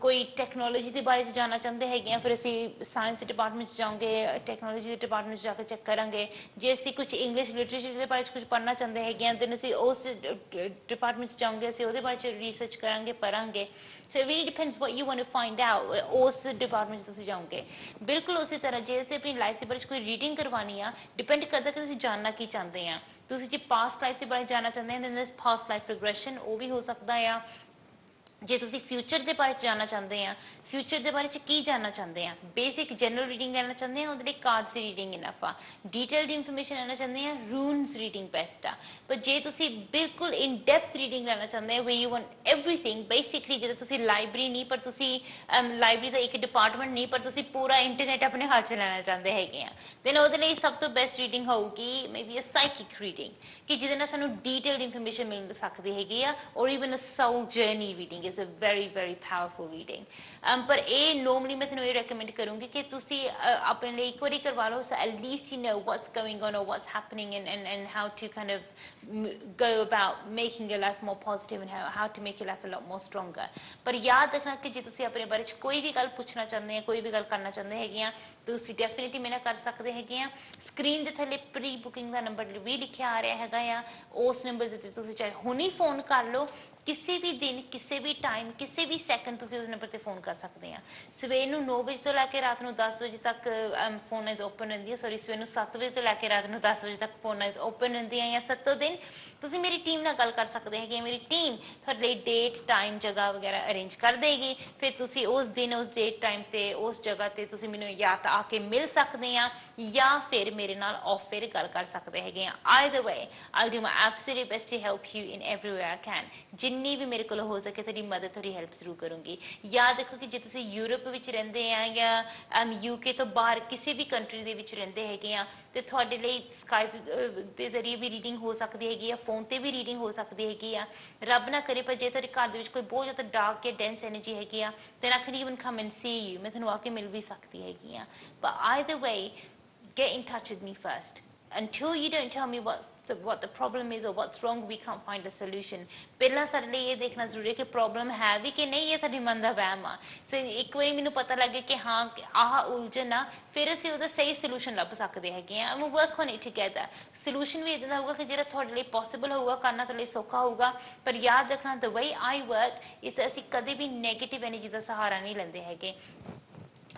ਕੋਈ ਟੈਕਨੋਲੋਜੀ ਦੇ ਬਾਰੇ 'ਚ ਜਾਣਨਾ ਚਾਹੁੰਦੇ ਹੈਗੇ ਹਾਂ, ਫਿਰ ਅਸੀਂ ਸਾਇੰਸ ਡਿਪਾਰਟਮੈਂਟ 'ਚ ਜਾਵਾਂਗੇ, ਟੈਕਨੋਲੋਜੀ ਦੇ ਡਿਪਾਰਟਮੈਂਟ 'ਚ ਜਾ ਕੇ ਚੈੱਕ ਕਰਾਂਗੇ। ਜੇ ਅਸੀਂ ਕੁਝ ਇੰਗਲਿਸ਼ ਲਿਟਰੇਚਰ ਦੇ ਬਾਰੇ 'ਚ ਕੁਝ ਪੜ੍ਹਨਾ ਚਾਹੁੰਦੇ ਹੈਗੇ ਹਾਂ, then ਅਸੀਂ ਉਸ डिपार्टमेंट जाओगे ਅਸੀਂ ਉਹਦੇ ਬਾਰੇ ਰਿਸਰਚ ਕਰਾਂਗੇ ਪੜਾਂਗੇ so it really depends what you want to find out ਉਸ ਡਿਪਾਰਟਮੈਂਟ 'ਚ ਤੁਸੀਂ ਜਾਓਗੇ ਬਿਲਕੁਲ ਉਸੇ ਤਰ੍ਹਾਂ ਜੇ ਅਸੀਂ ਆਪਣੀ ਲਾਈਫ ਦੇ ਬਾਰੇ ਕੋਈ ਰੀਡਿੰਗ ਕਰਵਾਉਣੀ ਆ ਡਿਪੈਂਡ ਕਰਦਾ ਕਿ ਤੁਸੀਂ ਜਾਣਨਾ ਕੀ ਚਾਹੁੰਦੇ ਆ ਤੁਸੀਂ ਜੇ ਪਾਸਟ ਲਾਈਫ ਦੇ ਬਾਰੇ ਜਾਣਨਾ ਚਾਹੁੰਦੇ ਆ ਦੈਨ ਦਿਸ ਪਾਸਟ ਲਾਈਫ ਰਿਗਰੈਸ਼ਨ ਉਹ ਵੀ ਹੋ ਸਕਦਾ ਆ ਜੇ ਤੁਸੀਂ ਫਿਊਚਰ ਦੇ ਬਾਰੇ ਜਾਣਨਾ ਚਾਹੁੰਦੇ ਆ ਫਿਊਚਰ ਦੇ ਬਾਰੇ ਚ ਕੀ ਜਾਣਨਾ ਚਾਹੁੰਦੇ ਆ ਬੇਸਿਕ ਜਨਰਲ ਰੀਡਿੰਗ ਲੈਣਾ ਚਾਹੁੰਦੇ ਆ ਉਹਦੇ ਲਈ ਕਾਰਡਸ ਦੀ ਰੀਡਿੰਗ ਇਨਫ ਆ ਡੀਟੇਲਡ ਇਨਫੋਰਮੇਸ਼ਨ ਲੈਣਾ ਚਾਹੁੰਦੇ ਆ ਰੂਨਸ ਰੀਡਿੰਗ ਬੈਸਟ ਆ ਪਰ ਜੇ ਤੁਸੀਂ ਬਿਲਕੁਲ ਇਨ ਡੈਪਥ ਰੀਡਿੰਗ ਲੈਣਾ ਚਾਹੁੰਦੇ ਆ way you want everything basically ਜਦੋਂ ਤੁਸੀਂ ਲਾਇਬ੍ਰੇਰੀ ਨਹੀਂ ਪਰ ਤੁਸੀਂ ਲਾਇਬ੍ਰੇਰੀ ਦਾ ਇੱਕ ਡਿਪਾਰਟਮੈਂਟ ਨਹੀਂ ਪਰ ਤੁਸੀਂ ਪੂਰਾ ਇੰਟਰਨੈਟ ਆਪਣੇ ਹੱਥ 'ਚ ਲੈਣਾ ਚਾਹੁੰਦੇ ਹੈਗੇ ਆ ਦੈਨ ਉਹਦੇ ਲਈ ਸਭ ਤੋਂ ਬੈਸਟ ਰੀਡਿੰਗ ਹੋਊਗੀ ਮੇਬੀ ਅ ਸਾਈਕਿਕ ਰੀਡਿੰਗ ਕਿ ਜਿਹਦੇ ਨਾਲ ਸਾਨੂੰ ਡੀਟੇਲਡ ਇਨਫੋਰਮੇਸ਼ਨ ਮਿਲ ਸਕਦੀ ਹੈਗੀ ਆ or even a soul journey reading is a very very powerful reading ਪਰ ਇਹ normally ਮੈਂ ਤੁਹਾਨੂੰ ਇਹ recommend ਕਰੂੰਗੀ ਕਿ ਤੁਸੀਂ ਆਪਣੇ ਲਈ ਇੱਕ ਵਾਰੀ ਕਰਵਾ ਲਓ so at least you know what's going on or what's happening and how to kind of go about making your life more positive and how to make your life a lot more stronger ਪਰ ਯਾਦ ਰੱਖਣਾ ਕਿ ਜੇ ਤੁਸੀਂ ਆਪਣੇ ਬਾਰੇ 'ਚ ਕੋਈ ਵੀ ਗੱਲ ਪੁੱਛਣਾ ਚਾਹੁੰਦੇ ਆ ਕੋਈ ਵੀ ਗੱਲ ਕਰਨਾ ਚਾਹੁੰਦੇ ਹੈਗੇ ਆ ਤੁਸੀਂ ਡੈਫੀਨਿਟਲੀ ਮੇਰੇ ਨਾਲ ਕਰ ਸਕਦੇ ਹੈਗੇ ਆ ਸਕਰੀਨ ਦੇ ਥੱਲੇ ਪ੍ਰੀ ਬੁਕਿੰਗ ਦਾ ਨੰਬਰ ਵੀ ਲਿਖਿਆ ਆ ਰਿਹਾ ਹੈਗਾ ਆ ਉਸ ਨੰਬਰ ਦੇ ਉੱਤੇ ਤੁਸੀਂ ਚਾਹੇ ਹੁਣੀ ਫੋਨ ਕਰ ਲਓ ਕਿਸੇ ਵੀ ਦਿਨ ਕਿਸੇ ਵੀ ਟਾਈਮ ਕਿਸੇ ਵੀ ਸੈਕਿੰਡ ਤੁਸੀਂ ਉਸ ਨੰਬਰ ਤੇ ਫੋਨ ਕਰ ਸਕਦੇ ਆ ਸਵੇਰ ਨੂੰ 9 ਵਜੇ ਤੋਂ ਲੈ ਕੇ ਰਾਤ ਨੂੰ 10 ਵਜੇ ਤੱਕ ਫੋਨ ਲਾਈਨਸ ਓਪਨ ਰਹਿੰਦੀਆਂ ਸੌਰੀ ਸਵੇਰ ਨੂੰ 7 ਵਜੇ ਤੋਂ ਲੈ ਕੇ ਰਾਤ ਨੂੰ 10 ਵਜੇ ਤੱਕ ਫੋਨ ਲਾਈਨਸ ਓਪਨ ਰਹਿੰਦੀਆਂ ਜਾਂ 7 ਦਿਨ ਤੁਸੀਂ ਮੇਰੀ ਟੀਮ ਨਾਲ ਗੱਲ ਕਰ ਸਕਦੇ ਹੈਗੇ ਮੇਰੀ ਟੀਮ ਤੁਹਾਡੇ ਲਈ ਡੇਟ ਟਾਈਮ ਜਗ੍ਹਾ ਵਗੈਰਾ ਅਰੇਂਜ ਕਰ ਦੇਗੀ ਫਿਰ ਤੁਸੀਂ ਉਸ ਦਿਨ ਉਸ ਡੇਟ ਟਾਈਮ ਤੇ ਉਸ ਜਗ੍ਹਾ ਤੇ ਤੁਸੀਂ ਮੈਨੂੰ ਜਾਂ ਤਾਂ ਆ ਕੇ ਮਿਲ ਸਕਦੇ ਆ ਜਾਂ ਫਿਰ ਮੇਰੇ ਨਾਲ ਆਫ ਫਿਰ ਗੱਲ ਕਰ ਸਕਦੇ ਹੈਗੇ ਆ either way I'll do my absolute best to help you in every way I can ਜਿੰਨੀ ਵੀ ਮੇਰੇ ਕੋਲ ਹੋ ਸਕੇ ਤੁਹਾਡੀ ਮਦਦ ਤੁਹਾਡੀ ਹੈਲਪ ਜ਼ਰੂਰ ਕਰੂੰਗੀ ਯਾਦ ਰੱਖੋ ਕਿ ਜੇ ਤੁਸੀਂ ਯੂਰਪ ਵਿੱਚ ਰਹਿੰਦੇ ਆ ਜਾਂ ਯੂਕੇ ਤੋਂ ਬਾਹਰ ਕਿਸੇ ਵੀ ਕੰਟਰੀ ਦੇ ਵਿੱਚ ਰਹਿੰਦੇ ਹੈਗੇ ਆ ਤੇ ਤੁਹਾਡੇ ਲਈ ਸਕਾਈਪ ਦੇ ਜ਼ਰੀਏ ਵੀ ਰੀਡਿੰਗ ਹੋ ਸਕਦੀ ਹੈਗੀ ਆ ਫੋਨ ਤੇ ਵੀ ਰੀਡਿੰਗ ਹੋ ਸਕਦੀ ਹੈਗੀ ਆ ਰੱਬ ਨਾ ਕਰੇ ਪਰ ਜੇ ਤੁਹਾਡੇ ਘਰ ਦੇ ਵਿੱਚ ਕੋਈ ਬਹੁਤ ਜ਼ਿਆਦਾ ਡਾਰਕ ਜਾਂ ਡੈਂਸ ਐਨਰਜੀ ਹੈਗੀ ਆ then I can even come and see you ਮੈਂ ਤੁਹਾਨੂੰ ਆ ਕੇ ਮਿਲ ਵੀ ਸਕਦੀ ਹੈਗੀ ਆ but either way get in touch with me first until you don't tell me what the problem is or what's wrong we can't find a solution ਪਹਿਲਾਂ ਸਾਡੇ ਲਈ ਇਹ ਦੇਖਣਾ ਜ਼ਰੂਰੀ ਹੈ ਕਿ ਪ੍ਰੋਬਲਮ ਹੈ ਵੀ ਕਿ ਨਹੀਂ ਇਹ ਤੁਹਾਡੀ ਮਨ ਦਾ ਵਹਿਮ ਆ ਸੋ ਇੱਕ ਵਾਰੀ ਮੈਨੂੰ ਪਤਾ ਲੱਗੇ ਕਿ ਹਾਂ ਆਹ ਉਲਝਣ ਆ ਫਿਰ ਅਸੀਂ ਉਹਦਾ ਸਹੀ ਸੋਲੂਸ਼ਨ ਲੱਭ ਸਕਦੇ ਹੈਗੇ ਆ we work on it together solution ਵੀ ਇਦਾਂ ਦਾ ਹੋਊਗਾ ਕਿ ਜਿਹੜਾ ਤੁਹਾਡੇ ਲਈ ਪੋਸੀਬਲ ਹੋਊਗਾ ਕਰਨਾ ਤੁਹਾਡੇ ਲਈ ਸੌਖਾ ਹੋਊਗਾ ਪਰ ਯਾਦ ਰੱਖਣਾ ਦ ਵੇ ਆਈ ਵਰਕ ਇਸ ਅਸੀਂ ਕਦੇ ਵੀ ਨੈਗੇਟਿਵ ਐਨਰਜੀ ਦਾ ਸਹਾਰਾ ਨਹੀਂ ਲੈਂਦੇ ਹੈਗੇ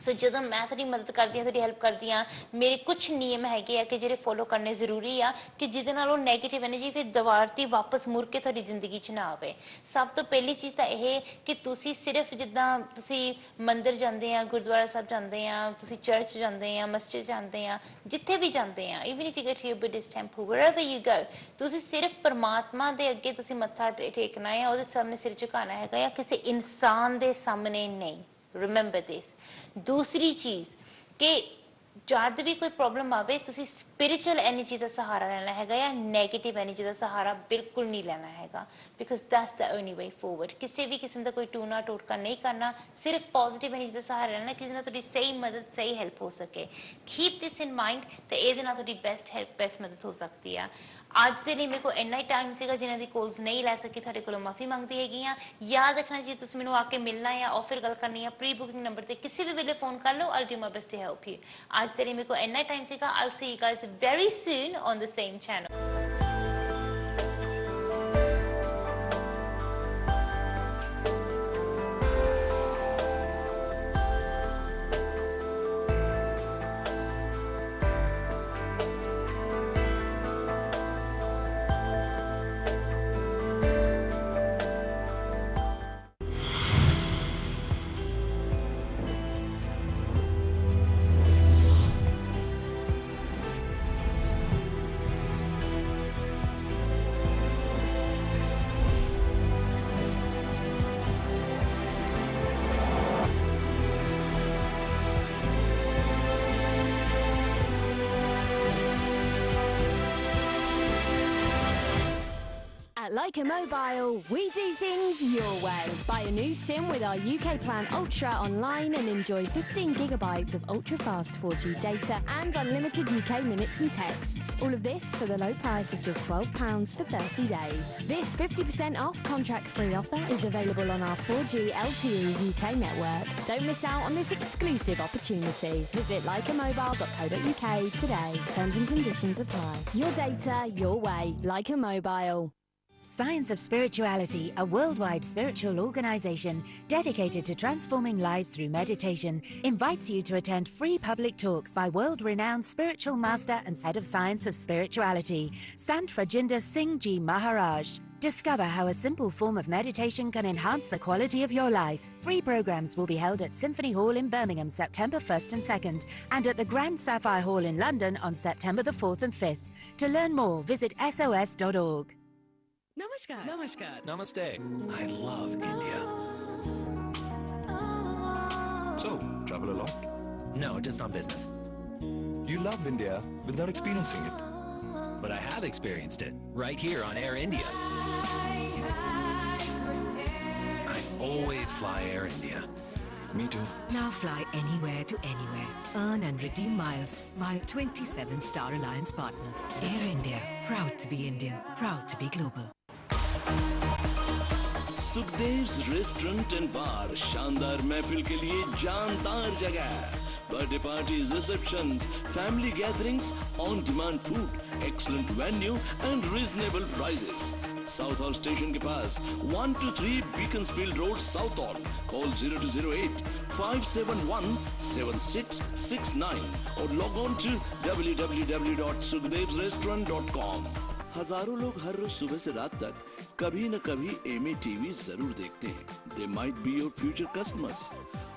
ਸੋ ਜਦੋਂ ਮੈਂ ਤੁਹਾਡੀ ਮਦਦ ਕਰਦੀ ਹਾਂ ਤੁਹਾਡੀ ਹੈਲਪ ਕਰਦੀ ਹਾਂ ਮੇਰੇ ਕੁਝ ਨਿਯਮ ਹੈਗੇ ਆ ਕਿ ਜਿਹੜੇ ਫੋਲੋ ਕਰਨੇ ਜ਼ਰੂਰੀ ਆ ਕਿ ਜਿਹਦੇ ਨਾਲ ਉਹ ਨੈਗੇਟਿਵ ਐਨਰਜੀ ਫਿਰ ਦੁਬਾਰਾ ਤੇ ਵਾਪਸ ਮੁੜ ਕੇ ਤੁਹਾਡੀ ਜ਼ਿੰਦਗੀ 'ਚ ਨਾ ਆਵੇ ਸਭ ਤੋਂ ਪਹਿਲੀ ਚੀਜ਼ ਤਾਂ ਇਹ ਕਿ ਤੁਸੀਂ ਸਿਰਫ ਜਿੱਦਾਂ ਤੁਸੀਂ ਮੰਦਿਰ ਜਾਂਦੇ ਆ ਗੁਰਦੁਆਰਾ ਸਾਹਿਬ ਜਾਂਦੇ ਆ ਤੁਸੀਂ ਚਰਚ ਜਾਂਦੇ ਆ ਮਸਜਿਦ ਜਾਂਦੇ ਆ ਜਿੱਥੇ ਵੀ ਜਾਂਦੇ ਆ even if you go to a Buddhist temple wherever you go ਤੁਸੀਂ ਸਿਰਫ ਪਰਮਾਤਮਾ ਦੇ ਅੱਗੇ ਤੁਸੀਂ ਮੱਥਾ ਟੇਕਣਾ ਹੈ ਉਹਦੇ ਸਾਹਮਣੇ ਸਿਰ ਝੁਕਾਉਣਾ ਹੈਗਾ ਜਾਂ ਕਿਸੇ ਇਨਸਾਨ ਦੇ ਸਾਹਮਣੇ ਨਹੀਂ remember this ਦੂਸਰੀ ਚੀਜ਼ ਕਿ ਜਦ ਵੀ ਕੋਈ ਪ੍ਰੋਬਲਮ ਆਵੇ ਤੁਸੀਂ ਸਪਿਰਿਚੁਅਲ ਐਨਰਜੀ ਦਾ ਸਹਾਰਾ ਲੈਣਾ ਹੈਗਾ ਜਾਂ ਨੈਗੇਟਿਵ ਐਨਰਜੀ ਦਾ ਸਹਾਰਾ ਬਿਲਕੁਲ ਨਹੀਂ ਲੈਣਾ ਹੈਗਾ because that's the only way forward ਕਿਸੇ ਵੀ ਕਿਸਮ ਦਾ ਕੋਈ ਟੂਣਾ ਟੋਟਕਾ ਨਹੀਂ ਕਰਨਾ ਸਿਰਫ ਪੋਜ਼ਿਟਿਵ ਐਨਰਜੀ ਦਾ ਸਹਾਰਾ ਲੈਣਾ ਕਿਸੇ ਨਾਲ ਤੁਹਾਡੀ ਸਹੀ ਮਦਦ ਸਹੀ ਹੈਲਪ ਹੋ ਸਕੇ ਕੀਪ ਦਿਸ ਇਨ ਮਾਈਂਡ ਤੇ ਇਹਦੇ ਨਾਲ ਤੁਹਾਡੀ ਬੈਸਟ ਹੈਲਪ ਬੈਸਟ ਮਦਦ ਹੋ ਸਕਦੀ ਆ ਅੱਜ ਦੇ ਲਈ ਮੇਰੇ ਕੋਲ ਇੰਨਾ ਹੀ ਟਾਈਮ ਸੀਗਾ ਜਿਨ੍ਹਾਂ ਦੀ ਕਾਲਸ ਨਹੀਂ ਲੈ ਸਕੀ ਤੁਹਾਡੇ ਕੋਲੋਂ ਮਾਫੀ ਮੰਗਦੀ ਹੈਗੀ ਆ ਯਾਦ ਰੱਖਣਾ ਜੀ ਤੁਸੀਂ ਮੈਨੂੰ ਆ ਕੇ ਮਿਲਣਾ ਹੈ ਔਰ ਫਿਰ ਗੱਲ ਕਰਨੀ ਹੈ ਪ੍ਰੀ ਬੁਕਿੰਗ ਨੰਬਰ ਤੇ ਕਿਸੇ ਵੀ ਵੇਲੇ ਫੋਨ ਕਰ ਲਓ I'll do my best to help you ਅੱਜ ਦੇ ਲਈ ਮੇਰੇ ਕੋਲ ਇੰਨਾ ਟਾਈਮ ਸੀਗਾ I'll see you guys very soon on the same channel At Leica Mobile, we do things your way. Buy a new SIM with our UK Plan Ultra online and enjoy 15 gigabytes of ultra-fast 4G data and unlimited UK minutes and texts. All of this for the low price of just £12 for 30 days. This 50% off contract-free offer is available on our 4G LTE UK network. Don't miss out on this exclusive opportunity. Visit leicamobile.co.uk today. Terms and conditions apply. Your data, your way. Leica Mobile. Science of Spirituality, a worldwide spiritual organization dedicated to transforming lives through meditation, invites you to attend free public talks by world-renowned spiritual master and head of Science of Spirituality, Sant Rajinder Singh Ji Maharaj. Discover how a simple form of meditation can enhance the quality of your life. Free programs will be held at Symphony Hall in Birmingham, September 1st and 2nd, and at the Grand Sapphire Hall in London on September the 4th and 5th. To learn more, visit sos.org. Namaskar. Namaskar. Namaste. I love India. So, travel a lot? No, just on business. You love India without experiencing it. But I have experienced it right here on Air India. I always fly Air India. Me too. Now fly anywhere to anywhere. Earn and redeem miles via 27 Star Alliance partners. Air India, proud to be Indian, proud to be global. Sukhdev's restaurant and bar शानदार महफिल के लिए जानदार जगह, birthday parties, receptions, family gatherings, on demand food, excellent venue and reasonable prices. Southall station के पास 123 Beaconsfield road, Southall. Call 0208-571-7669 और log on to www.sukhdevsrestaurant.com। हजारों लोग हर रोज सुबह से रात तक कभी न कभी एमए टीवी जरूर देखते हैं। They might be your future customers,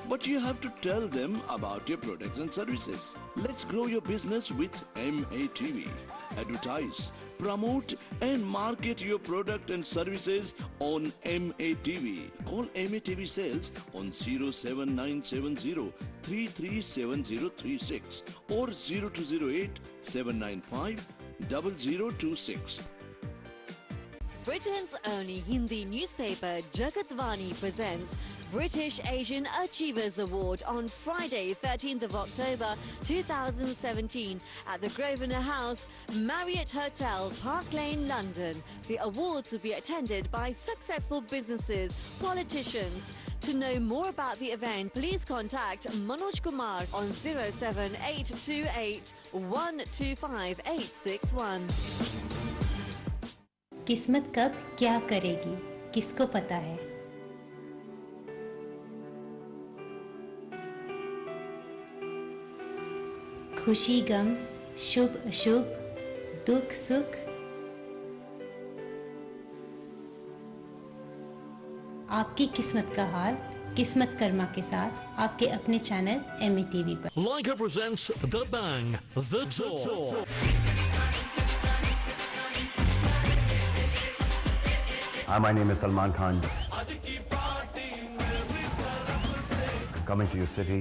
but you have to tell them about your products and services. Let's grow your business with MA TV. Advertise, promote and market your product and services on MA TV. Call MA TV Sales on 07970337036 or 0208-795-0026. Britain's only Hindi newspaper, Jagatvani, presents British Asian Achievers Award on Friday, 13th of October 2017 at the Grosvenor House, Marriott Hotel, Park Lane, London. The awards will be attended by successful businesses, politicians. To know more about the event, please contact Manoj Kumar on 07828125861. किस्मत कब क्या करेगी, किसको पता है। खुशी गम, शुभ अशुभ, दुख सुख, आपकी किस्मत का हाल किस्मत कर्मा के साथ आपके अपने चैनल एमए टीवी पर। Leica presents The Bang, The Tour. Hi, my name is Salman Khan. Coming to your city.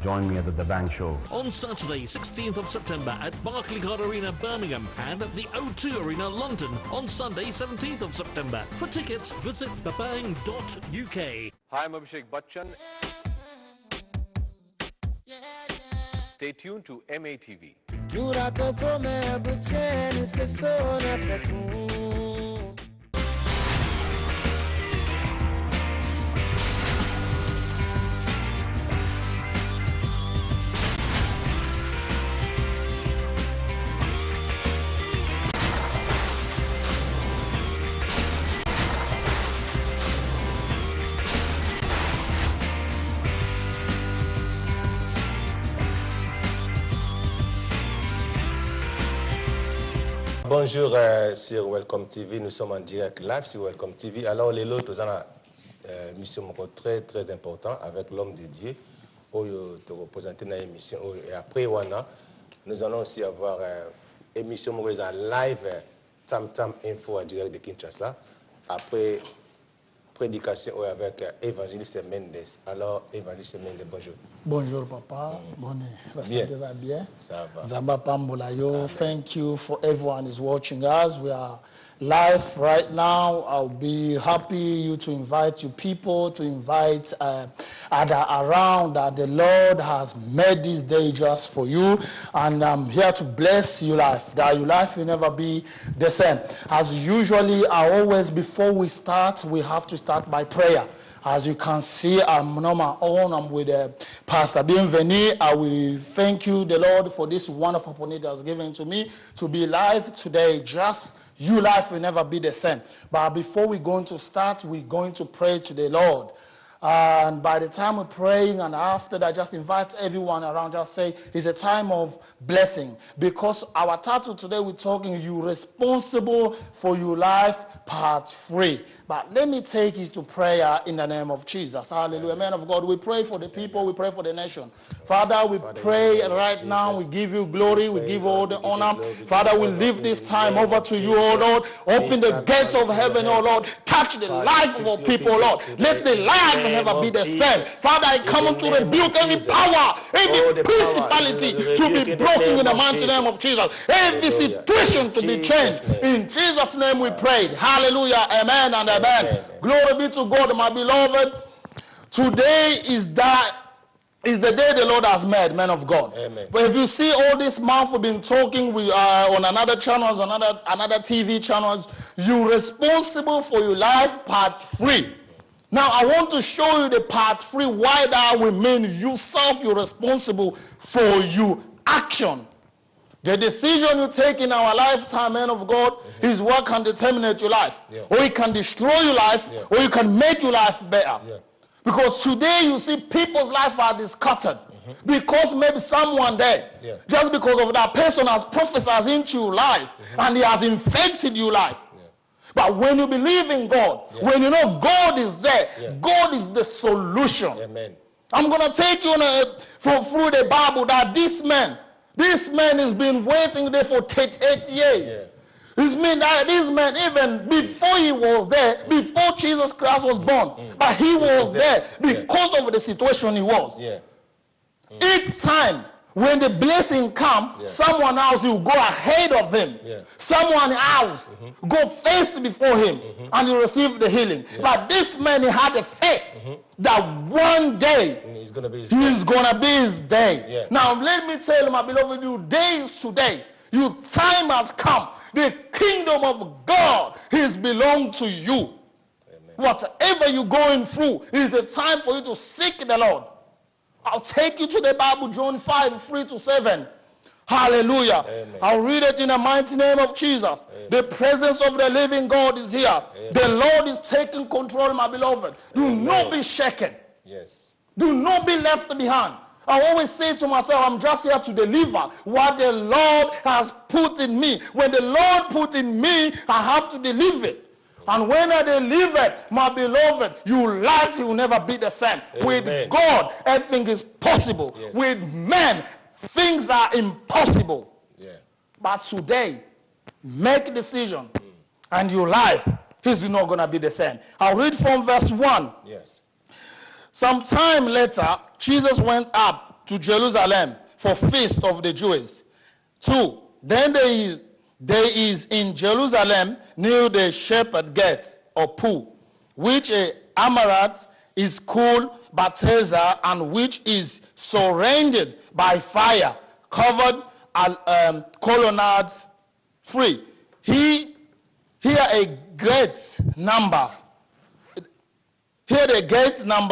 Join me at the Bang Show. On Saturday, 16th of September at Barclaycard Arena, Birmingham, and at the O2 Arena, London on Sunday, 17th of September. For tickets, visit thebang.uk. Hi, I'm Abhishek Bachchan. Stay tuned to MA TV. क्यों रातों को मैं अब चैन से सो न सकूं। Bonjour sur Welcome TV, nous sommes en direct live sur Welcome TV. Alors les lots, nous avons une mission très très importante avec l'homme de Dieu pour te représenter dans l'émission. Et après, nous allons aussi avoir une émission en live, Tam Tam Info Ba direct de Kinshasa. Après, prédication avec évangéliste Mendes. Alors, évangéliste Mendes, bonjour. Bonjour papa, bonne Bien. bien. Ça va. Zamba Pambolayo, thank you for everyone is watching us. We are live right now. I'll be happy you to invite your people, to invite around that the Lord has made this day just for you. And I'm here to bless your life, that your life will never be the same. As usually, before we start, we have to start by prayer. As you can see, I'm not my own. I'm with Pastor Bienvenu. I will thank you, the Lord, for this wonderful opportunity that's given to me to be live today. Just your life will never be the same. But before we're going to start, we're going to pray to the Lord. And by the time we're praying and after that, just invite everyone around. Just say it's a time of blessing. Because our title today, we're talking, you responsible for your life, part 3. But let me take you to prayer in the name of Jesus. Hallelujah. Man of God, we pray for the people, we pray for the nation. Father, we pray right now, we give you glory, we give you all the honor. Father, we leave this time over to you, oh Lord. Open the gates of heaven, oh Lord. Touch the life of our people, Lord. Let the life never be the same. Father, I come to rebuke every power, every principality to be broken in the mighty name of Jesus. Every situation to be changed. In Jesus' name we prayed. Hallelujah. Amen and amen. Glory be to God, my beloved. Today is the day the Lord has made, man of God. Amen. But if you see all this month we've been talking, we are on another channels, another TV channels. You're responsible for your life, part 3. Now I want to show you the part 3, why that will mean yourself, you're responsible for your action. The decision you take in our lifetime, man of God, is what can determine your life. Or it can destroy your life, or you can make your life better. Because today you see people's life are discarded. Because maybe someone there, just because of that person has prophesied into your life, and he has infected your life. But when you believe in God, when you know God is there, God is the solution. Amen. I'm going to take you through the Bible that this man has been waiting there for 38 years. This means that this man, even before he was there, before Jesus Christ was born, but he was there because of the situation he was. Each time when the blessing comes, someone else will go ahead of him. Someone else go first before him, and he receive the healing. But this man, he had a faith that one day he's going to be his day. Now let me tell you, my beloved, your day is today. Your time has come. The kingdom of God is belong to you. Whatever you're going through is a time for you to seek the Lord. I'll take you to the Bible, John 5:3-7. Hallelujah. Amen. I'll read it in the mighty name of Jesus. Amen. The presence of the living God is here. Amen. The Lord is taking control, my beloved. Do not be shaken. Do not be left behind. I always say to myself, I'm just here to deliver what the Lord has put in me. When the Lord put in me, I have to deliver it. And when I deliver, my beloved, your life will never be the same. Amen. With God, everything is possible. With men, things are impossible. But today, make a decision, and your life is not going to be the same. I'll read from verse 1. Sometime later, Jesus went up to Jerusalem for feast of the Jews. 2. Then there is in Jerusalem near the shepherd gate or pool, which a Amaranth is called Bethesda, and which is surrounded by fire, covered colonnades 3. Here a great number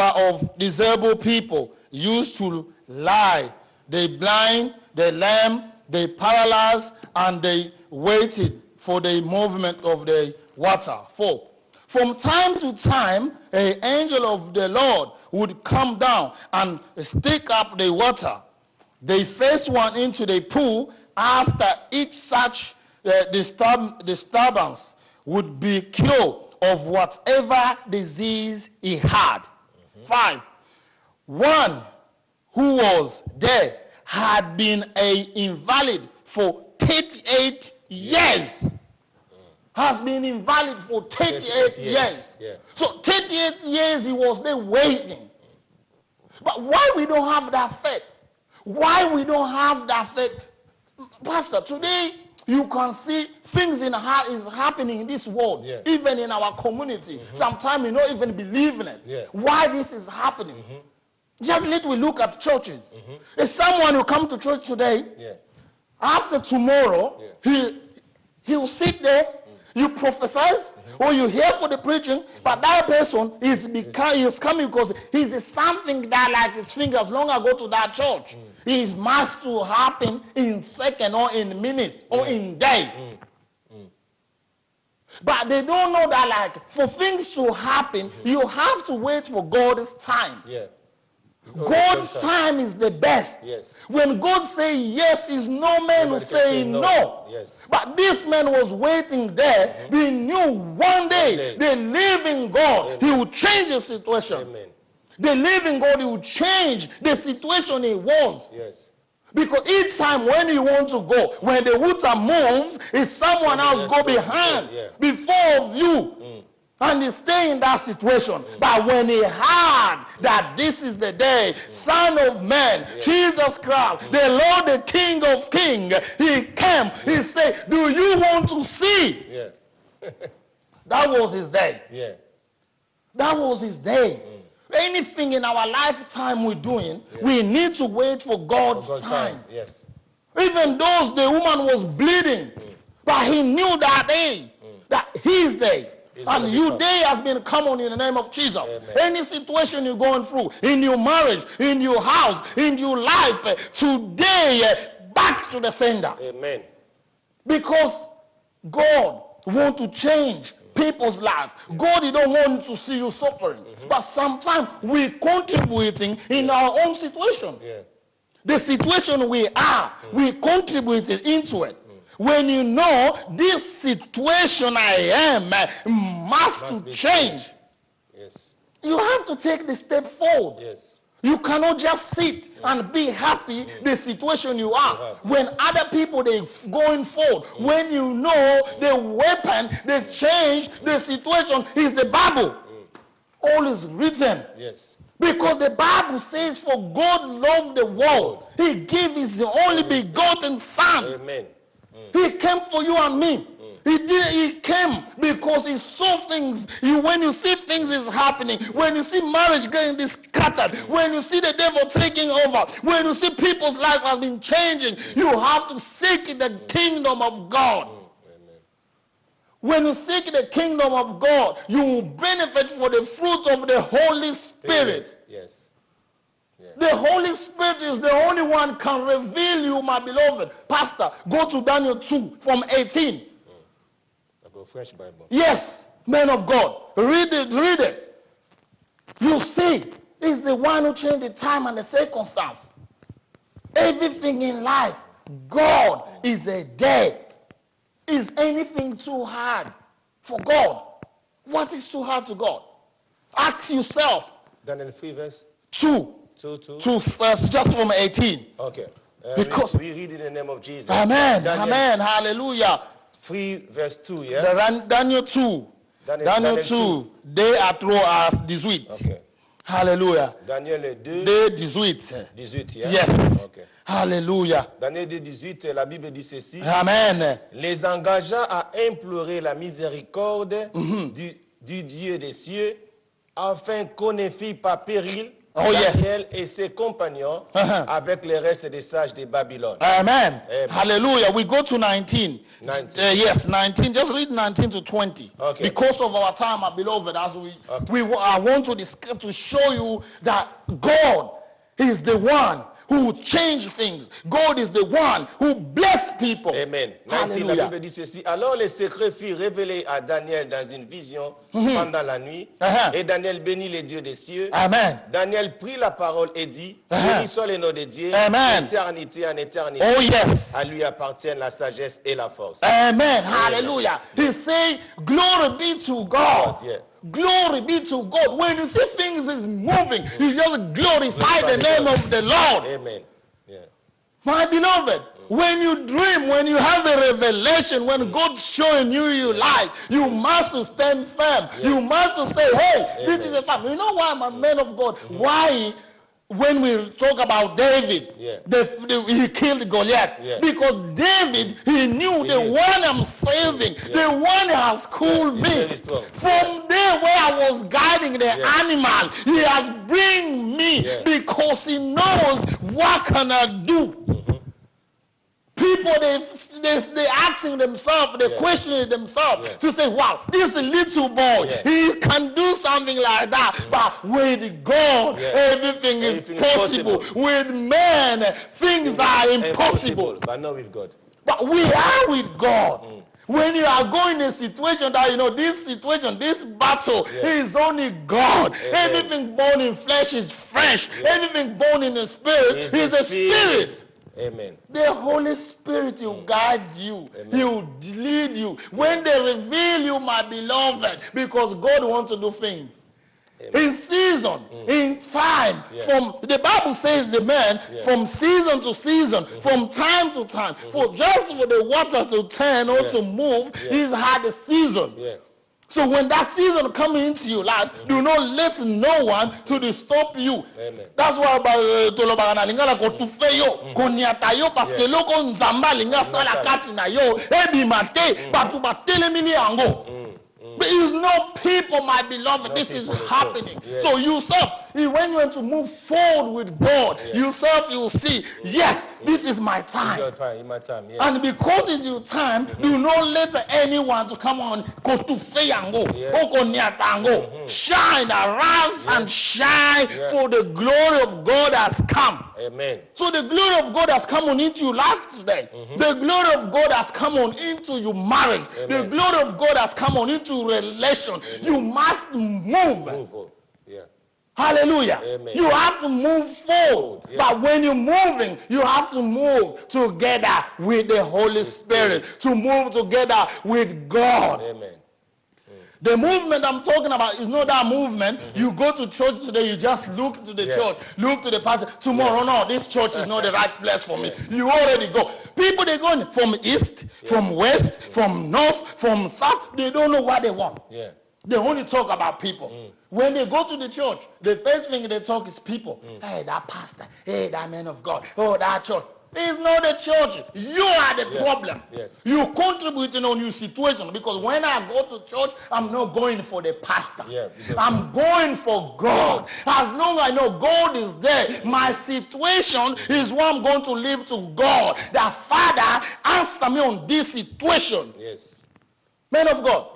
of disabled people used to lie, the blind, the lame, the paralyzed, and they waited for the movement of the water. 4. From time to time, an angel of the Lord would come down and stick up the water. They first went into the pool. After each such disturbance would be cured of whatever disease he had. 5. One who was there had been an invalid for 38 years. Has been invalid for 38 years. So 38 years he was there waiting. But why we don't have that faith? Why we don't have that faith? Pastor, today you can see things is happening in this world, even in our community. Sometimes we don't even believe in it. Why this is happening? Just let we look at churches. If someone will come to church today, after tomorrow, he'll sit there, you prophesy, or you hear for the preaching, but that person is coming because he's something that like his fingers long ago to that church. It must to happen in second or in minute or in day. But they don't know that like for things to happen, you have to wait for God's time. Yeah. God's time is the best. Yes. When God say yes, is no man who say no. Yes. But this man was waiting there. He knew one day the living God, he will change the situation. Amen. The living God, he will change the situation he was. Yes. Because each time when you want to go, when the water move, is someone else go behind before you. And he stay in that situation. But when he heard that this is the day, Son of Man, Jesus Christ, the Lord, the King of Kings, he came, he said, do you want to see? Yeah. That was his day. Yeah. That was his day. Anything in our lifetime we're doing, we need to wait for God's time. Yes. Even though the woman was bleeding, but he knew that day, that his day. And your day has been come on in the name of Jesus. Amen. Any situation you're going through, in your marriage, in your house, in your life, today, back to the sender. Amen. Because God wants to change people's life. God, he don't want to see you suffering. But sometimes we're contributing in our own situation. Yeah. The situation we are, we contributed into it. When you know this situation I am must to change, yes, you have to take the step forward. Yes. You cannot just sit and be happy the situation you are. When other people they going forward, when you know the weapon, the change, the situation is the Bible. All is written. Yes. Because the Bible says, for God loved the world, he gave his only begotten Son. Amen. He came for you and me. He came because he saw things. When you see things is happening, when you see marriage getting scattered, when you see the devil taking over, when you see people's life has been changing, you have to seek the kingdom of God. When you seek the kingdom of God, you will benefit for the fruit of the Holy Spirit. Yes. The Holy Spirit is the only one can reveal you, my beloved. Pastor, go to Daniel 2 from 18. I go French Bible. Yes, man of God. Read it, read it. You see, he's the one who changed the time and the circumstance. Everything in life, God is a day. Is anything too hard for God? What is too hard to God? Ask yourself. Daniel 3 verse 2 verse just from 18. Okay. Because we read in the name of Jesus. Amen. Amen. Hallelujah. 3 verse 2, yeah? Daniel 2. Daniel 2. Dès à 3 à 18. Okay. Hallelujah. Daniel 2. Dès 18. 18, yeah? Yes. Okay. Hallelujah. Daniel 2, 18, la Bible dit ceci. Amen. Les engageant à implorer la miséricorde du Dieu des cieux, afin qu'on ne fît pas péril Daniel et ses compagnons avec le reste des sages de Babylone. Amen. Hallelujah. We go to 19. 19. Yes, 19. Just read 19 to 20. Okay. Because of our time, my beloved, as I want to discuss, to show you that God is the one who change things. God is the one who bless people. Amen. 19, la Bible dit ceci. Alors les secrets furent révélés à Daniel dans une vision pendant la nuit. Et Daniel bénit les dieux des cieux. Amen. Daniel prit la parole et dit, béni soit le nom de Dieu, éternité en éternité. Oh yes. À lui appartiennent la sagesse et la force. Amen. Hallelujah. He say, glory be to God. Yeah. Glory be to God. When you see things is moving, you just glorify the name of the Lord. Amen. Yeah. My beloved, when you dream, when you have a revelation, when God's showing you your life, you must stand firm. Yes. You must say, hey, this is the time. You know why I'm a man of God? Why? When we talk about David, he killed Goliath. Yeah. Because David, he knew the one I'm saving, the one has called me. From there where I was guiding the animal, he has bring me because he knows what can I do. People, they asking themselves, they questioning themselves to say, wow, this little boy, he can do something like that. But with God, everything is possible. With men, things are impossible. But not with God. But we are with God. When you are going in a situation that, you know, this situation, this battle is only God. Everything born in flesh is flesh. Everything born in the spirit is a spirit. Amen. The Holy Spirit will guide you. He will lead you. When they reveal you, my beloved, because God wants to do things. In season, in time, from the Bible says the man from season to season, from time to time. For just for the water to turn or to move, he's had a season. So when that season comes into your life, do not let no one to disturb you. Amen. That's why tolobana lingala ko tufeyo koniata yo parce que loko nzamba linga sala kati na yo ebi mate batu batelemini yango. There is no people, my beloved. This is happening. So yourself, when you want to move forward with God, yourself, you will see, yes, this is my time. It's your time, my time, yes. And because it's your time, do not let anyone to come on, go to Feyango, shine, arise and shine, for the glory of God has come. Amen. So the glory of God has come on into your life today. The glory of God has come on into your marriage. The glory of God has come on into relation. You must move. Hallelujah. Amen. You have to move forward. But when you're moving, you have to move together with the Holy Spirit. To move together with God. Amen. The movement I'm talking about is not that movement. You go to church today, you just look to the church, look to the pastor. Tomorrow, no, this church is not the right place for me. You already go. People, they're going from east, from west, from north, from south. They don't know what they want. They only talk about people. When they go to the church, the first thing they talk is people. Hey, that pastor. Hey, that man of God. Oh, that church. It's not the church. You are the problem. You contributing on your situation, because when I go to church, I'm not going for the pastor. I'm going for God. As long as I know God is there, my situation is what I'm going to live to God. The Father, answer me on this situation. Man of God.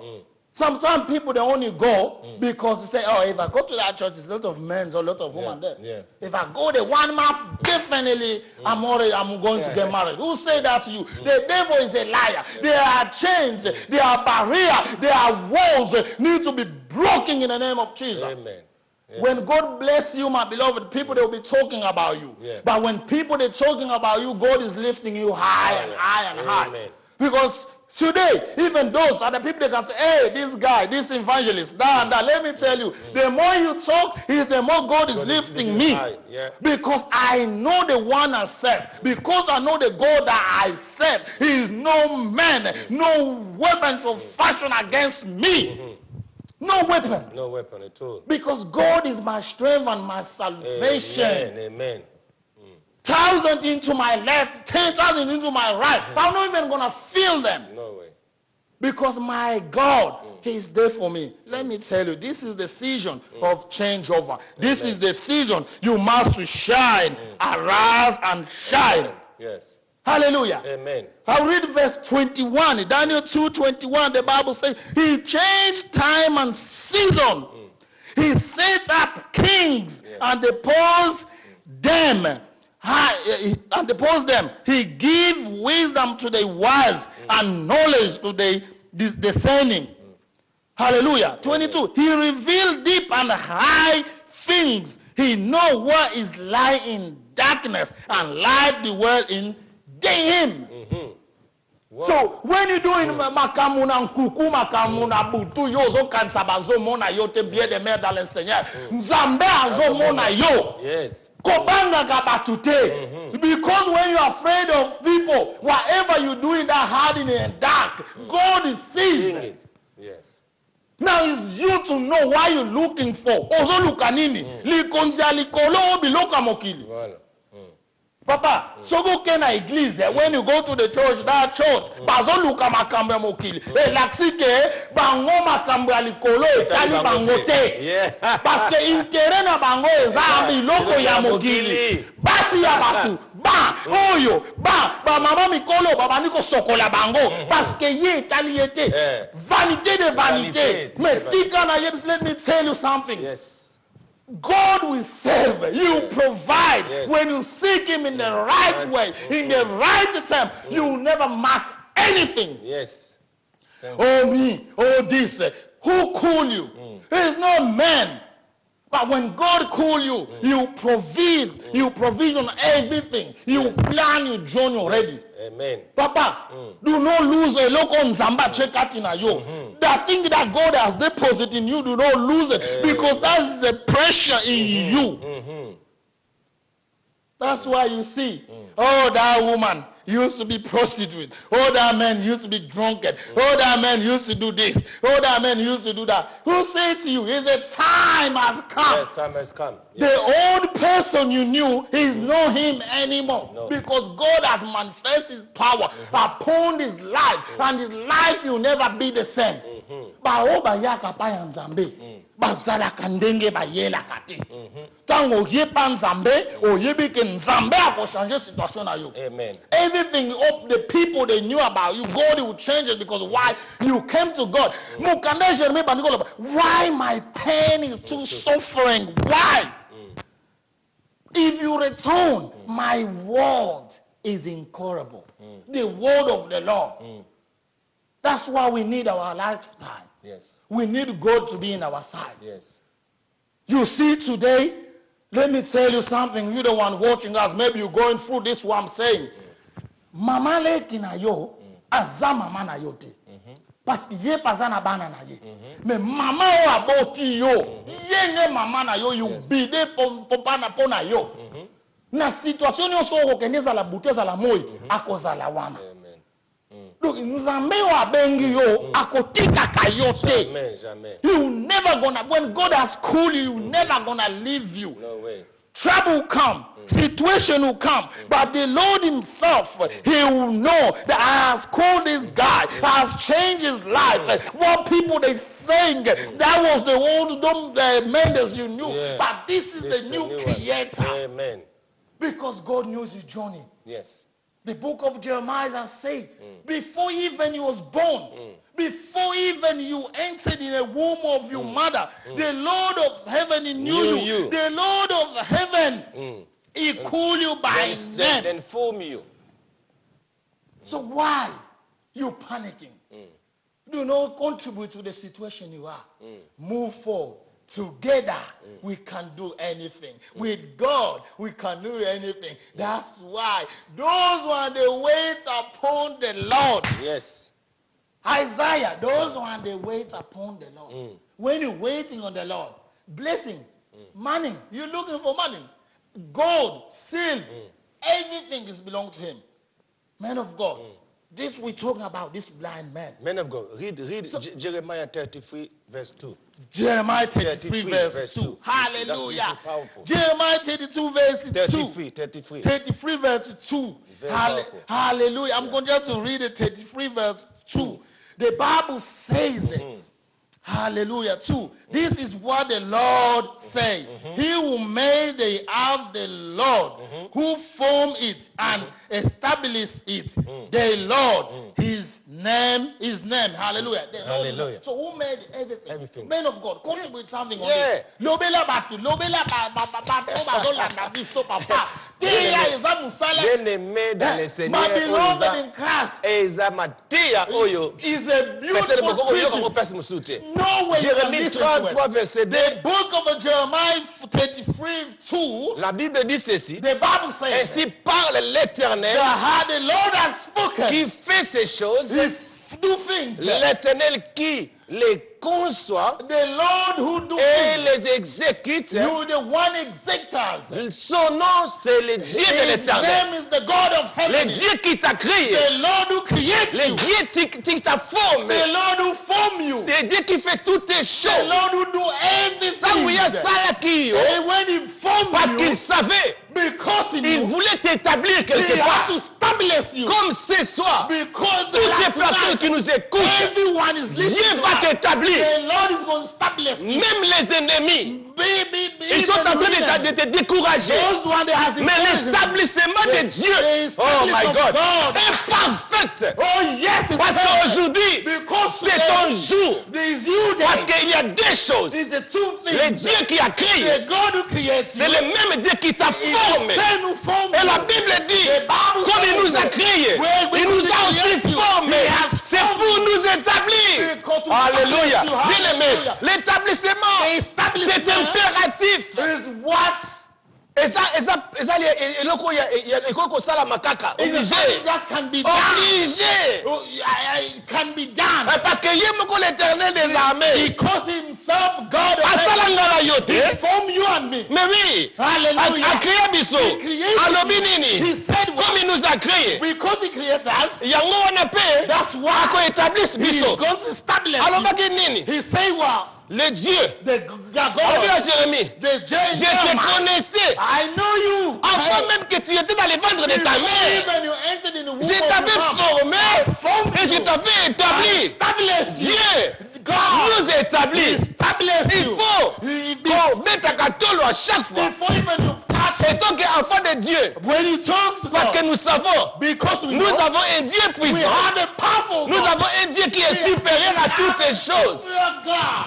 Sometimes people, they only go because they say, oh, if I go to that church, there's a lot of men or a lot of women there. If I go there 1 month, definitely I'm going to get married. Who say that to you? The devil is a liar. There are chains, there are barriers, there are walls need to be broken in the name of Jesus. Amen. When God bless you, my beloved, people, they will be talking about you. But when people, they're talking about you, God is lifting you high and high and high. Because today, even those other people, they can say, hey, this guy, this evangelist, that and that. Let me tell you, the more you talk, the more God is lifting me. Because I know the one I serve. Because I know the God that I serve. He is no man, no weapon of fashion against me. No weapon. No weapon at all. Because God is my strength and my salvation. Amen. 1,000 into my left, 10,000 into my right. I'm not even going to feel them. No way. Because my God, He is there for me. Let me tell you, this is the season of changeover. This is the season you must shine, arise and shine. Yes. Hallelujah. Amen. I'll read verse 21. Daniel 2:21, the Bible says, He changed time and season. He set up kings and deposed them. And depose them. He give wisdom to the wise and knowledge to the discerning. Hallelujah. 22. He revealed deep and high things. He know what is lying in darkness and light the world in him. So when you doing makamuna nkuku makamuna butu yo zo kansabazo mona yo te bien de mer dans le Seigneur. Nzambe azo mona yo. Yes. Kobanga kabatute. Because when you're afraid of people, whatever you do in that hardening and dark, God is seeing it. Yes. Now it's you to know what you're looking for. Ozo lukanini. Likonzia likolo biloka mokili. Voilà. Papa, so go kena église. When you go to the church, that church, bazo luka makambo ya mokili. Laksike, bango makambo ya likolo, etali bangote. Parce que intérêt na bango eza biloko ya mokili. Basi ya batu, ba, oyo, ba mama mikolo, baba niko sokola bango. Parce que ye etali yete. Vanité de vanité. Mais tika na ye, let me tell you something. Yes. God will save. You provide. When you seek him in the right way, in the right time, you will never mark anything. Yes. Oh me, oh this. Who call you? It's not man. But when God call you, you provide, you provision everything. You plan your journey already. Amen. Papa, do not lose a local nzamba check out in you. The thing that God has deposited in you, do not lose it. Because that's the pressure in you. That's why you see, oh, that woman used to be prostitute. Oh, that man used to be drunken. Oh, that man used to do this. Oh, that man used to do that. Who said to you, is a time has come. Yes, time has come. Yes. The old person you knew is not him anymore. No. Because God has manifested his power upon his life. And his life will never be the same. Bazala kandenge bayela kate. Tango yepa nzambe, oyebi ke nzambe ako changer situation na yo. Amen. Everything up the people they knew about you, God will change it because why you came to God. Why my pain is too suffering? Why? If you return, my word is incurable. The word of the Lord. That's why we need our lifetime. Yes. We need God to be in our side. Yes. You see today, let me tell you something. You're the one watching us. Maybe you're going through this, what I'm saying. Mama leki na yo, aza mama na yo te. Parce que ye paza na bana na ye. Mais mama o aboti yo, yenge mama na yo, you bide pona yo. Na situation yo so okendeza la buteza la moi, akoza la wana. Look, Nzambe wa bengi yo, akotika kayote. Jamais. You never gonna, when God has called you, you never gonna leave you. No way. Trouble will come, situation will come, but the Lord himself, he will know that I has called this guy, has changed his life. What people they saying, that was the old Mendes you knew, but this is the new creator. Amen. Because God knows your journey. Yes. The book of Jeremiah has said, before even you was born, before even you entered in the womb of your mother, the Lord of heaven he knew you. The Lord of heaven, he called you by name. Then form you. So why you panicking? Do not contribute to the situation you are. Move forward. Together, we can do anything. With God, we can do anything. That's why those who are the wait upon the Lord. Yes. Isaiah, those who are the wait upon the Lord. When you're waiting on the Lord, blessing, money, you're looking for money, gold, silver, everything is belong to him. Man of God, this we're talking about, this blind man. Man of God, read Jeremiah 33, verse 2. Jeremiah 33 verse 2. Hallelujah. This is powerful. Jeremiah 32 verse 33, 2. 33 verse 2. Hallelujah. I'm going just to read it. 33 verse 2. The Bible says it. Hallelujah. 2. This is what the Lord said. He who made the earth, the Lord, who formed it and established it, the Lord, his name. Hallelujah. Hallelujah. So who made everything? Everything. Men of God, contribute something on this. Lobela batu, lobela ba biso papa. Bien-aimé dans le Seigneur, is a beautiful preaching. No way. Jérémie 33 verset 2. The book of Jeremiah 33 2. La Bible dit ceci. The Bible says, ainsi parle l'Éternel, the Lord has spoken, qui fait ces choses, l'Éternel qui les conçoit, the Lord who do et les exécute. You the one executors. Son nom c'est le Dieu de l'Éternel. His name is the God of heaven. Le Dieu qui t'a créé. The Lord who creates you. Le Dieu qui t'a formé. The Lord who formed you. C'est Dieu qui fait toutes les choses. The Lord who do everything. And when he formed parce qu'il savait Because in Il you, voulait t'établir quelque he part. had to establish you. Comme ce soir, Because toutes les personnes qui nous écoutent, everyone is Dieu listening va to us. t'établir. The Lord is going to establish you. Même les ennemis, ils sont en Even train women, de te décourager. those one that has Mais l'établissement de Dieu, oh my God, est parfaite. Oh yes, it's Parce perfect. qu'aujourd'hui, Because c'est ton jour. This you day. Parce qu'il y a des choses. It's the two things. Le Dieu qui a créé, The God who creates c'est you. le même Dieu qui t'a formé. It's the same who formed Et la you. Bible dit, The Bible comme il says nous a that créés, when il nous a aussi creates you, formés. he has C'est formed pour you. nous établir. To Alléluia. establish you. Bien aimé, Hallelujah. l'établissement, c'est impératif. Is what? Obligé. Just can be done. Obligé. It can be done. Parce que l'Éternel des armées, because himself, God, he formed you and me. Mais oui, Hallelujah. a créé biso. Alobi nini. He said comme il nous a créé. Because he created us. Yango wana pe. That's why. Ako établisse biso. He's going to establish. Alobaki nini. He say what? Le Dieu. The God. Jérémie. The Je te connaissais. I know you. Avant même que tu étais dans les ventres de ta mère. Je t'avais formé et je t'avais établi. Dieu nous établit. Il faut qu'on mette à catolo à chaque fois. Et tant qu'enfant de Dieu, parce que nous savons, nous avons un Dieu puissant. Nous avons un Dieu qui est supérieur à toutes les choses.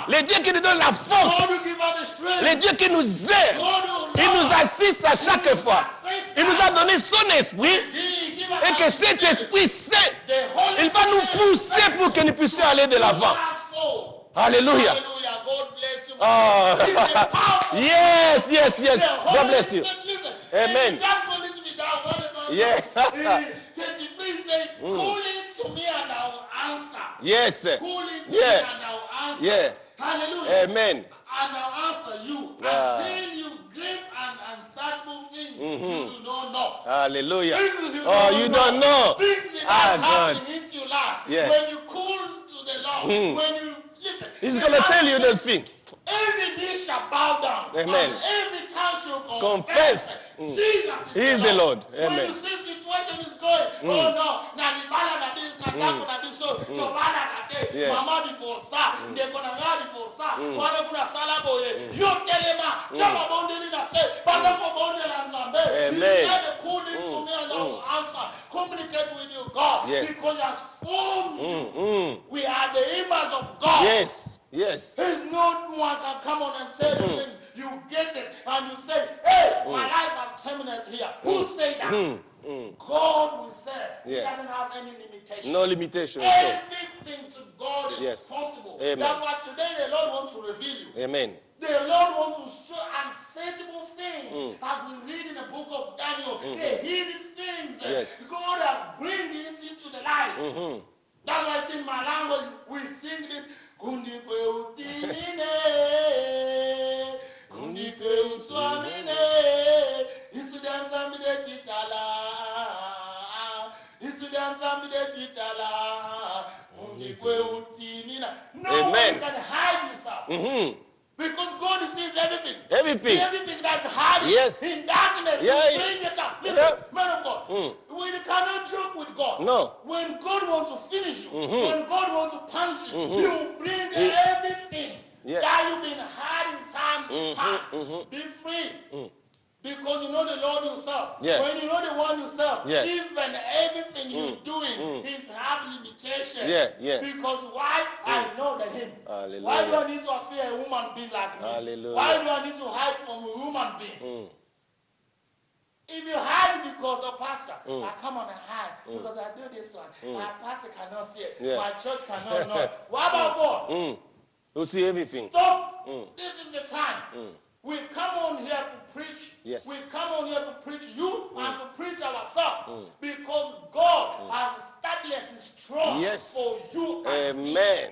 Le Dieu qui nous donne la force. Le Dieu qui nous aide. Il nous assiste à chaque fois. Il nous a donné son esprit. Et que cet esprit saint, il va nous pousser pour que nous puissions aller de l'avant. Alléluia. Oh. Yes, yes, yes. God bless you. Amen. Yeah. Call it to me and I will answer. Yes. Call it to Yeah. me and I will answer. Yeah. Hallelujah. Amen. And I'll answer you. Ah. Until you great and unsearchable things you do not know. Hallelujah. Things you Oh, you don't know. Things that God. happen into your life. Yeah. When you call to the Lord. When you listen. He's going to tell you those things. Every knee shall bow down. Amen. And every tongue shall Confess. Jesus He is the Lord. When Amen. you see situation is going, oh no, na libala na this, na tapo na this, so tobana na te, Yeah. mama before sa, ndeko na nga before sa, wana kuna sala boye, yo telema, chama bondeli na se, banda ko bondeli na nzambe. Amen. He said, call it to me and I will answer. Communicate with you, God, Yes. because He has formed you. We are the image of God. Yes. Yes. There's no one can come on and tell you things. You get it and you say, hey, my life has terminated here. Who say that? God will say. He Yeah. doesn't have any limitation. No limitation. Everything to God is Yes. possible. Amen. That's why today the Lord wants to reveal you. Amen. The Lord wants to show unsearchable things. As we read in the book of Daniel, the hidden things. Yes. God has brought it into the light. That's why it's in my language we sing this. Kundikwe utinine, kundikwe uswamine, isudanza mbide titala, isudanza mbide titala, kundikwe utinina. No Amen. one can hide yourself. Because God sees everything. Everything. Everything that's hiding Yes. in darkness, Yeah. He bring it up. Listen, Yeah. man of God, we cannot joke with God. No. When God wants to finish you, when God wants to punish you, He will bring everything Yeah. that you've been hiding time to time. Be free. Because you know the Lord yourself. Yeah. When you know the one yourself, Yes. even everything you're doing is have limitation. Yeah, yeah. Because why? I know the Him. Hallelujah. Why do I need to fear a woman being like me? Hallelujah. Why do I need to hide from a human being? If you hide because of pastor, I come on and hide because I do this one. My pastor cannot see it. Yeah. My church cannot know it. What about God? You see everything. Stop. This is the time. We come on here to preach. Yes. We come on here to preach you and to preach ourselves because God has established His throne Yes. for you and me. Amen.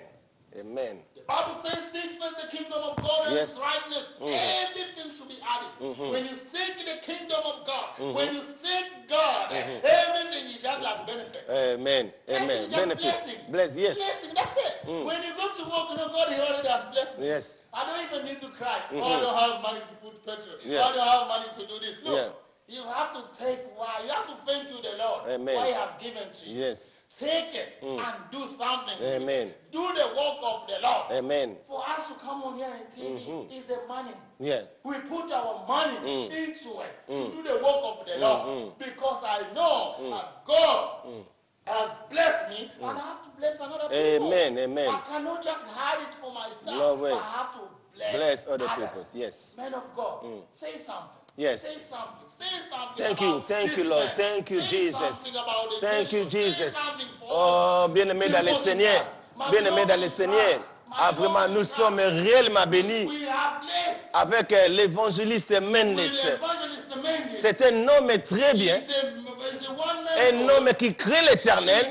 Amen. The Bible says, seek first the kingdom of God and Yes. His righteousness. Everything should be added. When you seek the kingdom of God, when you seek God, everything is just like benefit. Amen. Everything Amen. is just Benefit. blessing. Bless. Yes. Blessing, that's it. When you go to work, you know, God He already has blessed me. Yes. I don't even need to cry. Oh, I don't have money to put petrol. Yeah. I don't have money to do this. No. Yeah. You have to take why. You have to thank you, the Lord, Amen. what He has given to you. Yes. Take it and do something. Amen. With it. Do the work of the Lord. Amen. For us to come on here and TV is the money. Yeah. We put our money into it to do the work of the Lord. Because I know that God has blessed me and I have to bless another people. Amen. Amen. I cannot just hide it for myself. No way. I have to Bless other others. people. Yes. Men of God, say something. Yes. Say something. Say something. Thank you. About Thank you, this Lord. man. Thank you, Say Jesus. something about the Thank you, nation. Say Jesus. something for Oh, bien-aimé dans le Seigneur. Bien-aimé dans le Seigneur. Ah, vraiment, nous sommes réellement bénis We are blessed. avec l'évangéliste Mendes. With Evangelist Mendes. C'est un homme très bien. He's a one-man Un homme qui crée l'éternel.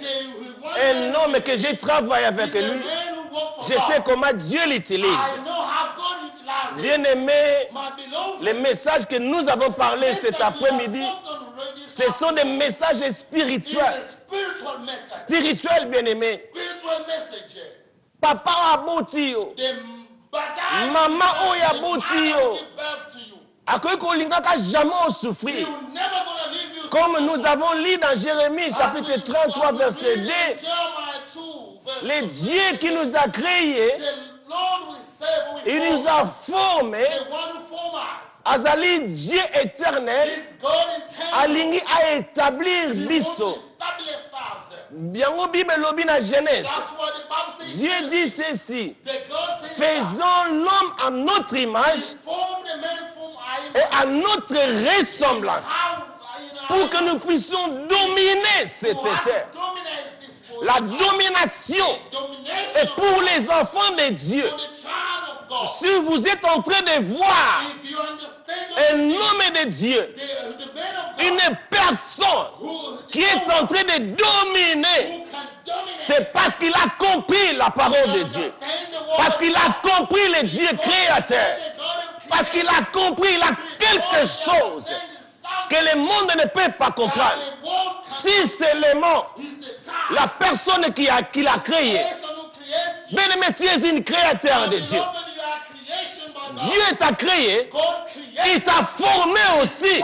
Un homme que j'ai travaillé avec lui. Je sais comment Dieu l'utilise. I know how God utilizes him. Bien-aimé, My beloved, les messages que nous avons parlé cet après-midi, ce sont des messages spirituels. spiritual message. Spirituels, bien-aimé. Spiritual message. Papa aboti yo. The badass Maman oyo the aboti man yo. will give birth to you. Akoyi kolingaka jamais souffrir. He will never gonna leave you. Comme nous avons lu dans Jérémie chapitre 33 verset 2, Jeremiah 2, verse le Dieu qui nous a créés, the Lord will save, will il nous a formés, the one who formed us. azali Dieu éternel, This God intended. alingi a établir biso. Establish us. Biango Bible lobi na Genèse. That's what the Bible says. Dieu dit ceci: The God says faisons l'homme à notre image form the man from our et à notre ressemblance, pour que nous puissions dominer cette terre. La domination est pour les enfants de Dieu. Si vous êtes en train de voir un homme de Dieu, une personne qui est en train de dominer, c'est parce qu'il a compris la parole de Dieu. Parce qu'il a compris le Dieu créateur. Parce qu'il a compris, il a quelque chose que le monde ne peut pas comprendre. Si seulement la personne qui l'a créé, bien-aimé, tu es une créateur de Dieu. Dieu t'a créé, il t'a formé aussi.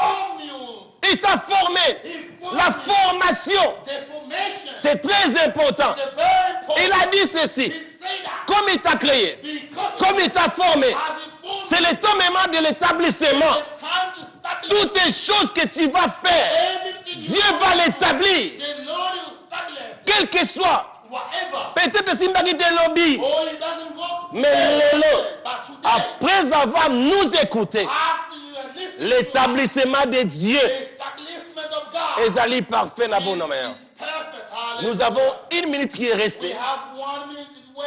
Il t'a formé. La formation, c'est très important. Il a dit ceci: comme il t'a créé, comme il t'a formé, c'est le temps maintenant de l'établissement. Toutes les choses que tu vas faire, Dieu va l'établir. Quel que soit. Peut-être si il des lobbies. Mais après avoir nous écouté, l'établissement de Dieu est parfait dans bon nom. Nous avons une minute qui est restée.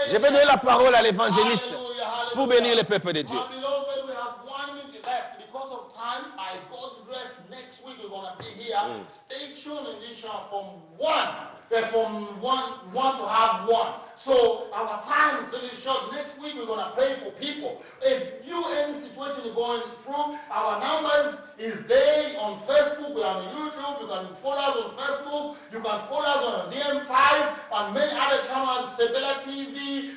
Je vais donner la parole à l'évangéliste pour bénir le peuple de Dieu. Stay tuned in this show from 1 to have 1. So our time is really short. Next week we're going to pray for people. If you any situation you're going through, our numbers is there on Facebook. We're on YouTube. You can follow us on Facebook. You can follow us on DM5 and many other channels, Sebela TV,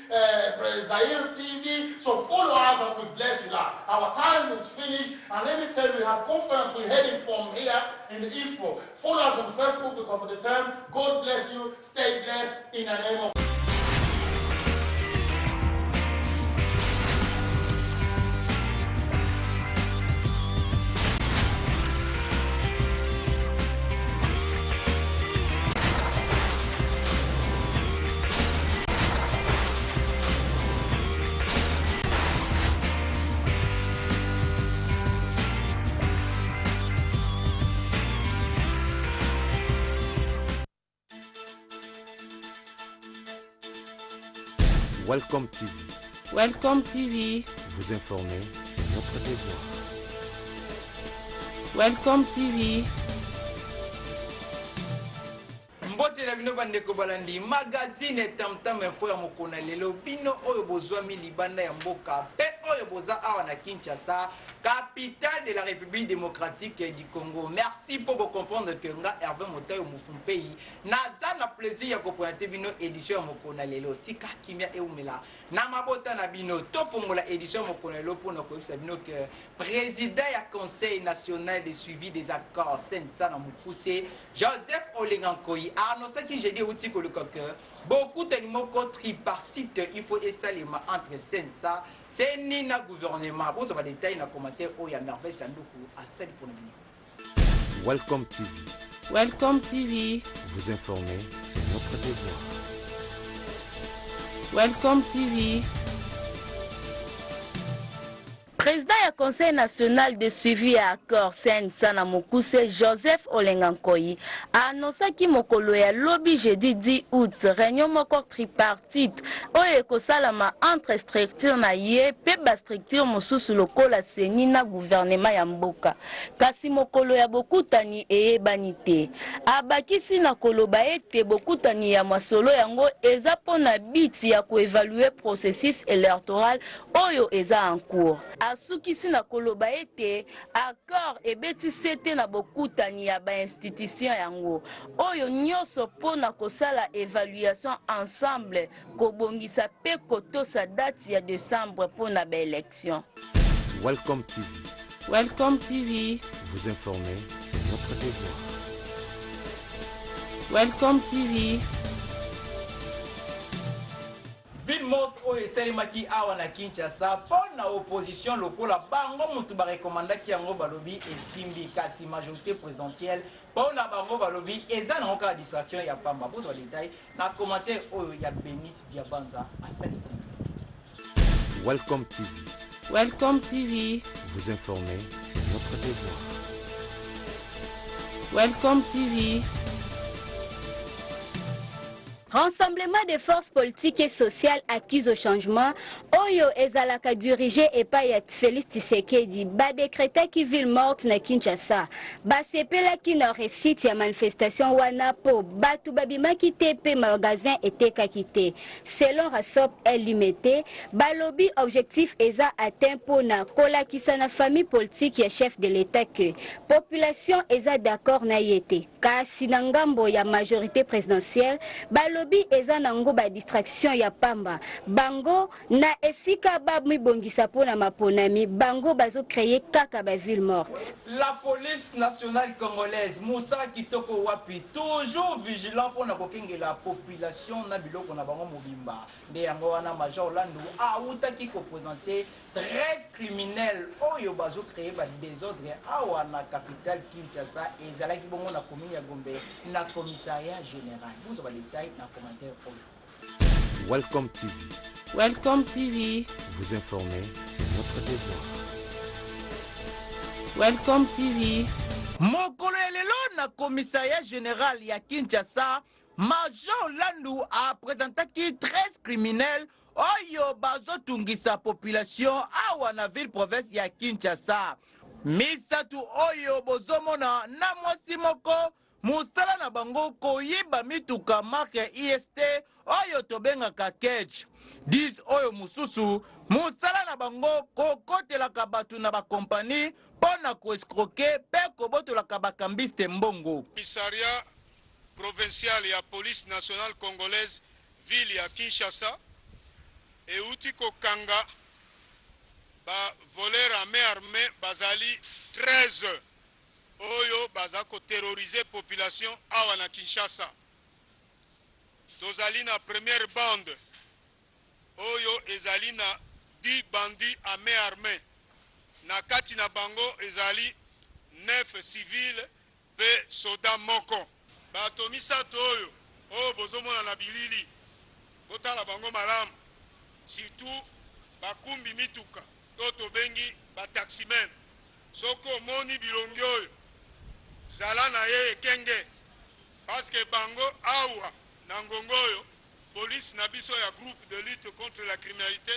Zaire TV. So follow us and we bless you. Our time is finished. And let me tell you, we have conference we're heading from here in the info. Follow us on Facebook because of the time. God bless you. Stay blessed in the name of Welcome TV. Welcome TV. Vous informer, c'est notre devoir. Welcome TV. Mbotela bino bandeko balandi magazine Tam Tam Info ya mokona lelo bino oyo bozwami libanda ya mboka pe oyo boza awa na Kinshasa, capitale de la République démocratique du Congo. Merci pour vous comprendre que nga Hervé Motayo Mufumpeyi naza na plaisir ya koprésenter bino édition ya mokona lelo tika kimia eumela na mabota na bino tofongola édition ya mokona lelo pour na koyebisa bino que président ya conseil national de suivi des accords Sensa na Mukuse Joseph Olengankoyi a annoncé que j'ai dit outil que beaucoup de moko tripartite il faut esalema entre Sensa c'est ni na gouvernement bon ça va détailler na commentaire oh ya merveille sanduku a celle pour nous. Welcome TV. Welcome TV. Vous informer, c'est notre devoir. Welcome TV. Président du Conseil national de suivi à accord Sensa na Mukuse Joseph Olengankoyi a annoncé que mokolo ya lobby jeudi 10 août réunion moko tripartite oyo ekosalama entre structure na ye pe ba structure mosusu lokola seni na gouvernement ya mboka kasi mokolo ya bokutani eyebani te abakisi na koloba ete bokutani ya masolo yango eza pona biti ya koevaluer processus électoral oyo eza en cours. Asukisi na koloba ete accord ebeti sete na bokutani ya ba institution yango oyo nyoso pona kosala évaluation ensemble kobongisa pe kotosa date ya décembre pona ba élection. Welcome TV. Welcome TV. Vous informer, c'est notre devoir. Welcome TV. Ville morte au esalemaki awa na Kinshasa pona opposition lokola bango mutu ba recommandaki yango balobi esimbi kasi majorité présidentielle pona bango balobi eza na oka distraction ya pamba pour le détail na commentaire oyo ya Benit Diabanza à cette. Welcome TV. Welcome TV. Vous informer, c'est notre devoir. Welcome TV. Rassemblement des forces politiques et sociales acquises au changement, Oyo ezalaka dirigé et payet Félix Tshisekedi, ba décréta qui ville morte na Kinshasa, ba sepela qui na récite ya manifestation wana po batu babima ki tepe magasin était kakité. Selon Rassop Elimete, ba lobby objectif eza atteint po na kola kisana famille politique ya chef de l'état que population eza d'accord na yete. Kasi na ngambo ya majorité présidentielle, ba lobby eza nango ba distraction ya pamba bango na esika ba mibongisa pona maponami bango bazo créer kaka ba ville morte. La police nationale congolaise Moussa Kitoko Wapi toujours vigilant pour na kokenge la population na biloko na bango mobimba de yango wana major Landu a utaki ko présenter 13 criminels oyo bazo créer ba désordre awa na capitale Kinshasa ezalaki bongo na commune ya Gombe na commissariat général. Vous avez les détails dans le commentaire. Welcome TV. Welcome TV. Vous informer, c'est notre devoir. Welcome TV. Mokolo lelo na commissariat général ya Kinshasa, Major Landu a présenté 13 criminels oyo bazotungisa population awa na ville province ya Kinshasa. Misatu oyo bozomona na mwasi moko musala na bango koyiba mituka marque IST oyo tobengaka catch 10 oyo mususu musala na bango kokotelaka batu na bakompani pona koescroquer pe kobotolaka bakambiste mbongo. Commissariat provincial ya police nationale congolaise ville ya Kinshasa euti kokanga ba voler à main armée bazali 13 oyo baza ko terroriser population awa na Kinshasa. Tozali na première bande oyo ezali na 10 bandits à main armée. Na kati na bango ezali 9 civils pe soda moko. Bato misato oyo oyo bozomona na bilili botala bango malamu surtout bakumbi mituka toto bengi ba taximen. Soko moni bilongi oyo zala na ye ekenge parce que bango awa na ngongo oyo police na biso ya groupe de lutte contre la criminalité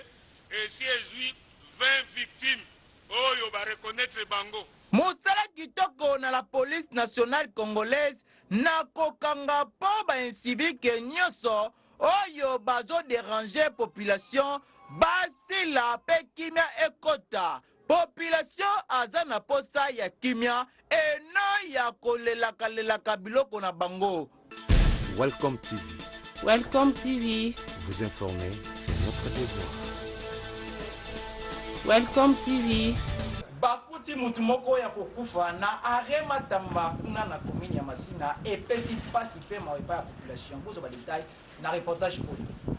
et si ezui 20 victimes oyo ba reconnaître bango. Mosala kitoko na la police nationale congolaise na kokanga po ba incivike nyoso oyo bazo déranger population basila pe kimia ekota. Population aza na posta ya kimia eno ya kolelaka biloko na bango. Welcome TV. Welcome TV. Vous informer, c'est notre devoir. Welcome TV. Bakuti mutu moko ya kokufa na arema tamba kuna na commune ya Masina epesi pasi pe mawepa ya population. Bozo ba détail na reportage oyo.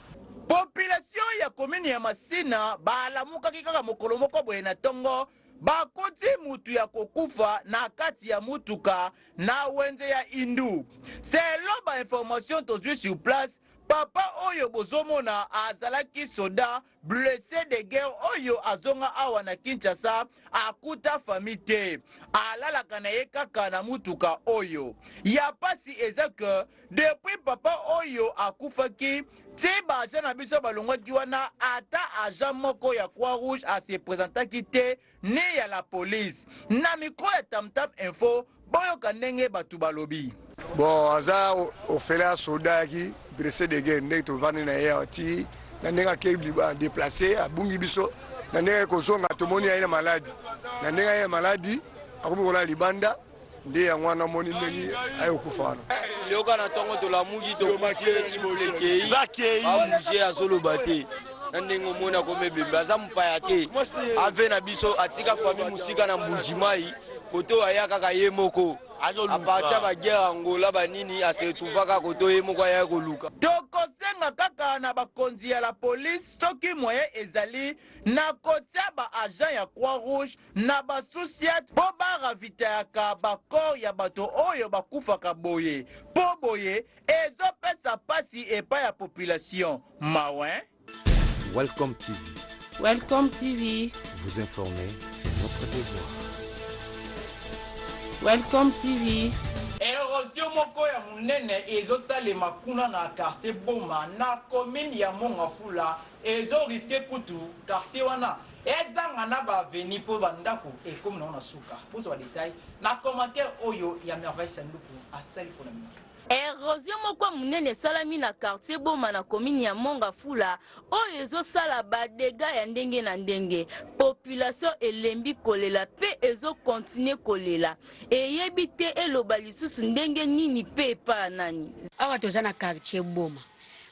Population ya commune ya Masina baalamuka kaka mokolo moko boye na tongo bakuti mutu ya kokufa na kati ya mutuka na wenze ya Indu. Selon ba information tozwi sur place, papa oyo bozomona azalaki soda blessé de guerre oyo azonga awa na Kinshasa akuta famite alalaka na ye kaka na mutuka oyo. Ya pasi eza que depuis papa oyo akufaki ti baja na biso balongwaki wana ata agent moko ya Croix-Rouge a se présentaki te ni ya la police. Na micro ya Tam Tam Info boyoka ndenge batu balobi. Bon, aza ofela soda ki blessé de guerre ndenge tovandi na ye ati na ndenge akei déplacé abungi biso na ndenge kozonga tomoni ye na maladi na ndenge ye maladi akomi kola libanda nde yango wana moni ndenge ayokufa wana yoka na ntongo tolamuki tokutie souffle kei abouge azoloba te na ndenge omoni akomi ebembe aza mopaya te ave na biso atika fami mosika na mbujimai koto aya kaka ye moko apatia bagere Angola banini asetuvaka koto ye moko aya koluka. Tokosenga kaka na bakonzi ya la police soki moye ezali na kotia ba agent ya Croix-Rouge na basouciate po baravitayaka bakor ya bato oyo bakufaka boye po boye ezopesa pasi epa ya population. Mawen. Welcome TV. Welcome TV. Vous informer, c'est notre devoir. Welcome TV. Érosion moko ya munene ezosalema kuna na quartier Boma na commune ya Mongafula ezo risque kutu quartier wana ezanga na ba veni po bandako e comme na suka. Poso ba détail na commentaire oyo ya merveille sanduku asali pour la Érosion moko munene salami na quartier Boma na commune ya Mongafula oyo ezosala ba dégâts ya ndenge na ndenge. Population elembi kolela pe ezo continuer kolela. Eyebi te eloba lisusu ndenge nini pe pa nani. Awa toza na quartier Boma.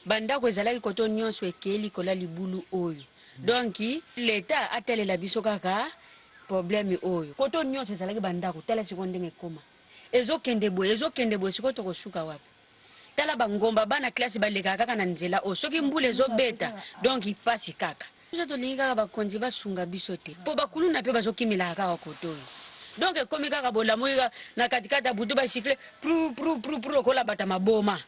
Bandako ezalaki koto nyonso ekeli kola libulu oyo. Donc l'État atelela biso kaka problème oyo. Koto nyonso ezalaki bandako tala siko ndenge koma. Ezo kende boye siko tokosuka wapi. Tala bangomba bana classe baleka kaka na nzela o soki mbule ezo beta donc ipasi kaka. Biso tolingi kaka bakonzi basunga biso te. Po bakulu na pe bazokimela kaka koto. Donc komi kaka bolamu na katikata butu ba siffler pru kola bata maboma.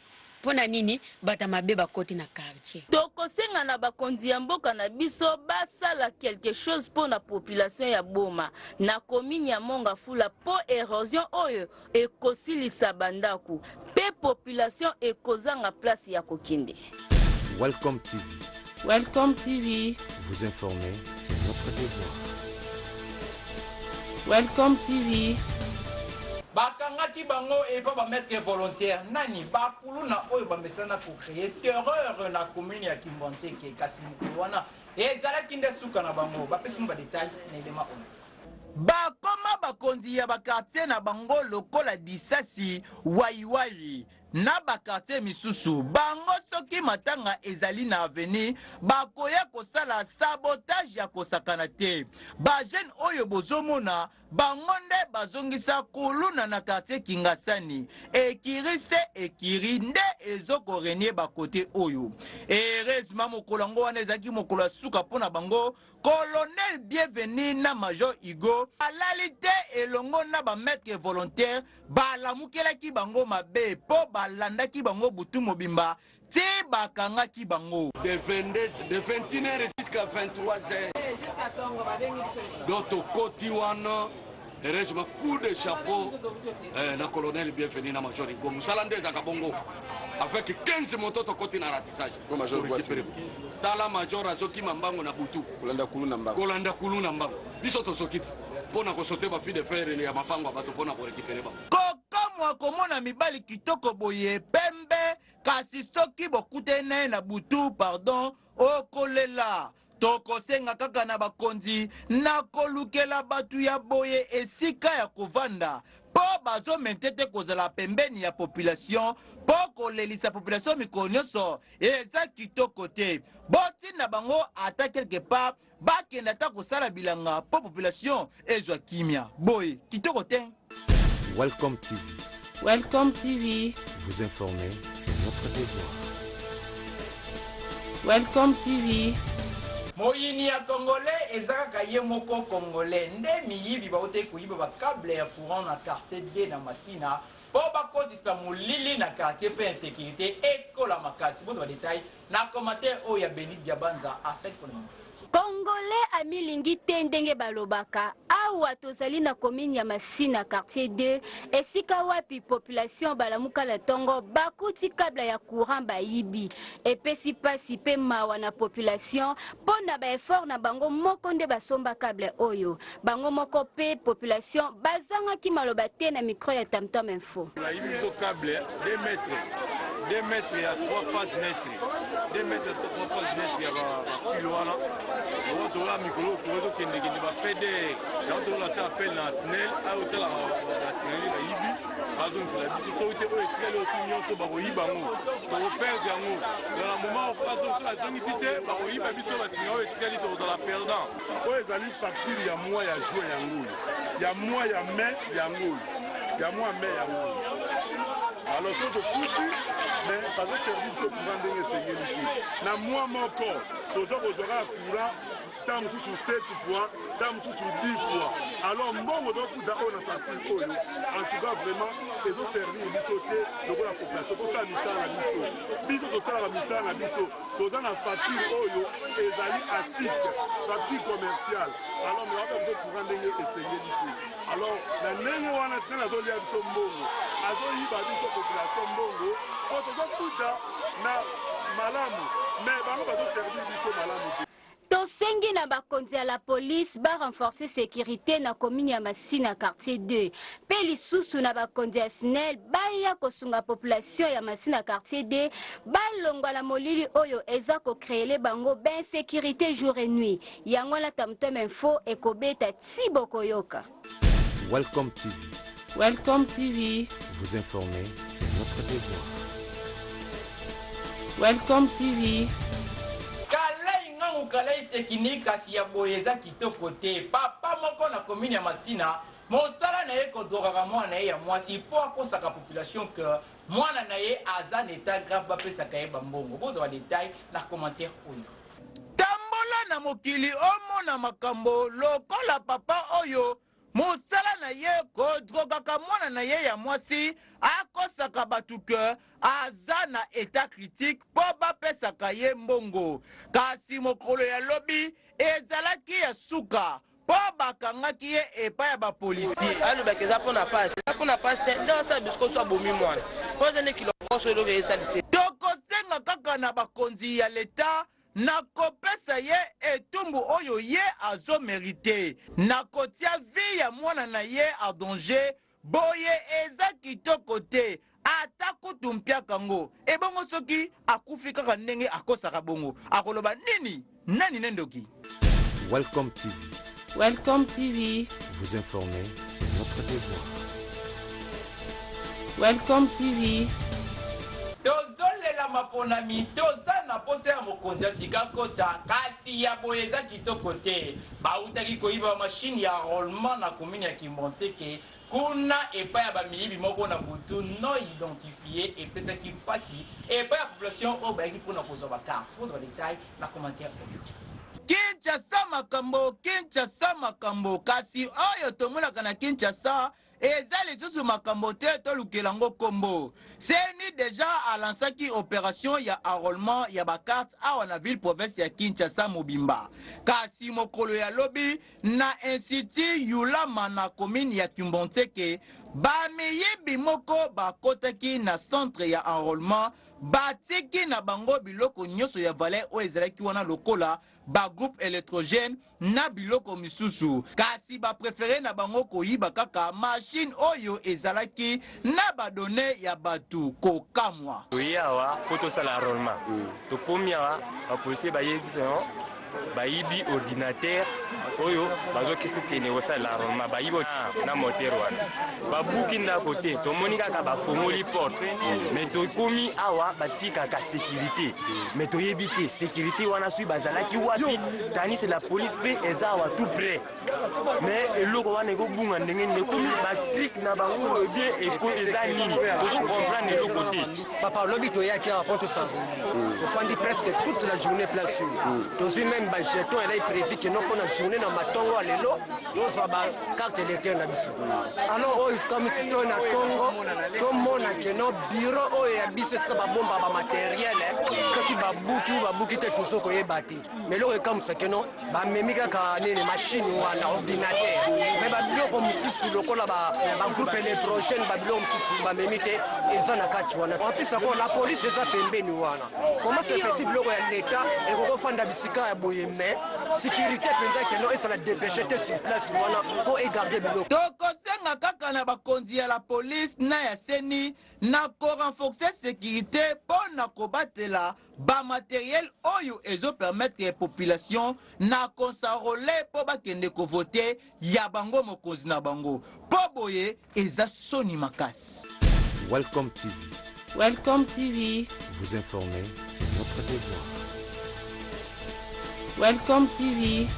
Pona nini bata mabeba koti na quartier. Tokosenga na bakonzi ya mboka na biso basala quelque chose pour la population ya Boma na commune ya Mongafula po érosion oyo ekosilisa bandaku pe population ekozanga place ya kokinde. Welcome TV. Welcome TV. Vous informer, c'est notre devoir. Welcome TV. Bakangaki bango et pas ba mettre volontaire nani bakulu na oyo bamesana pour créer terreur na commune ya Kimbonseke kasi wana ezalaki nde suka na bango bapesi ba détail na elema ono bakoma bakonzi ya bakartier na bango lokola disasi waiwai na bakartier misusu bango soki matanga ezali na avenir bakoya kosala sabotage ya kosakana te bajeune oyo bozomona bango nde bazongisa kuluna na quartier Kingasani ekiri nde ezokorenie bakote oyo heureusement mokolo yango wana ezalaki mokolo ya suka mpona bango colonel bienvenu na major Igo alali te elongo na bametre volontaire balamukelaki bango mabe po balandaki bango butu mobimba te bakangaki bango de 21h jusqu'à 23h d'autres côté wana heureusement coup de chapeau na colonel bienvenu na major Igo musala ndeza kabongo avec 15 motos to côté na ratissage pour major tala major azoki mambango na butu kolanda kulu na mbango biso to sokiti pona ko sauter ba fille de fer ya mapango bato pona ko récupérer ba koko malamu akomona mibali kitoko boye pembe kasi soki bokute naye na butu pardon okolela. Tokosenga kaka na bakonzi na kolukela batu ya boye esika ya kovanda po bazo mentete kozala pembeni ya population po kolelisa population mikolo nyonso eza kitoko te. Botinda bango ata quelque part bakenda ta kosala bilanga po population ezwa kimia boye kitoko te. Welcome TV. Welcome TV. Vous informer, c'est notre devoir. Welcome TV. Moyini ya Congolais ezaka ye moko Congolais nde miyibi baote kuyiba ba câble ya courant na quartier D na Masina po bakotisa molili na quartier pe insécurité ekola makasi. Bozo ba détail na commentaire o ya Beni Diabanza à 5 points. Congolais amilingi te ndenge balobaka awa tozali na commune ya Masina quartier 2 esika wapi population balamuka la tongo bakuti kabla ya courant bayibi epesi pasi pe mawa na population pona ba effort na bango moko nde basomba kabla oyo bango moko pe population bazanga ki maloba te na micro ya Tam Tam Info. La yibi to câble 2 mètres ya 3 phases mètres 2 mètres ya 3 phases mètres ya ba filo wana. On a micro pour que les gens fassent des on a appel na SNEL à hôtel la série la yibi raison c'est la société au extérieur aussi union so ba yiba ngo to perdre ngo dans le moment où pas la zonicité ba yiba biso ba série au extérieur to dans la perdant o ezali facture ya mois ya juin ya ngulu ya mois ya mai ya ngulu ya mois mai ya ngulu alors so to futu mais pas de service au courant de sécurité na mois moko tozo kozora courant tant sous 7 fois, tant sous 10 fois. Alors, bon, donc, on a parti en tout cas, vraiment, et donc, servir les sauter de la population. Pour ça, nous sommes à l'issue. Bisous, tout ça, nous sommes à l'issue. Nous avons une facture, et d'aller à site, facture commerciale. Alors, nous avons besoin de prendre des essayer d'ici. Alors, la nene on a signé la zone de Sombongo. La zone de la population Bongo. Quand on a tout ça, na malamu. Mais, on va servir d'ici malamu. Tosengi na bakonzi ya la police ba renforcer sécurité na commune ya Masina quartier 2. Pe lisusu na bakonzi ya SNEL ba ya kosunga population ya Masina quartier 2 ba longa la molili oyo eza ko créer bango ben sécurité jour et nuit. Yango la Tam Tam Info ekobeta tiboko yoka. Welcome TV. Welcome TV. Vous informer, c'est notre devoir. Welcome TV. Kalai technique kasi ya boyeza kitoko te papa moko na commune ya Masina mosala na ye kodoraka mwana ye ya mwasi po akosaka population que mwana na ye aza na état grave bapesaka ye bambongo bozwa détail na commentaire oyo tambola na mokili omona makambo lokola papa oyo mosala na ye kodrogaka mwana na ye ya mwasi akosaka batu ke aza na état critique po bapesaka ye mbongo kasi mokolo ya lobi ezalaki ya suka po bakangaki ye epai ya bapolisier alobaki eza mpona pasi te nde osala bisiko so abomi mwana po eza nde kilokoso eloko esalisi tokosenga kaka na bakonzi ya leta na kopesa ye etumbu oyo ye azo mérité na kotia vie ya mwana na ye a danger boye eza kitoko te ata kutu mpiaka ngo ebongo soki akufi kaka ndenge akosaka bongo akoloba nini nani nendoki. Welcome TV. Welcome TV. Vous informer, c'est notre devoir. Welcome TV. tozolela maponami toza na posa ya mokonzi ya sika kota kasi ya boye eza kitoko te bautaki koyiba bamashine ya rollement na komine ya Kimbonseke kuna epai ya bamiyibi moko na butu non identifié epesaki mpasi epai ya population oyo bayaki mpona kozwa bakarte kozwa détail na commentaire oyo Kinshasa makambo kasi oyo tomonaka na Kinshasa eza lisusu makambo te tolukela ngo kombo seni deja alansaki opération ya enrôlement ya bakarte awa na ville province ya Kinshasa mobimba kasi mokolo ya lobi na institut Yulama na commune ya Kimbonseke Bameyebi moko bakotaki na centre ya enrôlement batiki na bango biloko nyonso ya valeur oyo ezalaki wana lokola ba groupe électrogène na biloko misusu kasi bapréféré na bango koyiba kaka machine oyo ezalaki na badone ya batu kokamwa. Toye awa po tosala enrôlement tokomi awa bapolisier bayebiso bayibi ordinateur oyo bazokisi kende kosala enrôlement bayibi na moteur wana babuki na kote tomoni kaka bafongoli porte mais tokomi awa batikaka sécurité mais toyebi te sécurité wana sui bazalaki wapi tani c'est la police mpe eza awa tout près mais eloko wana ekobunga ndenge nini ekomi bastrict na bango bien eko eza nini tozokomprendre eloko te papa lobi toyaki awa mpo tosangoli tofandi presque toute la journée place sur tozwi même bajeton elai prévu ke no mpo na journée na matongo alelo tozwa bacarte électeur na biso alors oyo kamisi oyo na tongo tomona ke no bureau oyo ya biso esika babomba bamateriel soki babuki te tozo koyeba te mais eloko ekamwisa ke no bamemi kaka nini machine wana ordinateur mais babiloko mosusu lokola bagroupe électrogène babiloko mosusu bamemi te eza na kati wana en plus ako la police eza pembeni wana comment se fait biloko ya leta ekokofanda bisika ya boye mais sécurité penza keno ezala dépêché te sur place wana po egarde biloko tokosenga kaka na bakonzi ya la police na ya seni na korenforcer sécurité mpo na kobatela bamateriel oyo ezopermettre population na konsarole mpo bakende kovote ya bango mokonzi na bango mpo boye eza soni makasi. Welcome TV. Welcome TV. Vous informer, c'est notre devoir. Welcome TV.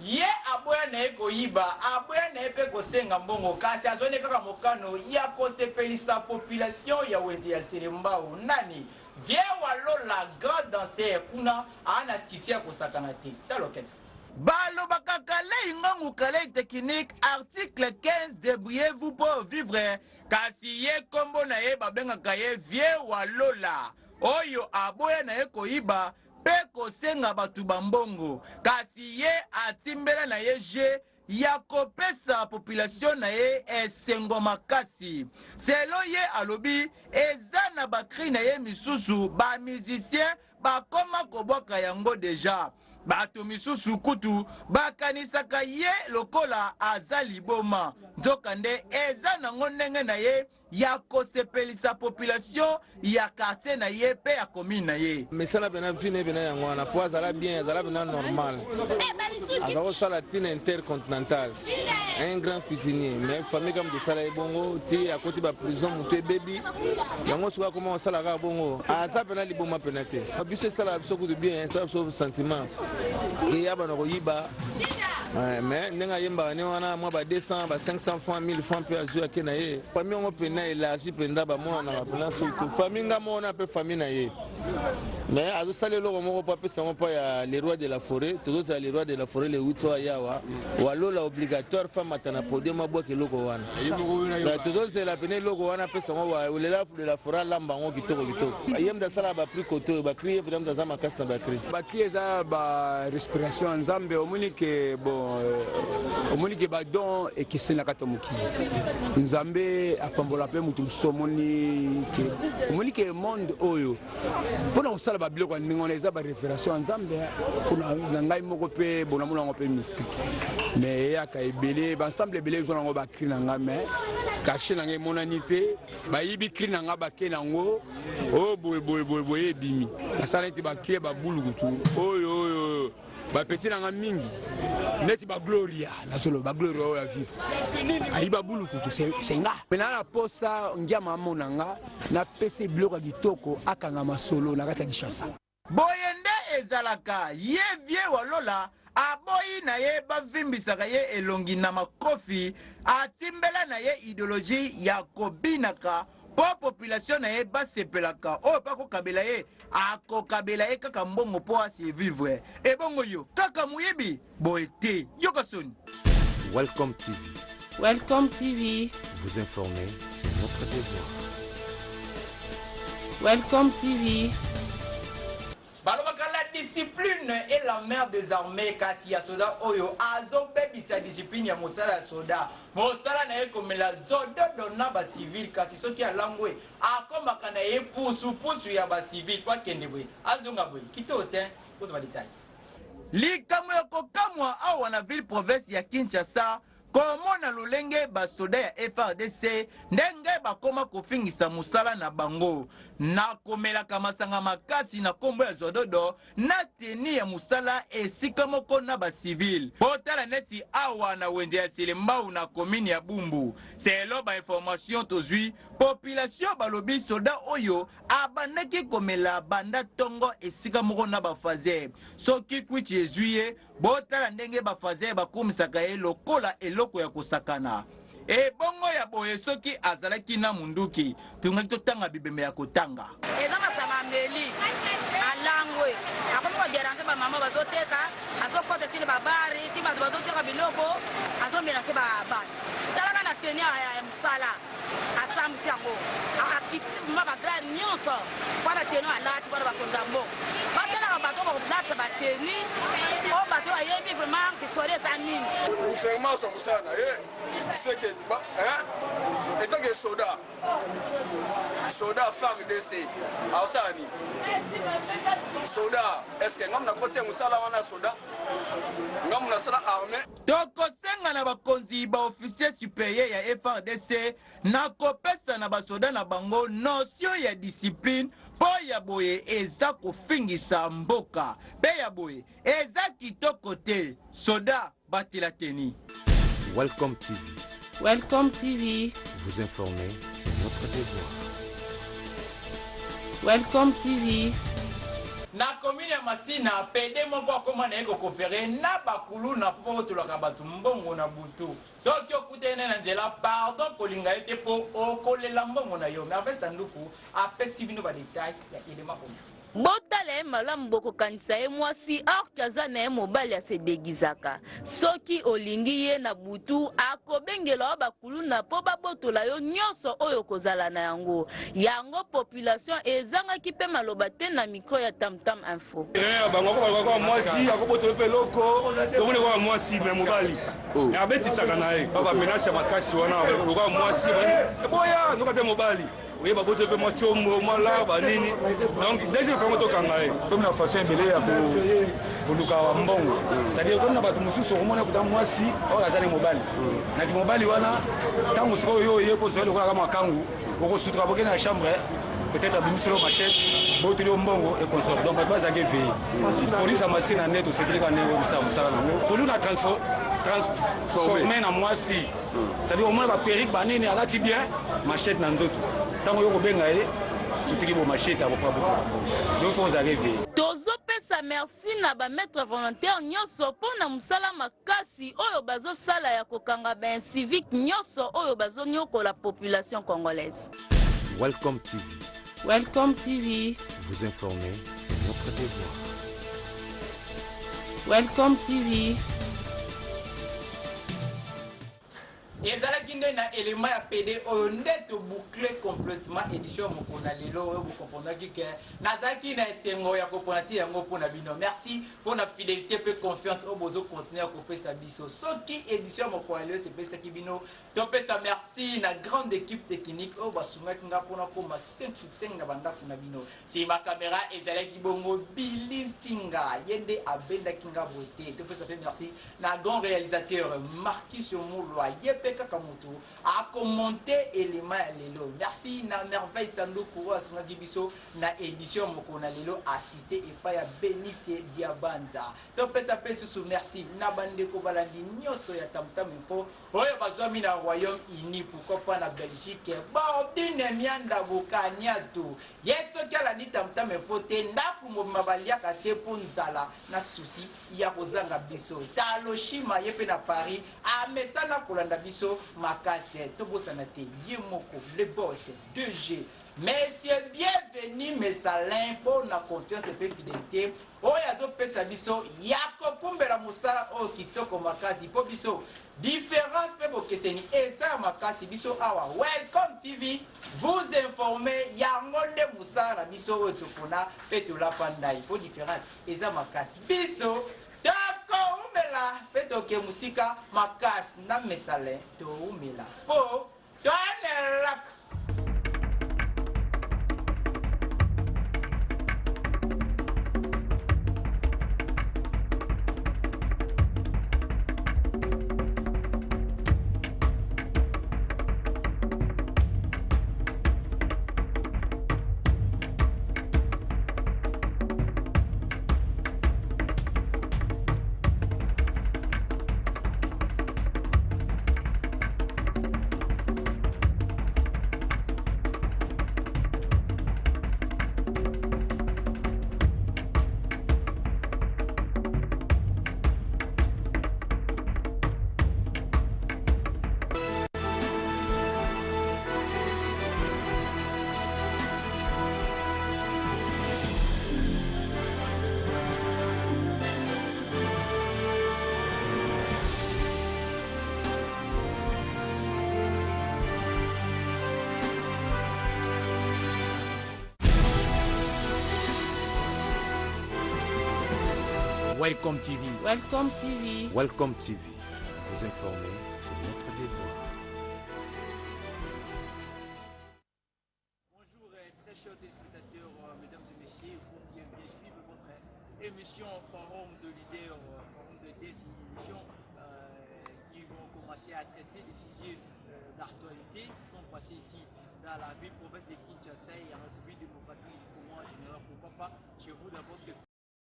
Ye aboya na ekoyiba aboya na epe kosenga mbongo kasi azone kaka mokano ya kosepelisa population ya wete ya Selembao nani vie walola grand danser kuna ana cité ya kosakana te talokete baloba kakale ngangu kale technique article 15 débrouillez-vous pour vivre kasi ye kombo na ye babengaka ye vie walola oyo aboya na ekoyiba pe kosenga batu bambongo kasi ye atimbela na ye je ya kopesa population na ye esengo makasi selo ye alobi eza na bakri na ye misusu ba musicien bakoma kobwaka yango deja bato misusu kutu bakanisaka ye lokola aza liboma nzokande eza nango ndenge na ye ya kosepelisa population ya quartier na ye pe ya commune na ye mesala bena vine bena yango wana po azala bien azala bena normal azala kosala tine intercontinental un grand cuisinier mais famille comme de sala ebongo ti akoti baprison moto ebebi yango soki akoma osala kaka bongo aza pena liboma pena te biso esala biso kutu bien esala biso sentiment eya bana koyiba mais ndenge ayembaka ne wana mwa ba 200 ba 500 francs 1000 francs mpe azwi ake na ye famille yango pena élargi mpenza bamonanaka pena surtout famille nga mona mpe famille na ye mais azosala eloko moko mpo apesa yango mpo ya le roi de la forêt tozozala le roi de la forêt le 8 oyo ayawa walola obligatoire famata na podium abwaka eloko wana tozozela pene eloko wana apesa yango lela de la forêt alamba yango kitoko kitoko ye mda asala bapri kote oyo bapri ye mda aza makasi na bakri bakri eza barespiration ya nzambe omoni ke omoni ke badon ekeseni na kati ya mokili nzambe apambola mpe motu mosusu omoni ke monde oyo mpona kosala babiloko ya ndenge wana eza barévération ya nzambe mpona na ngai moko mpe bonamona yango mpe mystique mais eyaka ebele baensemble ebele ezwa nango bakri na ngai mais kashe na ngai emonani te bayibi kri na ngai bake nango oyo boye ebimi nasala neti bakri babulukutu oyo bapeti na ngai mingi neti bagloria nazolo bagloria oyo ya vivre ayiba bulukutu senga pena na posa ngiama mona nga napesa biloko ya kitoko akanga masolo na kati ya Kinshasa boye nde ezalaka ye vie walola aboyi na ye bavimbisaka ye elongi na makofi atimbela na ye idéologie ya kobinaka po population na ye basepelaka oyo pa kokabela ye akokabela ye kaka mbongo po asivivre ebongo yo kaka moyebi boye te yoka soni. Welcome TV. Welcome TV. Vous informer, c'est notre devoir. Welcome TV. balobaka la discipline est la mère des armées. Kasi ya soda oyo azo baby sa discipline ya mosala soda. Mosala na ye comme la zodo donna ba civil kasi soki alangwe akoma kana ye pusu ya ba civil kwa kende boy. Azonga boy. Kitote pour ce détail. Likamwe kokamwa awa na ville province ya Kinshasa. Komona lolenge basoda ya FRDC ndenge bakoma kofingisa musala na bango na komelaka masanga makasi na kombo ya zododo na teni ya musala esika moko na basivile botala neti awa na wende ya Selembau na komini ya Bumbu selo ba information tozwi population balobi soda oyo abandaki komela banda tongo esika moko na bafaze soki kwichi ezuye botala ndenge bafaze bakumisaka ye lokola eloko ya kosakana e bongo ya boye soki azalaki na munduki tungaki totanga bibembe ya kotanga eza masanga meli alangwe akomo déranger ba mama bazoteka azokota tini babari tima bazoteka biloko azomela se ba talaka na tenia ya msala asamsi yango akitisi mabagra nyonso wana teno alati wana bakonzambo batala bato bakolata bateni o bato ayebi vraiment que sole eza nini gouvernement so musana c'est que étant que soda FARDC ausani soda est-ce que ngamna côté musala wana soda ngamna sala armée tokosenga na bakonzi ba officier supérieur ya FARDC na kopesa na basoda na bango notion ya discipline po ya boye eza kofingisa mboka pe ya boye eza kitoko te soda batela teni. Welcome TV. Welcome TV. Vous informer, c'est notre devoir. Welcome TV. Na commune ya Masina pede moko akoma na eko kopere na bakulu na popo tolaka batu mbongo na butu soki okutene na nzela pardon kolinga ete po okolela mbongo na yo mais avec sanduku apesi bino ba détail ya elema komi botala malamu bokokanisa ye mwasi arke aza na ye mobali asedegizaka soki olingi ye na butu akobengela o bakuluna mpo babotola yo nyonso oyo kozala na yango population ezangaki mpe maloba te na mikro ya Tam Tam Info bango bakoka mwasi akobotola mpe loko tomoni koka mwasi me mobali abetisaka na ye bamenase ya makasi wana koka mwasi boya noka te mobali oui ba bote pe mochombo mala ba nini donc déjà quand on kanga comme na façon belé ya kuluka wa mbongo c'est-à-dire comme na batu mususu komona kuta mwasi au azali mobali na ki mobali wana tango siko yo yeko zo lokala kama kangu oko sutra boke na chambre peut-être abimiselo machette boteli mbongo et consort donc ba za geve police a machine na net c'est bien na musala na ko luna transformer na mwasi c'est-à-dire au moins ba perique ba nini alati bien machette na nzoto tango yoko benga ye tutiki bo machette abo pa bo donc faut arriver tozopesa merci na ba maître volontaire nyonso pona musala makasi oyo bazosala ya kokanga ben civique nyonso oyo bazonyokola population congolaise. Welcome TV. Welcome TV. Vous informer, c'est notre devoir. Welcome TV. ezalaki nde na élément ya PD oyo nde toboucle complètement édition mokona lelo oyo bokomprendaki ke nazalaki na esengo ya kopona ti yango mpona bino merci mpona fidélité mpe confiance oyo bozokontinue ya kopesa biso soki édition mokona lelo sepesaki bino topesa merci na grande équipe technique oyo basungaki nga mpona koma 5 succès na bandako na bino nsima caméra ezalaki bongo bilisinga ye nde abendaki nga bote topesa mpe merci na grand réalisateur Marquis Mulwa ye mpe kaka moto akomonte elema ya lelo merci na merveille sanduku asungaki biso na édition mokona lelo assisté epai ya Benite Diabanza topesa mpe susu merci na bandeko balandi nyonso ya Tam Tam Info oyo bazwami na Royaume-Uni pourquoi pas na Belgique bobine mianda bokaniatu ye soki alandi Tam Tam Info te ndaku mobima baliaka te mpo nzala na susi ya kozanga biso taloshima ye mpe na Paris amesana kolanda biso makase tobosana te ye moko le boss 2G Monsieur bienvenue mesalin pour na confiance et fidélité oyo azopesa biso ya kokumbela mosala oyo kitoko makasi po biso différence pe bokeseni eza makasi biso awa Welcome TV vous informer yango Yangonde Moussa, biso otopona, fait la pandai. Pour différence, et ça makas. Biso, d'accord, umela, fait ok musika, makas, na mesale, to umela. Po, to anelak. Welcome TV. Welcome TV. Welcome TV. Vous informer, c'est notre devoir. Bonjour très chers téléspectateurs, mesdames et messieurs, vous qui bien suivre votre émission Forum de leaders, Forum de décision qui vont commencer à traiter des sujets d'actualité qui vont passer ici dans la ville province de Kinshasa et en République démocratique du Congo en général, pourquoi pas chez vous dans votre